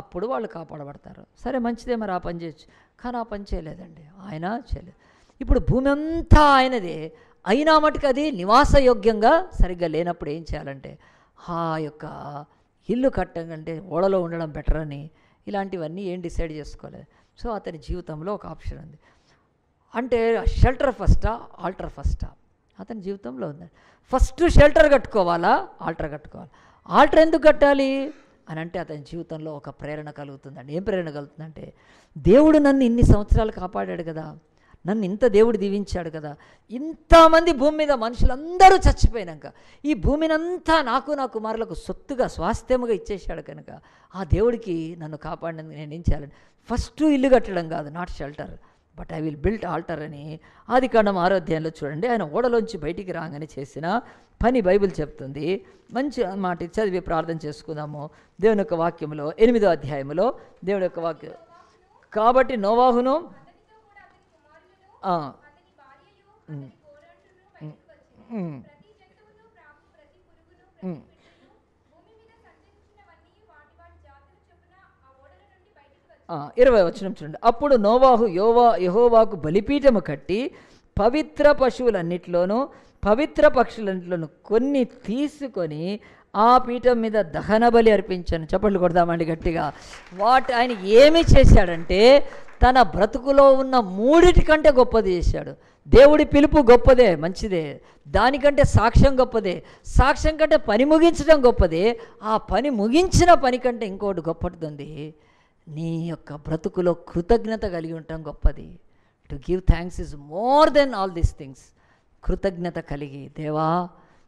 అప్పుడు వాళ్ళు కాపాడబడతారు. సరే మంచిదే, మరి ఆ పని చేయొచ్చు. కానీ ఆ పని చేయలేదండి, ఆయన చేయలేదు. ఇప్పుడు భూమి అంతా ఆయనదే, అయినా మటుకు అది నివాసయోగ్యంగా సరిగ్గా లేనప్పుడు ఏం చేయాలంటే ఆ యొక్క ఇల్లు కట్టంటే ఓడలో ఉండడం బెటర్ అని ఇలాంటివన్నీ ఏం డిసైడ్ చేసుకోలేదు. సో అతని జీవితంలో ఒక ఆప్షన్ ఉంది. అంటే షెల్టర్ ఫస్టా, ఆల్టర్ ఫస్టా? అతని జీవితంలో ఉంది. ఫస్ట్ షెల్టర్ కట్టుకోవాలా, ఆల్టర్ కట్టుకోవాలి? ఆల్టర్ ఎందుకు కట్టాలి అని అంటే అతని జీవితంలో ఒక ప్రేరణ కలుగుతుందండి. ఏం ప్రేరణ కలుగుతుందంటే, దేవుడు నన్ను ఇన్ని సంవత్సరాలు కాపాడాడు కదా, నన్ను ఇంత దేవుడు దీవించాడు కదా, ఇంతమంది భూమి మీద మనుషులందరూ చచ్చిపోయినాక ఈ భూమినంతా నాకు నా కుమారులకు సొత్తుగా స్వాస్థ్యముగా ఇచ్చేశాడు కనుక ఆ దేవుడికి నన్ను కాపాడినందుకు నేను ఏం చేయాలని ఫస్ట్ ఇల్లు కట్టడం కాదు, not shelter but I will build altar అని ఆదికాండం 6వ అధ్యాయంలో చూడండి. ఆయన ఓడలోంచి బయటికి రాగానే చేసిన పని బైబిల్ చెప్తుంది. మంచి మాట చదివి ప్రార్థన చేసుకుందాము. దేవుని యొక్క వాక్యంలో 8వ అధ్యాయంలో దేవుని యొక్క వాక్యం, కాబట్టి నోవాహును 20 వచనం చూడండి. అప్పుడు నోవాహు యెహోవాకు బలిపీఠము కట్టి పవిత్ర పశువులన్నిటిలోనూ పవిత్ర పక్షులన్నిటిలోనూ కొన్ని తీసుకొని ఆ పీఠం మీద దహన బలి అర్పించాను. చప్పట్లు కొడదామండి గట్టిగా. ఆయన ఏమి చేశాడంటే తన బ్రతుకులో ఉన్న మూడిటి కంటే గొప్పది చేశాడు. దేవుడి పిలుపు గొప్పదే, మంచిదే. దానికంటే సాక్ష్యం గొప్పదే. సాక్ష్యం కంటే పని ముగించడం గొప్పదే. ఆ పని ముగించిన పని కంటే ఇంకోటి గొప్పది. నీ యొక్క బ్రతుకులో కృతజ్ఞత కలిగి ఉండటం గొప్పది. To give thanks is more than all these things. కృతజ్ఞత కలిగి, దేవా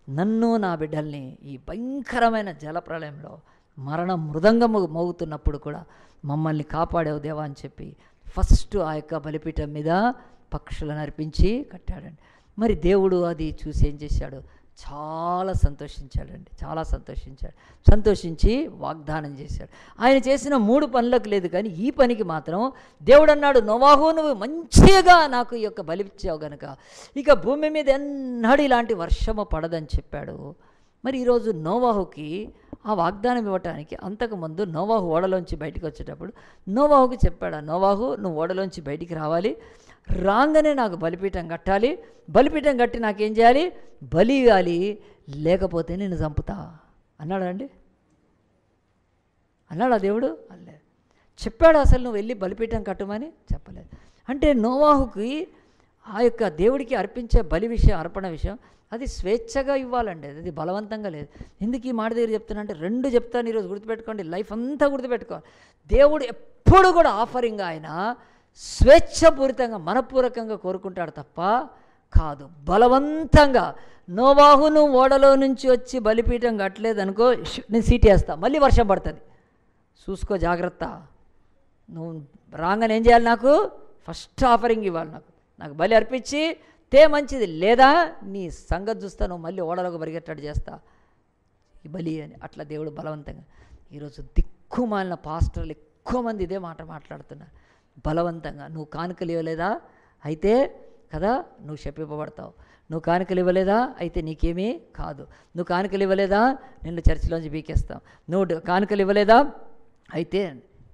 నన్ను నా బిడ్డల్ని ఈ భయంకరమైన జలప్రళయంలో మరణ మృదంగము మోగుతున్నప్పుడు కూడా మమ్మల్ని కాపాడావు దేవా అని చెప్పి ఫస్ట్ ఆ యొక్క బలిపీఠం మీద పక్షులను అర్పించి కట్టాడండి. మరి దేవుడు అది చూసి ఏం చేశాడు? చాలా సంతోషించాడండి. చాలా సంతోషించి వాగ్దానం చేశాడు. ఆయన చేసిన 3 పనులకు లేదు, కానీ ఈ పనికి మాత్రం దేవుడు అన్నాడు, నోవాహు నువ్వు మంచిగా నాకు ఈ యొక్క బలిచ్చావు గనుక ఇక భూమి మీద ఎన్నడూ ఇలాంటి వర్షము పడదని చెప్పాడు. మరి ఈరోజు నోవాహుకి ఆ వాగ్దానం ఇవ్వటానికి అంతకుముందు నోవాహు ఓడలోంచి బయటికి వచ్చేటప్పుడు నోవాహుకి చెప్పాడు, నోవాహు నువ్వు ఓడలోంచి బయటికి రావాలి, రాగానే నాకు బలిపీఠం కట్టాలి, బలిపీఠం కట్టి నాకేం చేయాలి? బలి ఇవ్వాలి, లేకపోతే నేను చంపుతా అన్నాడండి. అన్నాడా దేవుడు? అల్లే. చెప్పాడు అసలు నువ్వు వెళ్ళి బలిపీఠం కట్టమని? చెప్పలేదు. అంటే నోవాహుకి ఆ యొక్క దేవుడికి అర్పించే బలి విషయం, అర్పణ విషయం అది స్వేచ్ఛగా ఇవ్వాలండి. అది బలవంతంగా లేదు. ఎందుకు ఈ మాట దగ్గర చెప్తున్నా అంటే 2 చెప్తాను ఈరోజు, గుర్తుపెట్టుకోండి. లైఫ్ అంతా గుర్తుపెట్టుకోవాలి. దేవుడు ఎప్పుడు కూడా ఆఫరింగ్ ఆయన స్వేచ్ఛపూరితంగా మనపూర్వకంగా కోరుకుంటాడు తప్ప కాదు బలవంతంగా. నోవాహును ఓడలో నుంచి వచ్చి బలిపీఠం కట్టలేదనుకో, నేను సీట్ వేస్తా, మళ్ళీ వర్షం పడుతుంది, చూసుకో జాగ్రత్త. నువ్వు రాగానే ఏం చేయాలి? నాకు ఫస్ట్ ఆఫరింగ్ ఇవ్వాలి, నాకు బలి అర్పించి తే మంచిది, లేదా నీ సంగతి చూస్తా, నువ్వు మళ్ళీ ఓడలోకి పరిగెట్టాడు చేస్తా ఈ బలి అని. అట్లా దేవుడు బలవంతంగా. ఈరోజు దిక్కుమాలిన పాస్టర్లు ఎక్కువ మంది ఇదే మాట మాట్లాడుతున్నారు. బలవంతంగా నువ్వు కానుకలు ఇవ్వలేదా అయితే కదా నువ్వు శపింపబడతావు, నువ్వు కానుకలు ఇవ్వలేదా అయితే నీకేమీ కాదు, నువ్వు కానుకలు ఇవ్వలేదా నిన్ను చర్చిలోంచి బీకేస్తావు, నువ్వు కానుకలు ఇవ్వలేదా అయితే.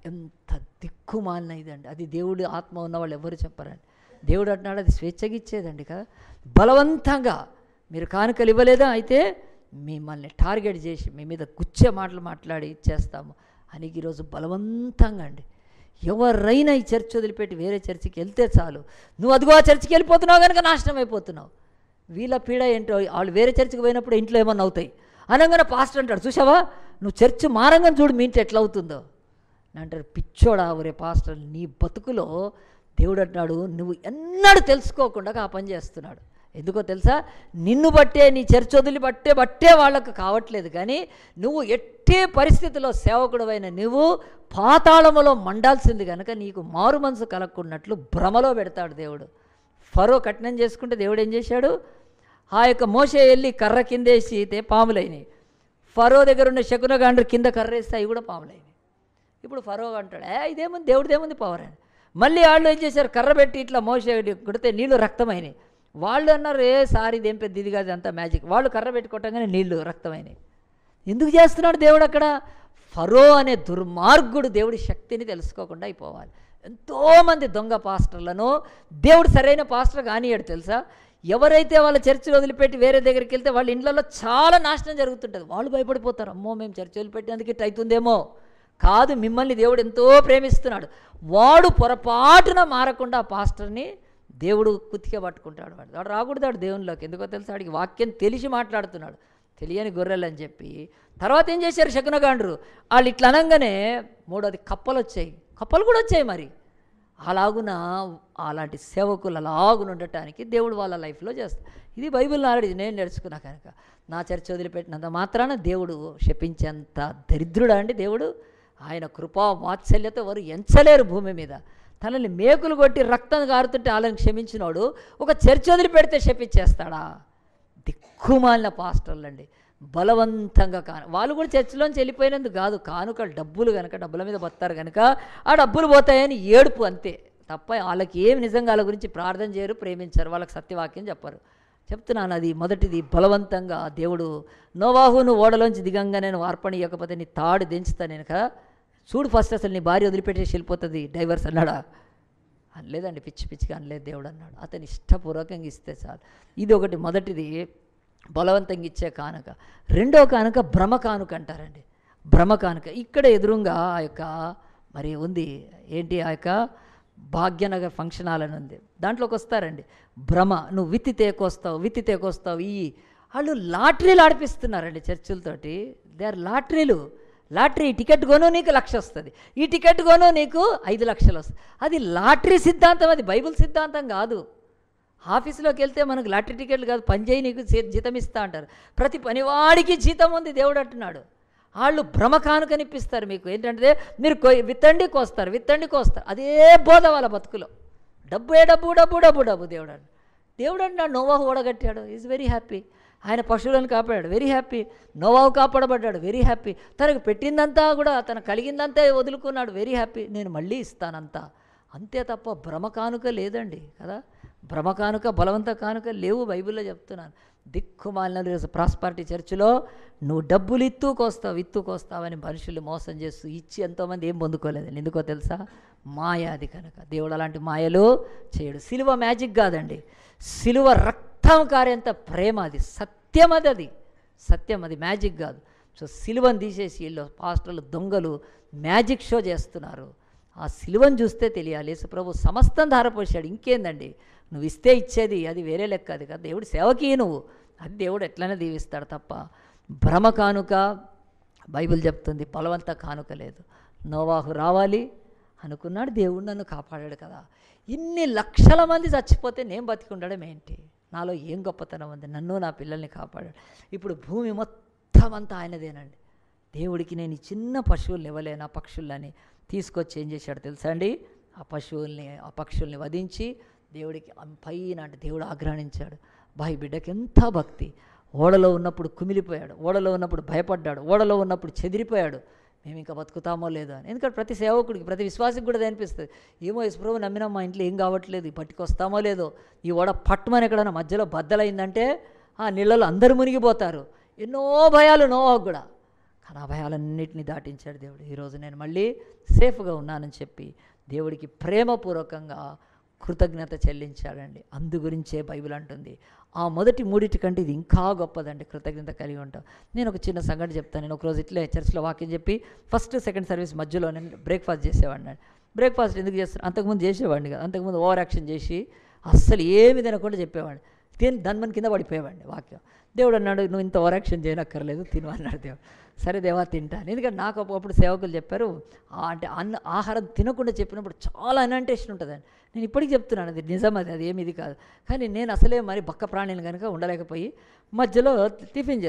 ఎంత దిక్కుమాలిన ఇదండి. అది దేవుడు ఆత్మ ఉన్నవాళ్ళు ఎవరు చెప్పారండి. దేవుడు అంటున్నాడు అది స్వేచ్ఛగా ఇచ్చేదండి కదా. బలవంతంగా మీరు కానుకలు ఇవ్వలేదా అయితే మిమ్మల్ని టార్గెట్ చేసి మీ మీద గుచ్చే మాటలు మాట్లాడి ఇచ్చేస్తాము అని ఈరోజు బలవంతంగా అండి. ఎవరైనా ఈ చర్చ్ వదిలిపెట్టి వేరే చర్చికి వెళ్తే చాలు, నువ్వు అదిగో ఆ చర్చికి వెళ్ళిపోతున్నావు కనుక నాశనం అయిపోతున్నావు. వీళ్ళ పీడ ఏంటో, వాళ్ళు వేరే చర్చికి పోయినప్పుడు ఇంట్లో ఏమన్నా అవుతాయి అనగానే పాస్టర్ అంటాడు, చూసావా నువ్వు చర్చ్ మారంగానే చూడు మీ ఇంట్లో ఎట్లా అవుతుందో అంటారు. పిచ్చోడా ఒరే పాస్టర్, నీ బతుకులో దేవుడు అంటున్నాడు నువ్వు ఎన్నడూ తెలుసుకోకుండా ఆ పని చేస్తున్నాడు. ఎందుకో తెలుసా? నిన్ను బట్టే, నీ చర్చ్ వదిలి బట్టే వాళ్ళకు కావట్లేదు, కానీ నువ్వు ఎట్టే పరిస్థితిలో సేవకుడవైన నువ్వు పాతాళములో మండాల్సింది కనుక నీకు మారు మనసు కలగకున్నట్లు భ్రమలో పెడతాడు దేవుడు. ఫరో కఠినం చేసుకుంటే దేవుడు ఏం చేశాడు? ఆ యొక్క మోషే వెళ్ళి కర్ర కిందేసి పాములైనవి. ఫరో దగ్గర ఉన్న శకునగాండ్రు కింద కర్ర వేస్తే అవి కూడా పాములైనవి. ఇప్పుడు ఫరో అంటాడు ఇదేముంది దేవుడిదేముంది పవర్ అని. మళ్ళీ వాళ్ళు ఏం చేశారు? కర్ర పెట్టి ఇట్లా మోసే కొడితే నీళ్లు రక్తమైనవి. వాళ్ళు అన్నారు సార్ ఇదేం పెద్ద ఇది కాదు అంతా మ్యాజిక్. వాళ్ళు కర్ర పెట్టి కొట్టగానే నీళ్లు రక్తమైనవి. ఎందుకు చేస్తున్నాడు దేవుడు అక్కడ? ఫరో అనే దుర్మార్గుడు దేవుడి శక్తిని తెలుసుకోకుండా అయిపోవాలి. ఎంతోమంది దొంగ పాస్టర్లను దేవుడు సరైన పాస్టర్ కానియాడు తెలుసా. ఎవరైతే వాళ్ళ చర్చిని వదిలిపెట్టి వేరే దగ్గరికి వెళ్తే వాళ్ళ ఇండ్లలో చాలా నాశనం జరుగుతుంటుంది. వాళ్ళు భయపడిపోతారు, అమ్మో మేము చర్చి వదిలిపెట్టేందుకు ఇట్లా అవుతుందేమో. కాదు, మిమ్మల్ని దేవుడు ఎంతో ప్రేమిస్తున్నాడు. వాడు పొరపాటున మారకుండా ఆ పాస్టర్ని దేవుడు కుతికే పట్టుకుంటాడు. వాడు రాకూడదాడు దేవునిలోకి. ఎందుకో తెలుసా? వాడికి వాక్యం తెలిసి మాట్లాడుతున్నాడు, తెలియని గొర్రెలు అని చెప్పి. తర్వాత ఏం చేశారు శకునగాండ్రు? వాళ్ళు ఇట్లా అనగానే మూడోది కప్పలు వచ్చాయి, కప్పలు కూడా వచ్చాయి. మరి అలాగున అలాంటి సేవకులు అలాగున ఉండటానికి దేవుడు వాళ్ళ లైఫ్లో చేస్తాడు. ఇది బైబిల్ నాలెడ్జ్ నేను నేర్చుకున్నా కనుక. నా చర్చ వదిలిపెట్టినంత మాత్రాన దేవుడు శపించేంత దరిద్రుడా అండి దేవుడు? ఆయన కృపా వాత్సల్యత వారు ఎంచలేరు భూమి మీద. తనని మేకులు కొట్టి రక్తం కారుతుంటే వాళ్ళని క్షమించినోడు ఒక చర్చ వదిలిపెడితే శపించేస్తాడా? దిక్కుమాలిన పాస్టర్లు అండి. బలవంతంగా వాళ్ళు కూడా చర్చిలోంచి వెళ్ళిపోయినందుకు కాదు, కానుకలు డబ్బులు కనుక, డబ్బుల మీద బతారు కనుక ఆ డబ్బులు పోతాయని ఏడుపు అంతే తప్ప వాళ్ళకి ఏమి నిజంగా వాళ్ళ గురించి ప్రార్థన చేయరు, ప్రేమించారు, వాళ్ళకి సత్యవాక్యం చెప్పరు. చెప్తున్నాను, అది మొదటిది. బలవంతంగా దేవుడు నోవాహును ఓడలోంచి దిగంగా నేను అర్పణ ఇవ్వకపోతే నీ తాడు దించుతా నేను కదా, చూడు ఫస్ట్ అసలు నీ భార్య వదిలిపెట్టేసి వెళ్ళిపోతుంది డైవర్స్ అన్నాడా? అనలేదండి, పిచ్చి పిచ్చిగా అనలేదు. దేవుడు అన్నాడు అతను ఇష్టపూర్వకంగా ఇస్తే చాలు. ఇది ఒకటి, మొదటిది బలవంతంగా ఇచ్చే కానుక. రెండో కానుక భ్రమ కానుక అంటారండి. భ్రమ కానుక ఇక్కడ ఎదురుగా ఆ యొక్క మరి ఉంది ఏంటి, ఆ యొక్క భాగ్యనగర్ ఫంక్షన్ హాల్ అని ఉంది, దాంట్లోకి వస్తారండి. భ్రమ, నువ్వు విత్తితే కోస్తావు ఇవి. వాళ్ళు లాటరీలు ఆడిపిస్తున్నారండి చర్చిలతోటి. దే ఆర్ లాటరీ టికెట్ కొను నీకు 1,00,000 వస్తుంది, ఈ టికెట్ కొను నీకు 5,00,000 వస్తుంది. అది లాటరీ సిద్ధాంతం, అది బైబిల్ సిద్ధాంతం కాదు. ఆఫీసులోకి వెళ్తే మనకు లాటరీ టికెట్లు కాదు, పని చేయి నీకు జీతం ఇస్తా అంటారు. ప్రతి పనివాడికి జీతం ఉంది దేవుడు అంటున్నాడు. వాళ్ళు భ్రమ కానుకనిపిస్తారు మీకు. ఏంటంటే మీరు విత్తండి కోస్తారు. అదే బోధ వాళ్ళ బతుకులో. డబ్బు దేవుడు అంటున్నాడు. నోవాహు ఓడగట్టాడు, ఈజ్ వెరీ హ్యాపీ. ఆయన పశువులను కాపాడాడు, వెరీ హ్యాపీ. నోవాహు కాపాడబడ్డాడు, వెరీ హ్యాపీ. తనకు పెట్టిందంతా కూడా, తనకు కలిగిందంతా వదులుకున్నాడు, వెరీ హ్యాపీ. నేను మళ్ళీ ఇస్తానంతా, అంతే తప్ప భ్రమ కానుక లేదండి కదా. భ్రమ కానుక, బలవంత కానుక లేవు బైబిల్లో చెప్తున్నాను. దిక్కుమాలిన ప్రాస్పారిటీ చర్చిలో నువ్వు డబ్బులు ఇత్తుకొస్తావని మనుషులు మోసం చేస్తూ ఇచ్చి ఎంతోమంది ఏం పొందుకోలేదండి. ఎందుకో తెలుసా? మాయాది కనుక. దేవుడు అలాంటి మాయలు చేయడు. సిలువ మ్యాజిక్ కాదండి, సిలువ రక్తం కారేంత ప్రేమ, అది సత్యం, అది మ్యాజిక్ కాదు. సో సిలువను తీసేసి వీళ్ళు పాస్టర్లు దొంగలు మ్యాజిక్ షో చేస్తున్నారు. ఆ సిలువను చూస్తే తెలియాలి, యేసుప్రభు సమస్తం ధారపోసాడు. ఇంకేందండి, నువ్వు ఇస్తే ఇచ్చేది అది వేరే లెక్క, అది కదా దేవుడు సేవకి. నువ్వు అది దేవుడు ఎట్లనే దీవిస్తాడు తప్ప భ్రమ కానుక బైబిల్ చెప్తుంది, బలవంత కానుక లేదు. నోవాహు రావాలి అనుకున్నాడు, దేవుడు నన్ను కాపాడాడు కదా. ఇన్ని లక్షల మంది చచ్చిపోతే నేను బతికి ఉండడం ఏంటి? నాలో ఏం గొప్పతనం ఉంది? నన్ను నా పిల్లల్ని కాపాడాడు. ఇప్పుడు భూమి మొత్తం అంతా ఆయనదేనండి. దేవుడికి నేను ఈ చిన్న పశువుల్ని ఇవ్వలేను, ఆ పక్షులని తీసుకొచ్చి ఏం చేశాడు తెలుసా అండి? ఆ పక్షుల్ని వధించి దేవుడికి పైన అంటే దేవుడు ఆగ్రహించాడు. బాయి బిడ్డకి ఎంత భక్తి. ఓడలో ఉన్నప్పుడు కుమిలిపోయాడు, ఓడలో ఉన్నప్పుడు భయపడ్డాడు, ఓడలో ఉన్నప్పుడు చెదిరిపోయాడు, మేము ఇంకా బతుకుతామో లేదో అని. ఎందుకంటే ప్రతి సేవకుడికి, ప్రతి విశ్వాసికి కూడా అనిపిస్తుంది, ఏమో యేసుప్రభు నమ్మినా మా ఇంట్లో ఏం కావట్లేదు, పట్టుకొస్తామో లేదో. ఈ ఓడ పట్టుమని ఎక్కడన్నా మధ్యలో బద్దలైందంటే ఆ నీళ్ళలో అందరూ మునిగిపోతారు. ఎన్నో భయాలు నోవాహుకు కూడా, కానీ ఆ భయాలన్నింటినీ దాటించాడు దేవుడు. ఈరోజు నేను మళ్ళీ సేఫ్గా ఉన్నానని చెప్పి దేవుడికి ప్రేమపూర్వకంగా కృతజ్ఞత చెల్లించాడండి. అందు గురించే బైబిల్ అంటుంది, ఆ మొదటి మూడిటి కంటే ఇది ఇంకా గొప్పదండి, కృతజ్ఞత కలిగి ఉంటాం. నేను ఒక చిన్న సంగతి చెప్తాను. నేను ఒకరోజు ఇట్లే చర్చిలో వాక్యం చెప్పి ఫస్ట్ సెకండ్ సర్వీస్ మధ్యలో నేను బ్రేక్ఫాస్ట్ చేసేవాడిని. బ్రేక్ఫాస్ట్ ఎందుకు చేస్తాను, అంతకుముందు చేసేవాడిని కదా. అంతకుముందు ఓవర్ యాక్షన్ చేసి అస్సలు ఏమి తినకుండా చెప్పేవాడిని. దాని కింద పడిపోయేవాడిని వాక్యం. దేవుడు అన్నాడు, నువ్వు ఇంత ఓవర్ యాక్షన్ చేయనక్కర్లేదు, తిను అన్నాడు దేవుడు. సరే దేవా తింటాను. ఎందుకంటే నాకు అప్పుడు సేవకులు చెప్పారు, అంటే ఆహారం తినకుండా చెప్పినప్పుడు చాలా అనంటేషన్ ఉంటుందండి. నేను ఇప్పటికీ చెప్తున్నాను, అది నిజం, అది ఏమి ఇది కాదు. కానీ నేను అసలే మరి బక్క ప్రాణిని కనుక ఉండలేకపోయి మధ్యలో టిఫిన్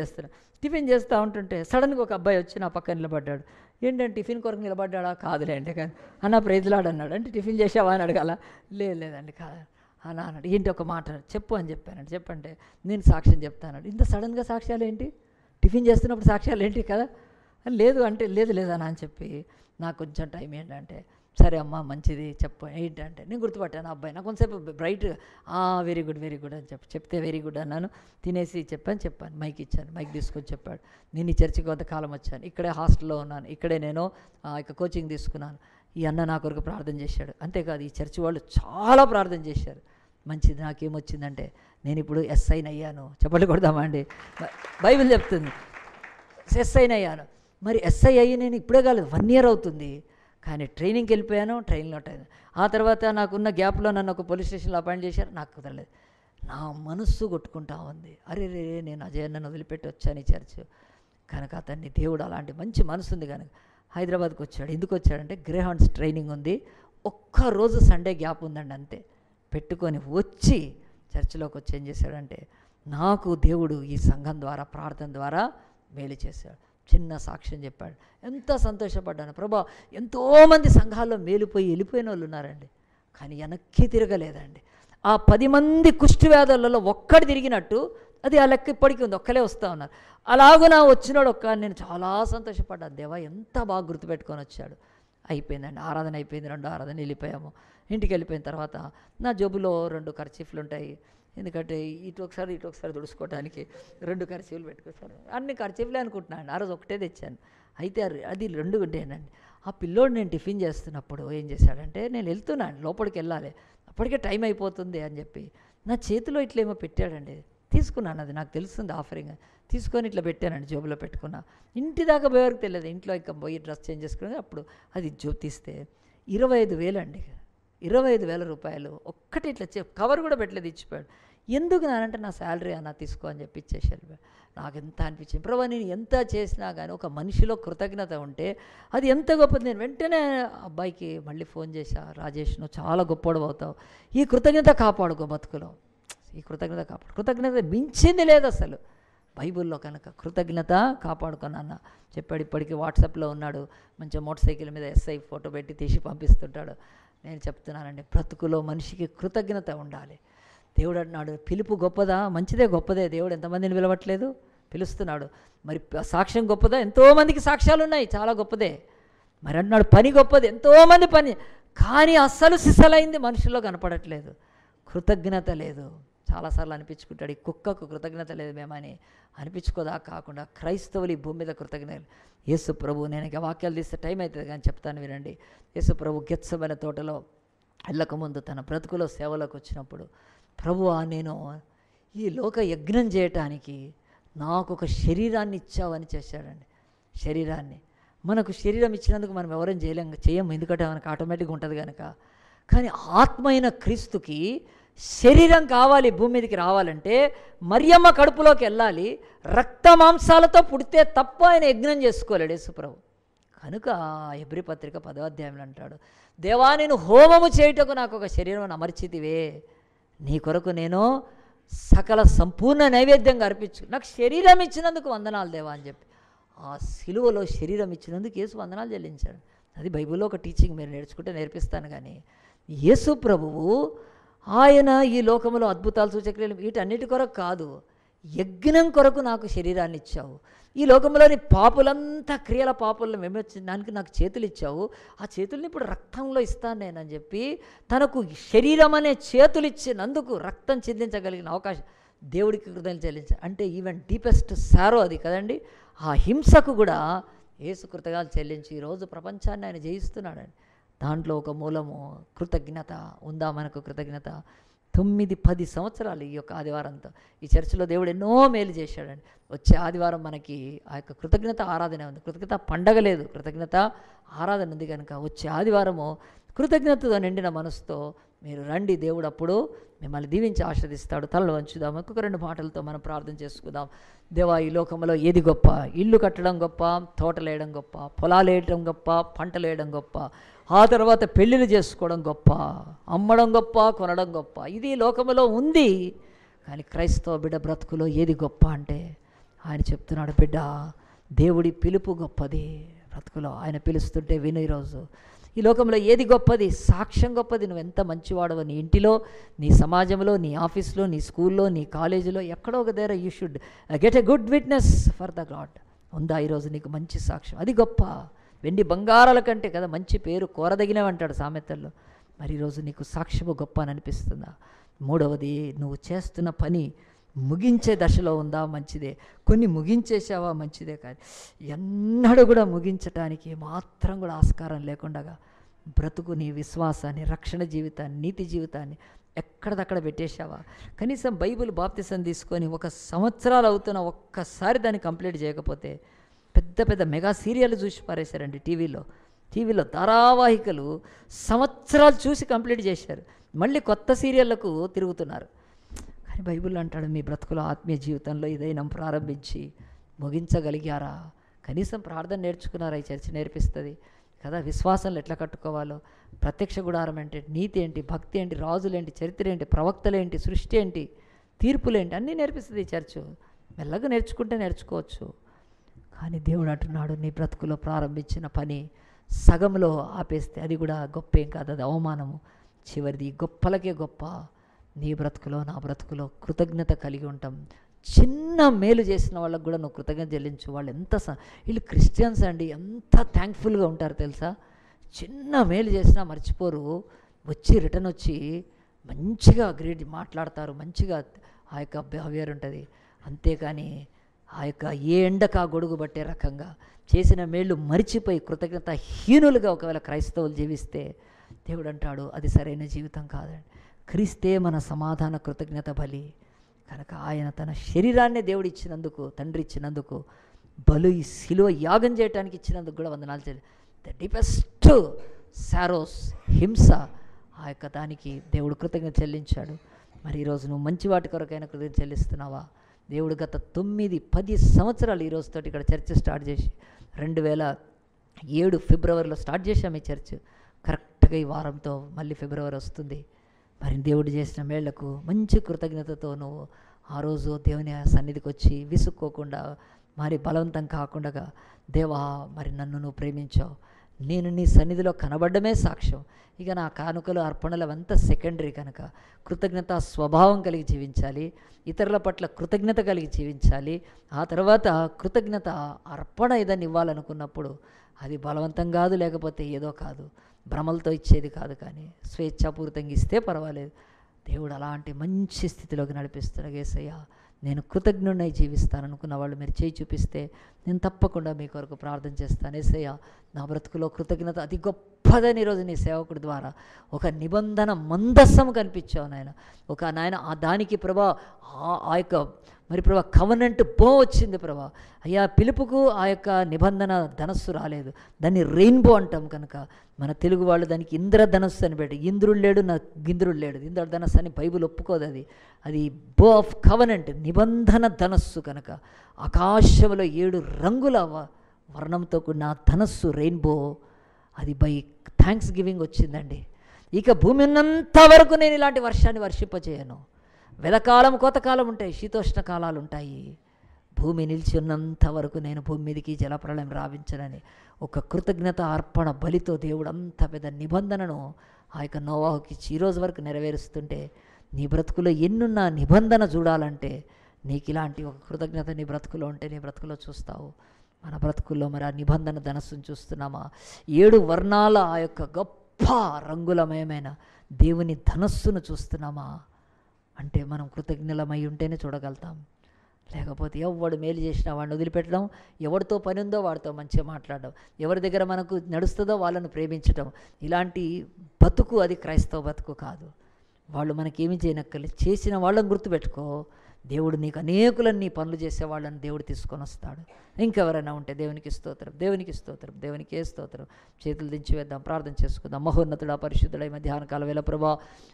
చేస్తూ ఉంటుంటే సడన్గా ఒక అబ్బాయి వచ్చి నా పక్కన నిలబడ్డాడు. ఏంటంటే టిఫిన్ కొరకు నిలబడ్డాడా? కాదులేండి, కానీ అన్న ప్రైజ్లాడు అన్నాడు. అంటే టిఫిన్ చేసావా అని అడగాల? లేదండి కాదు అలా అన్నాడు. ఏంటి ఒక మాట చెప్పు అని చెప్పానండి. చెప్పంటే నేను సాక్ష్యం చెప్తాను. ఇంత సడన్గా సాక్ష్యాలు ఏంటి, టిఫిన్ చేస్తున్నప్పుడు సాక్ష్యాలు ఏంటి కదా? లేదు అంటే లేదు అన్న అని చెప్పి నాకు కొంచెం టైం ఏంటంటే, సరే అమ్మ మంచిది చెప్పు ఏంటంటే, నేను గుర్తుపట్టాను అబ్బాయి. నాకు కొంతసేపు బ్రైట్ వెరీ గుడ్ అని చెప్తే వెరీ గుడ్ అన్నాను. తినేసి చెప్పాను, మైక్ ఇచ్చాను, మైక్ తీసుకొని చెప్పాడు, నేను ఈ చర్చికి కొంతకాలం వచ్చాను, ఇక్కడే హాస్టల్లో ఉన్నాను, ఇక్కడే నేను ఇక కోచింగ్ తీసుకున్నాను, ఈ అన్న నా కొరకు ప్రార్థన చేశాడు. అంతేకాదు ఈ చర్చి వాళ్ళు చాలా ప్రార్థన చేశారు. మంచిది. నాకేమొచ్చిందంటే నేను ఇప్పుడు ఎస్ఐని అయ్యాను. చెప్పండి కొడదామా అండి? బైబిల్ చెప్తుంది ఎస్ఐని అయ్యాను. మరి ఎస్ఐ అయ్యి నేను ఇప్పుడే కాలేదు, 1 year అవుతుంది. కానీ ట్రైనింగ్కి వెళ్ళిపోయాను, ట్రైన్లో ఆ తర్వాత నాకున్న గ్యాప్లో నన్ను ఒక పోలీస్ స్టేషన్లో అపాయింట్ చేశారు. నాకు కుదరలేదు. నా మనస్సు కొట్టుకుంటా ఉంది, అరే నేను అజయన్నను వదిలిపెట్టి వచ్చాను ఈ చర్చ్ కనుక. అతన్ని దేవుడు అలాంటి మంచి మనసు ఉంది కనుక హైదరాబాద్కి వచ్చాడు. ఎందుకు వచ్చాడంటే గ్రేహాండ్స్ ట్రైనింగ్ ఉంది, ఒక్కరోజు సండే గ్యాప్ ఉందండి, అంతే పెట్టుకొని వచ్చి చర్చిలోకి వచ్చి ఏం చేశాడంటే, నాకు దేవుడు ఈ సంఘం ద్వారా ప్రార్థన ద్వారా మేలు చేశాడు. చిన్న సాక్ష్యం చెప్పాడు. ఎంత సంతోషపడ్డాను. ప్రభా, ఎంతోమంది సంఘాల్లో మేలుపోయి వెళ్ళిపోయిన వాళ్ళు ఉన్నారండి, కానీ వెనక్కి తిరగలేదండి. ఆ 10 మంది కుష్ఠవ్యాధులలో ఒక్కడు తిరిగినట్టు అది ఆ లెక్క ఇప్పటికీ ఉంది, ఒక్కలే వస్తూ ఉన్నారు. అలాగూ నా వచ్చినాడు నేను చాలా సంతోషపడ్డాను. దేవా ఎంత బాగా గుర్తుపెట్టుకొని వచ్చాడు. అయిపోయిందండి, ఆరాధన అయిపోయింది, 2వ ఆరాధన వెళ్ళిపోయాము. ఇంటికి వెళ్ళిపోయిన తర్వాత నా జేబులో 2 కర్చీఫ్లు ఉంటాయి. ఎందుకంటే ఇటు ఒకసారి తుడుచుకోవడానికి 2 కర్చీఫ్లు పెట్టుకొచ్చాను. అన్ని కర్చీఫ్లే అనుకుంటున్నాను, ఆ రోజు ఒకటే తెచ్చాను. అయితే అది 2 ఉండేనండి. ఆ పిల్లోడు నేను టిఫిన్ చేస్తున్నప్పుడు ఏం చేశాడంటే, నేను వెళ్తున్నాను లోపలికి వెళ్ళాలి, అప్పటికే టైం అయిపోతుంది అని చెప్పి నా చేతిలో ఇట్లా ఏమో పెట్టాడండి. తీసుకున్నాను, అది నాకు తెలుస్తుంది ఆఫరింగ్. తీసుకొని ఇట్లా పెట్టానండి, జోబులో పెట్టుకున్నా. ఇంటి దాకా పోయే వరకు తెలియదు. ఇంట్లో ఇంకా పోయి డ్రెస్ చేంజ్ చేసుకుని అప్పుడు అది తీస్తే 25,000 అండి. 25,000 రూపాయలు ఒక్కటి ఇట్లా కవర్ కూడా పెట్టలేదు, ఇచ్చిపోయాడు. ఎందుకు నానంటే నా శాలరీ అన్న తీసుకో అని చెప్పి ఇచ్చేసాడు. నాకు ఎంత అనిపించింది, ప్రభా నేను ఎంత చేసినా కానీ ఒక మనిషిలో కృతజ్ఞత ఉంటే అది ఎంత గొప్పది. నేను వెంటనే అబ్బాయికి మళ్ళీ ఫోన్ చేశా, రాజేష్ నువ్వు చాలా గొప్పడు అవుతావు, ఈ కృతజ్ఞత కాపాడుకో బతుకులో, ఈ కృతజ్ఞత కాపాడు. కృతజ్ఞత మించింది లేదు అసలు బైబిల్లో కనుక. కృతజ్ఞత కాపాడుకున్నాన్న చెప్పాడు. ఇప్పటికీ వాట్సాప్లో ఉన్నాడు, మంచిగా మోటార్ సైకిల్ మీద ఎస్ఐ ఫోటో పెట్టి తీసి పంపిస్తుంటాడు. నేను చెప్తున్నానండి, బ్రతుకులో మనిషికి కృతజ్ఞత ఉండాలి. దేవుడు అన్నాడు, పిలుపు గొప్పదా? మంచిదే, గొప్పదే. దేవుడు ఎంతమందిని పిలవట్లేదు, పిలుస్తున్నాడు. మరి సాక్ష్యం గొప్పదా? ఎంతోమందికి సాక్ష్యాలు ఉన్నాయి, చాలా గొప్పదే. మరి అన్నాడు పని గొప్పది, ఎంతోమంది పని, కానీ అస్సలు సిసలైంది మనుషుల్లో కనపడట్లేదు, కృతజ్ఞత లేదు. చాలాసార్లు అనిపించుకుంటాడు, ఈ కుక్కకు కృతజ్ఞత లేదు మేమని అనిపించుకోదా కాకుండా క్రైస్తవులు ఈ భూమి మీద కృతజ్ఞత. యేసు ప్రభు, నేను ఇక వాక్యాలు తీస్తే టైం అవుతుంది కానీ చెప్తాను వినండి. యేసు ప్రభు గెత్సెమనే తోటలో వెళ్ళకముందు తన బ్రతుకులో సేవలోకి వచ్చినప్పుడు, ప్రభువా నేను ఈ లోక యజ్ఞం చేయటానికి నాకు ఒక శరీరాన్ని ఇచ్చావని చేశాడండి. శరీరాన్ని, మనకు శరీరం ఇచ్చినందుకు మనం ఎవరైనా చేయము, ఎందుకంటే మనకు ఆటోమేటిక్గా ఉంటుంది కనుక. కానీ ఆత్మ అయిన క్రీస్తుకి శరీరం కావాలి, భూమి మీదకి రావాలంటే మరియమ్మ కడుపులోకి వెళ్ళాలి, రక్త మాంసాలతో పుడితే తప్ప ఆయన యజ్ఞం చేసుకోలేడు యేసుప్రభు. కనుక హెబ్రీ పత్రిక 10వ అధ్యాయంలో అంటాడు, దేవా నేను హోమము చేయుటకు నాకు ఒక శరీరం అమర్చితివే, నీ కొరకు నేను సకల సంపూర్ణ నైవేద్యంగా అర్పించు, నాకు శరీరం ఇచ్చినందుకు వందనాలు దేవా అని చెప్పి ఆ సిలువలో శరీరం ఇచ్చినందుకు యేసు వందనాలు చెల్లించాడు. అది బైబిల్లో ఒక టీచింగ్, మీరు నేర్చుకుంటే నేర్పిస్తాను. కానీ యేసు ప్రభువు ఆయన ఈ లోకంలో అద్భుతాలు సూచక్రియలు వీటన్నిటి కొరకు కాదు, యజ్ఞం కొరకు నాకు శరీరాన్ని ఇచ్చావు. ఈ లోకంలోని పాపులంతా క్రియల పాపులను మేమొచ్చడానికి నాకు చేతులు ఇచ్చావు, ఆ చేతుల్ని ఇప్పుడు రక్తంలో ఇస్తాను నేనని చెప్పి తనకు శరీరం అనే చేతులు ఇచ్చినందుకు రక్తం చెందించగలిగిన అవకాశం దేవుడికి కృతజ్ఞతలు చెల్లించాలి. అంటే ఈవెన్ డీపెస్ట్ సారో అది కదండి. ఆ హింసకు కూడా యేసు కృతజ్ఞతలు చెల్లించి ఈరోజు ప్రపంచాన్ని ఆయన జయిస్తున్నాడండి. దాంట్లో ఒక మూలము కృతజ్ఞత. ఉందా మనకు కృతజ్ఞత? 9-10 సంవత్సరాలు ఈ యొక్క ఆదివారంతో ఈ చర్చిలో దేవుడు ఎన్నో మేలు చేశాడండి. వచ్చే ఆదివారం మనకి ఆ యొక్క కృతజ్ఞత ఆరాధన ఉంది. కృతజ్ఞత పండగ లేదు, కృతజ్ఞత ఆరాధన ఉంది. కనుక వచ్చే ఆదివారము కృతజ్ఞతతో నిండిన మనసుతో మీరు రండి, దేవుడు అప్పుడు మిమ్మల్ని దీవించి ఆశీర్వదిస్తాడు. తలలు వంచుదాం, ఒక్కొక్క 2 మాటలతో మనం ప్రార్థన చేసుకుందాం. దేవా, ఈ లోకంలో ఏది గొప్ప? ఇల్లు కట్టడం గొప్ప, తోటలు వేయడం గొప్ప, పొలాలు వేయడం గొప్ప, పంటలు వేయడం గొప్ప, ఆ తర్వాత పెళ్ళిళ్ళు చేసుకోవడం గొప్ప, అమ్మడం గొప్ప, కొనడం గొప్ప, ఇది లోకంలో ఉంది. కానీ క్రైస్తవ బిడ్డ బ్రతుకులో ఏది గొప్ప అంటే ఆయన చెప్తున్నాడు, బిడ్డ దేవుడి పిలుపు గొప్పది. బ్రతుకులో ఆయన పిలుస్తుంటే విను. ఈరోజు ఈ లోకంలో ఏది గొప్పది? సాక్ష్యం గొప్పది. నువ్వు ఎంత మంచివాడవో నీ ఇంటిలో, నీ సమాజంలో, నీ ఆఫీస్లో, నీ స్కూల్లో, నీ కాలేజీలో, ఎక్కడో ఒక దగ్గర you should get a good witness for the God. ఉందా ఈరోజు నీకు మంచి సాక్ష్యం? అది గొప్ప. వెండి బంగారాల కంటే కదా మంచి పేరు కోరదగినవి అంటాడు సామెతల్లో. మరి ఈరోజు నీకు సాక్ష్యము గొప్ప అని అనిపిస్తుందా? మూడవది, నువ్వు చేస్తున్న పని ముగించే దశలో ఉందా? మంచిదే. కొన్ని ముగించేసావా? మంచిదే. కానీ ఎన్నడూ కూడా ముగించటానికి మాత్రం కూడా ఆస్కారం లేకుండా బ్రతుకు నీ విశ్వాసాన్ని, రక్షణ జీవితాన్ని, నీతి జీవితాన్ని ఎక్కడదక్కడ పెట్టేశావా? కనీసం బైబిల్ బాప్తిసం తీసుకొని 1 సంవత్సరాలు అవుతున్న ఒక్కసారి దాన్ని కంప్లీట్ చేయకపోతే పెద్ద పెద్ద మెగా సీరియల్ చూసి పారేశారండి. టీవీలో ధారావాహికలు సంవత్సరాలు చూసి కంప్లీట్ చేశారు, మళ్ళీ కొత్త సీరియళ్లకు తిరుగుతున్నారు. కానీ బైబిల్ అంటాడు, మీ బ్రతుకులో ఆత్మీయ జీవితంలో ఏదైనా ప్రారంభించి ముగించగలిగారా? కనీసం ప్రార్థన నేర్చుకున్నారా? ఈ చర్చ నేర్పిస్తుంది కదా విశ్వాసంలో ఎట్లా కట్టుకోవాలో. ప్రత్యక్ష గుడారం అంటే నీతి ఏంటి, భక్తి ఏంటి, రాజులేంటి, చరిత్ర ఏంటి, ప్రవక్తలేంటి, సృష్టి ఏంటి, తీర్పులేంటి, అన్నీ నేర్పిస్తుంది ఈ చర్చ్. మెల్లగా నేర్చుకుంటే నేర్చుకోవచ్చు. కానీ దేవుడు అంటున్నాడు, నీ బ్రతుకులో ప్రారంభించిన పని సగంలో ఆపేస్తే అది కూడా గొప్ప ఏం కాదు, అది అవమానము. చివరిది గొప్పలకే గొప్ప. నీ బ్రతుకులో, నా బ్రతుకులో కృతజ్ఞత కలిగి ఉంటాం. చిన్న మేలు చేసిన వాళ్ళకు కూడా నువ్వు కృతజ్ఞత చెల్లించు. వాళ్ళు వీళ్ళు క్రిస్టియన్స్ అండి, ఎంత థ్యాంక్ఫుల్గా ఉంటారు తెలుసా? చిన్న మేలు చేసినా మర్చిపోరు, వచ్చి రిటర్న్ వచ్చి మంచిగా గ్రేట్ మాట్లాడతారు, మంచిగా ఆ యొక్క బిహేవియర్ ఉంటుంది. అంతేకాని ఆ యొక్క ఏ ఎండకు ఆ గొడుగు పట్టే రకంగా చేసిన మేళ్ళు మరిచిపోయి కృతజ్ఞత హీనులుగా ఒకవేళ క్రైస్తవులు జీవిస్తే దేవుడు అంటాడు అది సరైన జీవితం కాదండి. క్రీస్తే మన సమాధాన కృతజ్ఞత బలి కనుక ఆయన తన శరీరాన్ని దేవుడు ఇచ్చినందుకు, తండ్రి ఇచ్చినందుకు, బలు ఈ శిలువ యాగం చేయడానికి ఇచ్చినందుకు కూడా వందనాలు చేయాలి. ద డీపెస్ట్ సారోస్, హింస, ఆ యొక్క దానికి దేవుడు కృతజ్ఞత చెల్లించాడు. మరి ఈరోజు నువ్వు మంచి వాటి కొరకైనా కృతజ్ఞత చెల్లిస్తున్నావా? దేవుడు గత 9-10 సంవత్సరాలు ఈ రోజుతోటి ఇక్కడ చర్చ్ స్టార్ట్ చేసి 2007 ఫిబ్రవరిలో స్టార్ట్ చేశాం ఈ చర్చ్. కరెక్ట్గా ఈ వారంతో మళ్ళీ ఫిబ్రవరి వస్తుంది. మరి దేవుడు చేసిన మేళ్లకు మంచి కృతజ్ఞతతో నువ్వు ఆ రోజు దేవుని సన్నిధికి వచ్చి విసుక్కోకుండా, మరి బలవంతం కాకుండా, దేవా మరి నన్ను నువ్వు ప్రేమించావు, నేను నీ సన్నిధిలో కనబడ్డమే సాక్ష్యం, ఇక నా కానుకలు అర్పణలు అవంతా సెకండరీ కనుక కృతజ్ఞత స్వభావం కలిగి జీవించాలి, ఇతరుల పట్ల కృతజ్ఞత కలిగి జీవించాలి. ఆ తర్వాత కృతజ్ఞత అర్పణ ఏదని ఇవ్వాలనుకున్నప్పుడు అది బలవంతం కాదు, లేకపోతే ఏదో కాదు, భ్రమలతో ఇచ్చేది కాదు, కానీ స్వేచ్ఛాపూరితంగా ఇస్తే పర్వాలేదు. దేవుడు అలాంటి మంచి స్థితిలోకి నడిపిస్తున్నాడు. యేసయ్య నేను కృతజ్ఞుడినై జీవిస్తాననుకున్న వాళ్ళు మీరు చేయి చూపిస్తే నేను తప్పకుండా మీ కొరకు ప్రార్థన చేస్తాను. యేసయ్య నా బ్రతుకులో కృతజ్ఞత అతి గొప్పదని ఈరోజు నీ సేవకుడి ద్వారా ఒక నిబంధన మందస్సం కనిపించావు నాయన. ఒక నాయన దానికి ప్రభా ఆ యొక్క మరి ప్రభా కవనెంట్ బో వచ్చింది ప్రభా. అయ్యా పిలుపుకు ఆ యొక్క నిబంధన ధనస్సు రాలేదు, దాన్ని రెయిన్బో అంటాం కనుక మన తెలుగు వాళ్ళు దానికి ఇంద్రధనస్సు అని పెట్టి, ఇంద్రుడు లేడు నా గింద్రుడు లేడు, ఇంద్రధనస్సు అని బైబిల్ ఒప్పుకోదు. అది బో ఆఫ్ కవనెంట్, నిబంధన ధనస్సు కనుక ఆకాశంలో 7 రంగుల వర్ణంతో కూడిన ధనస్సు రెయిన్బో, అది బై థ్యాంక్స్ గివింగ్ వచ్చిందండి. ఇక భూమి ఉన్నంత వరకు నేను ఇలాంటి వర్షాన్ని వర్షింపజేయను. వెలకాలం కోతకాలం ఉంటాయి, శీతోష్ణ కాలాలు ఉంటాయి. భూమి నిలిచి ఉన్నంత వరకు నేను భూమి మీదకి జలప్రళయం రావించనని ఒక కృతజ్ఞత అర్పణ బలితో దేవుడు అంత పెద్ద నిబంధనను ఆ యొక్క నోవాహుకి ఇచ్చి ఈరోజు వరకు నెరవేరుస్తుంటే, నీ బ్రతుకులో ఎన్నున్న నిబంధన చూడాలంటే నీకు ఇలాంటి ఒక కృతజ్ఞత నీ బ్రతుకులో ఉంటే నీ బ్రతుకులో చూస్తావు. మన బ్రతుకుల్లో మరి ఆ నిబంధన ధనస్సును చూస్తున్నామా? 7 వర్ణాల ఆ యొక్క గొప్ప రంగులమయమైన దేవుని ధనస్సును చూస్తున్నామా? అంటే మనం కృతజ్ఞలమై ఉంటేనే చూడగలుగుతాం. లేకపోతే ఎవడు మేలు చేసినా వాడిని వదిలిపెట్టడం, ఎవరితో పని ఉందో వాడితో మంచిగా మాట్లాడడం, ఎవరి దగ్గర మనకు నడుస్తుందో వాళ్ళను ప్రేమించడం, ఇలాంటి బతుకు అది క్రైస్తవ బతుకు కాదు. వాళ్ళు మనకేమీ చేయనక్కర్లేదు, చేసిన వాళ్ళని గుర్తుపెట్టుకో. దేవుడు నీకు అనేకులను నీ పనులు చేసే వాళ్ళని దేవుడు తీసుకొని వస్తాడు. ఇంకెవరైనా ఉంటే దేవునికి స్తోత్రం, దేవునికి స్తోత్రం, దేవునికే స్తోత్రం. చేతులు దించి వేద్దాం, ప్రార్థన చేసుకుందాం. మహోన్నతుడా పరిశుద్ధుడై మధ్యాహ్న కాల వేళ ప్రభా,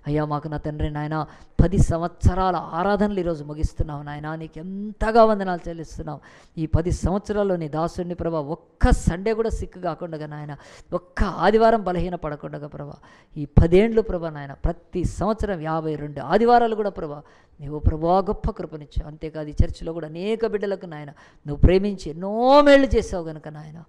అయ్యా మాకు నా తండ్రి నాయన 10 సంవత్సరాల ఆరాధనలు ఈరోజు ముగిస్తున్నావు నాయన. నీకు ఎంతగా వందనాలు చెల్లిస్తున్నావు. ఈ 10 సంవత్సరాల్లో నీ దాసుడిని ప్రభా ఒక్క సండే కూడా సిక్కు కాకుండా నాయన, ఒక్క ఆదివారం బలహీన పడకుండా ప్రభా, ఈ 10 ఏండ్లు ప్రభా నాయన, ప్రతి సంవత్సరం 52 ఆదివారాలు కూడా ప్రభా నీవు ప్రభా గొప్ప కృపనిచ్చావు. అంతేకాదు ఈ చర్చిలో కూడా అనేక బిడ్డలకు నాయన నువ్వు ప్రేమించి ఎన్నో మేళ్ళు చేసావు కనుక నాయన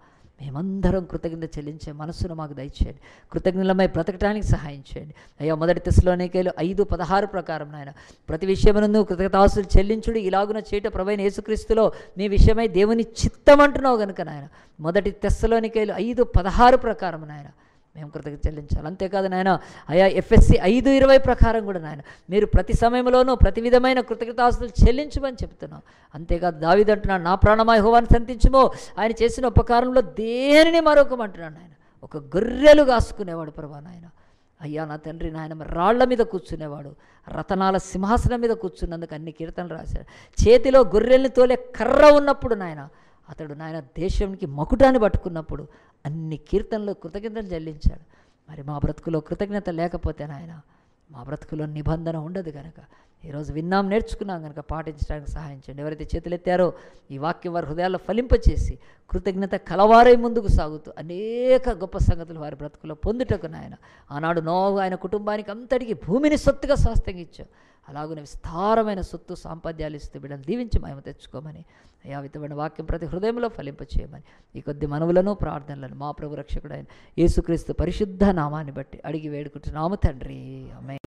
మేమందరం కృతజ్ఞత చెల్లించే మనస్సును మాకు దయచేయండి. కృతజ్ఞలమై బ్రతకడానికి సహాయం చేయండి అయ్యా. 1 తెస్సలోనికైలు 5:16 ప్రకారం నాయన ప్రతి విషయమునందు కృతజ్ఞతాస్తులు చెల్లించుడు, ఇలాగున చేయట ప్రభువైన యేసుక్రీస్తులో మీ విషయమై దేవుని చిత్తం అంటున్నావు కనుక నాయన 1 తెస్సలోనికైలు 5:16 ప్రకారం నాయన మేము కృతజ్ఞత చెల్లించాలి. అంతేకాదు నాయన అయా ఎఫ్ఎస్సి 5:20 ప్రకారం కూడా నాయన మీరు ప్రతి సమయంలోనూ ప్రతి విధమైన కృతజ్ఞతాస్తులు చెల్లించమని చెప్తున్నాం. అంతేకాదు దావీదు అంటున్నాడు, నా ప్రాణమా యెహోవాను స్తుతించుము, ఆయన చేసిన ఉపకారంలో దేనిని మరొకమంటున్నాడు నాయన. ఒక గొర్రెలు కాసుకునేవాడు ప్రభా నాయన. అయ్యా నా తండ్రి నాయన రాళ్ల మీద కూర్చునేవాడు, రతనాల సింహాసనం మీద కూర్చున్నందుకు అన్ని కీర్తనలు రాశాడు. చేతిలో గొర్రెల్ని తోలే కర్ర ఉన్నప్పుడు నాయన అతడు నాయన దేశానికి మకుటాన్ని పట్టుకున్నప్పుడు అన్ని కీర్తనలు కృతజ్ఞతలు చెల్లించాడు. మరి మా బ్రతుకులో కృతజ్ఞత లేకపోతే నాయన మా బ్రతుకులో నిబంధన ఉండదు కనుక ఈరోజు విన్నాం, నేర్చుకున్నాం కనుక పాటించడానికి సహాయం చేయండి. ఎవరైతే చేతులు ఎత్తారో ఈ వాక్యం వారి హృదయాల్లో ఫలింపచేసి కృతజ్ఞత కలవారై ముందుకు సాగుతూ అనేక గొప్ప సంగతులు వారి బ్రతుకులో పొందుటకు నాయన ఆనాడు నోవాహు ఆయన కుటుంబానికి అంతటికి భూమిని సొత్తుగా స్వాస్థ్యంగా ఇచ్చావు. అలాగనే విస్తారమైన సొత్తు సాంపద్యాలు ఇస్తూ బిడ్డలు దీవించి మహిమ తెచ్చుకోమని అయా విధమైన వాక్యం ప్రతి హృదయంలో ఫలింపచేయమని ఈ కొద్ది మనవులను ప్రార్థనలను మా ప్రభు రక్షకుడైన యేసుక్రీస్తు పరిశుద్ధ నామాన్ని బట్టి అడిగి వేడుకుంటున్నాము తండ్రి, ఆమేన్.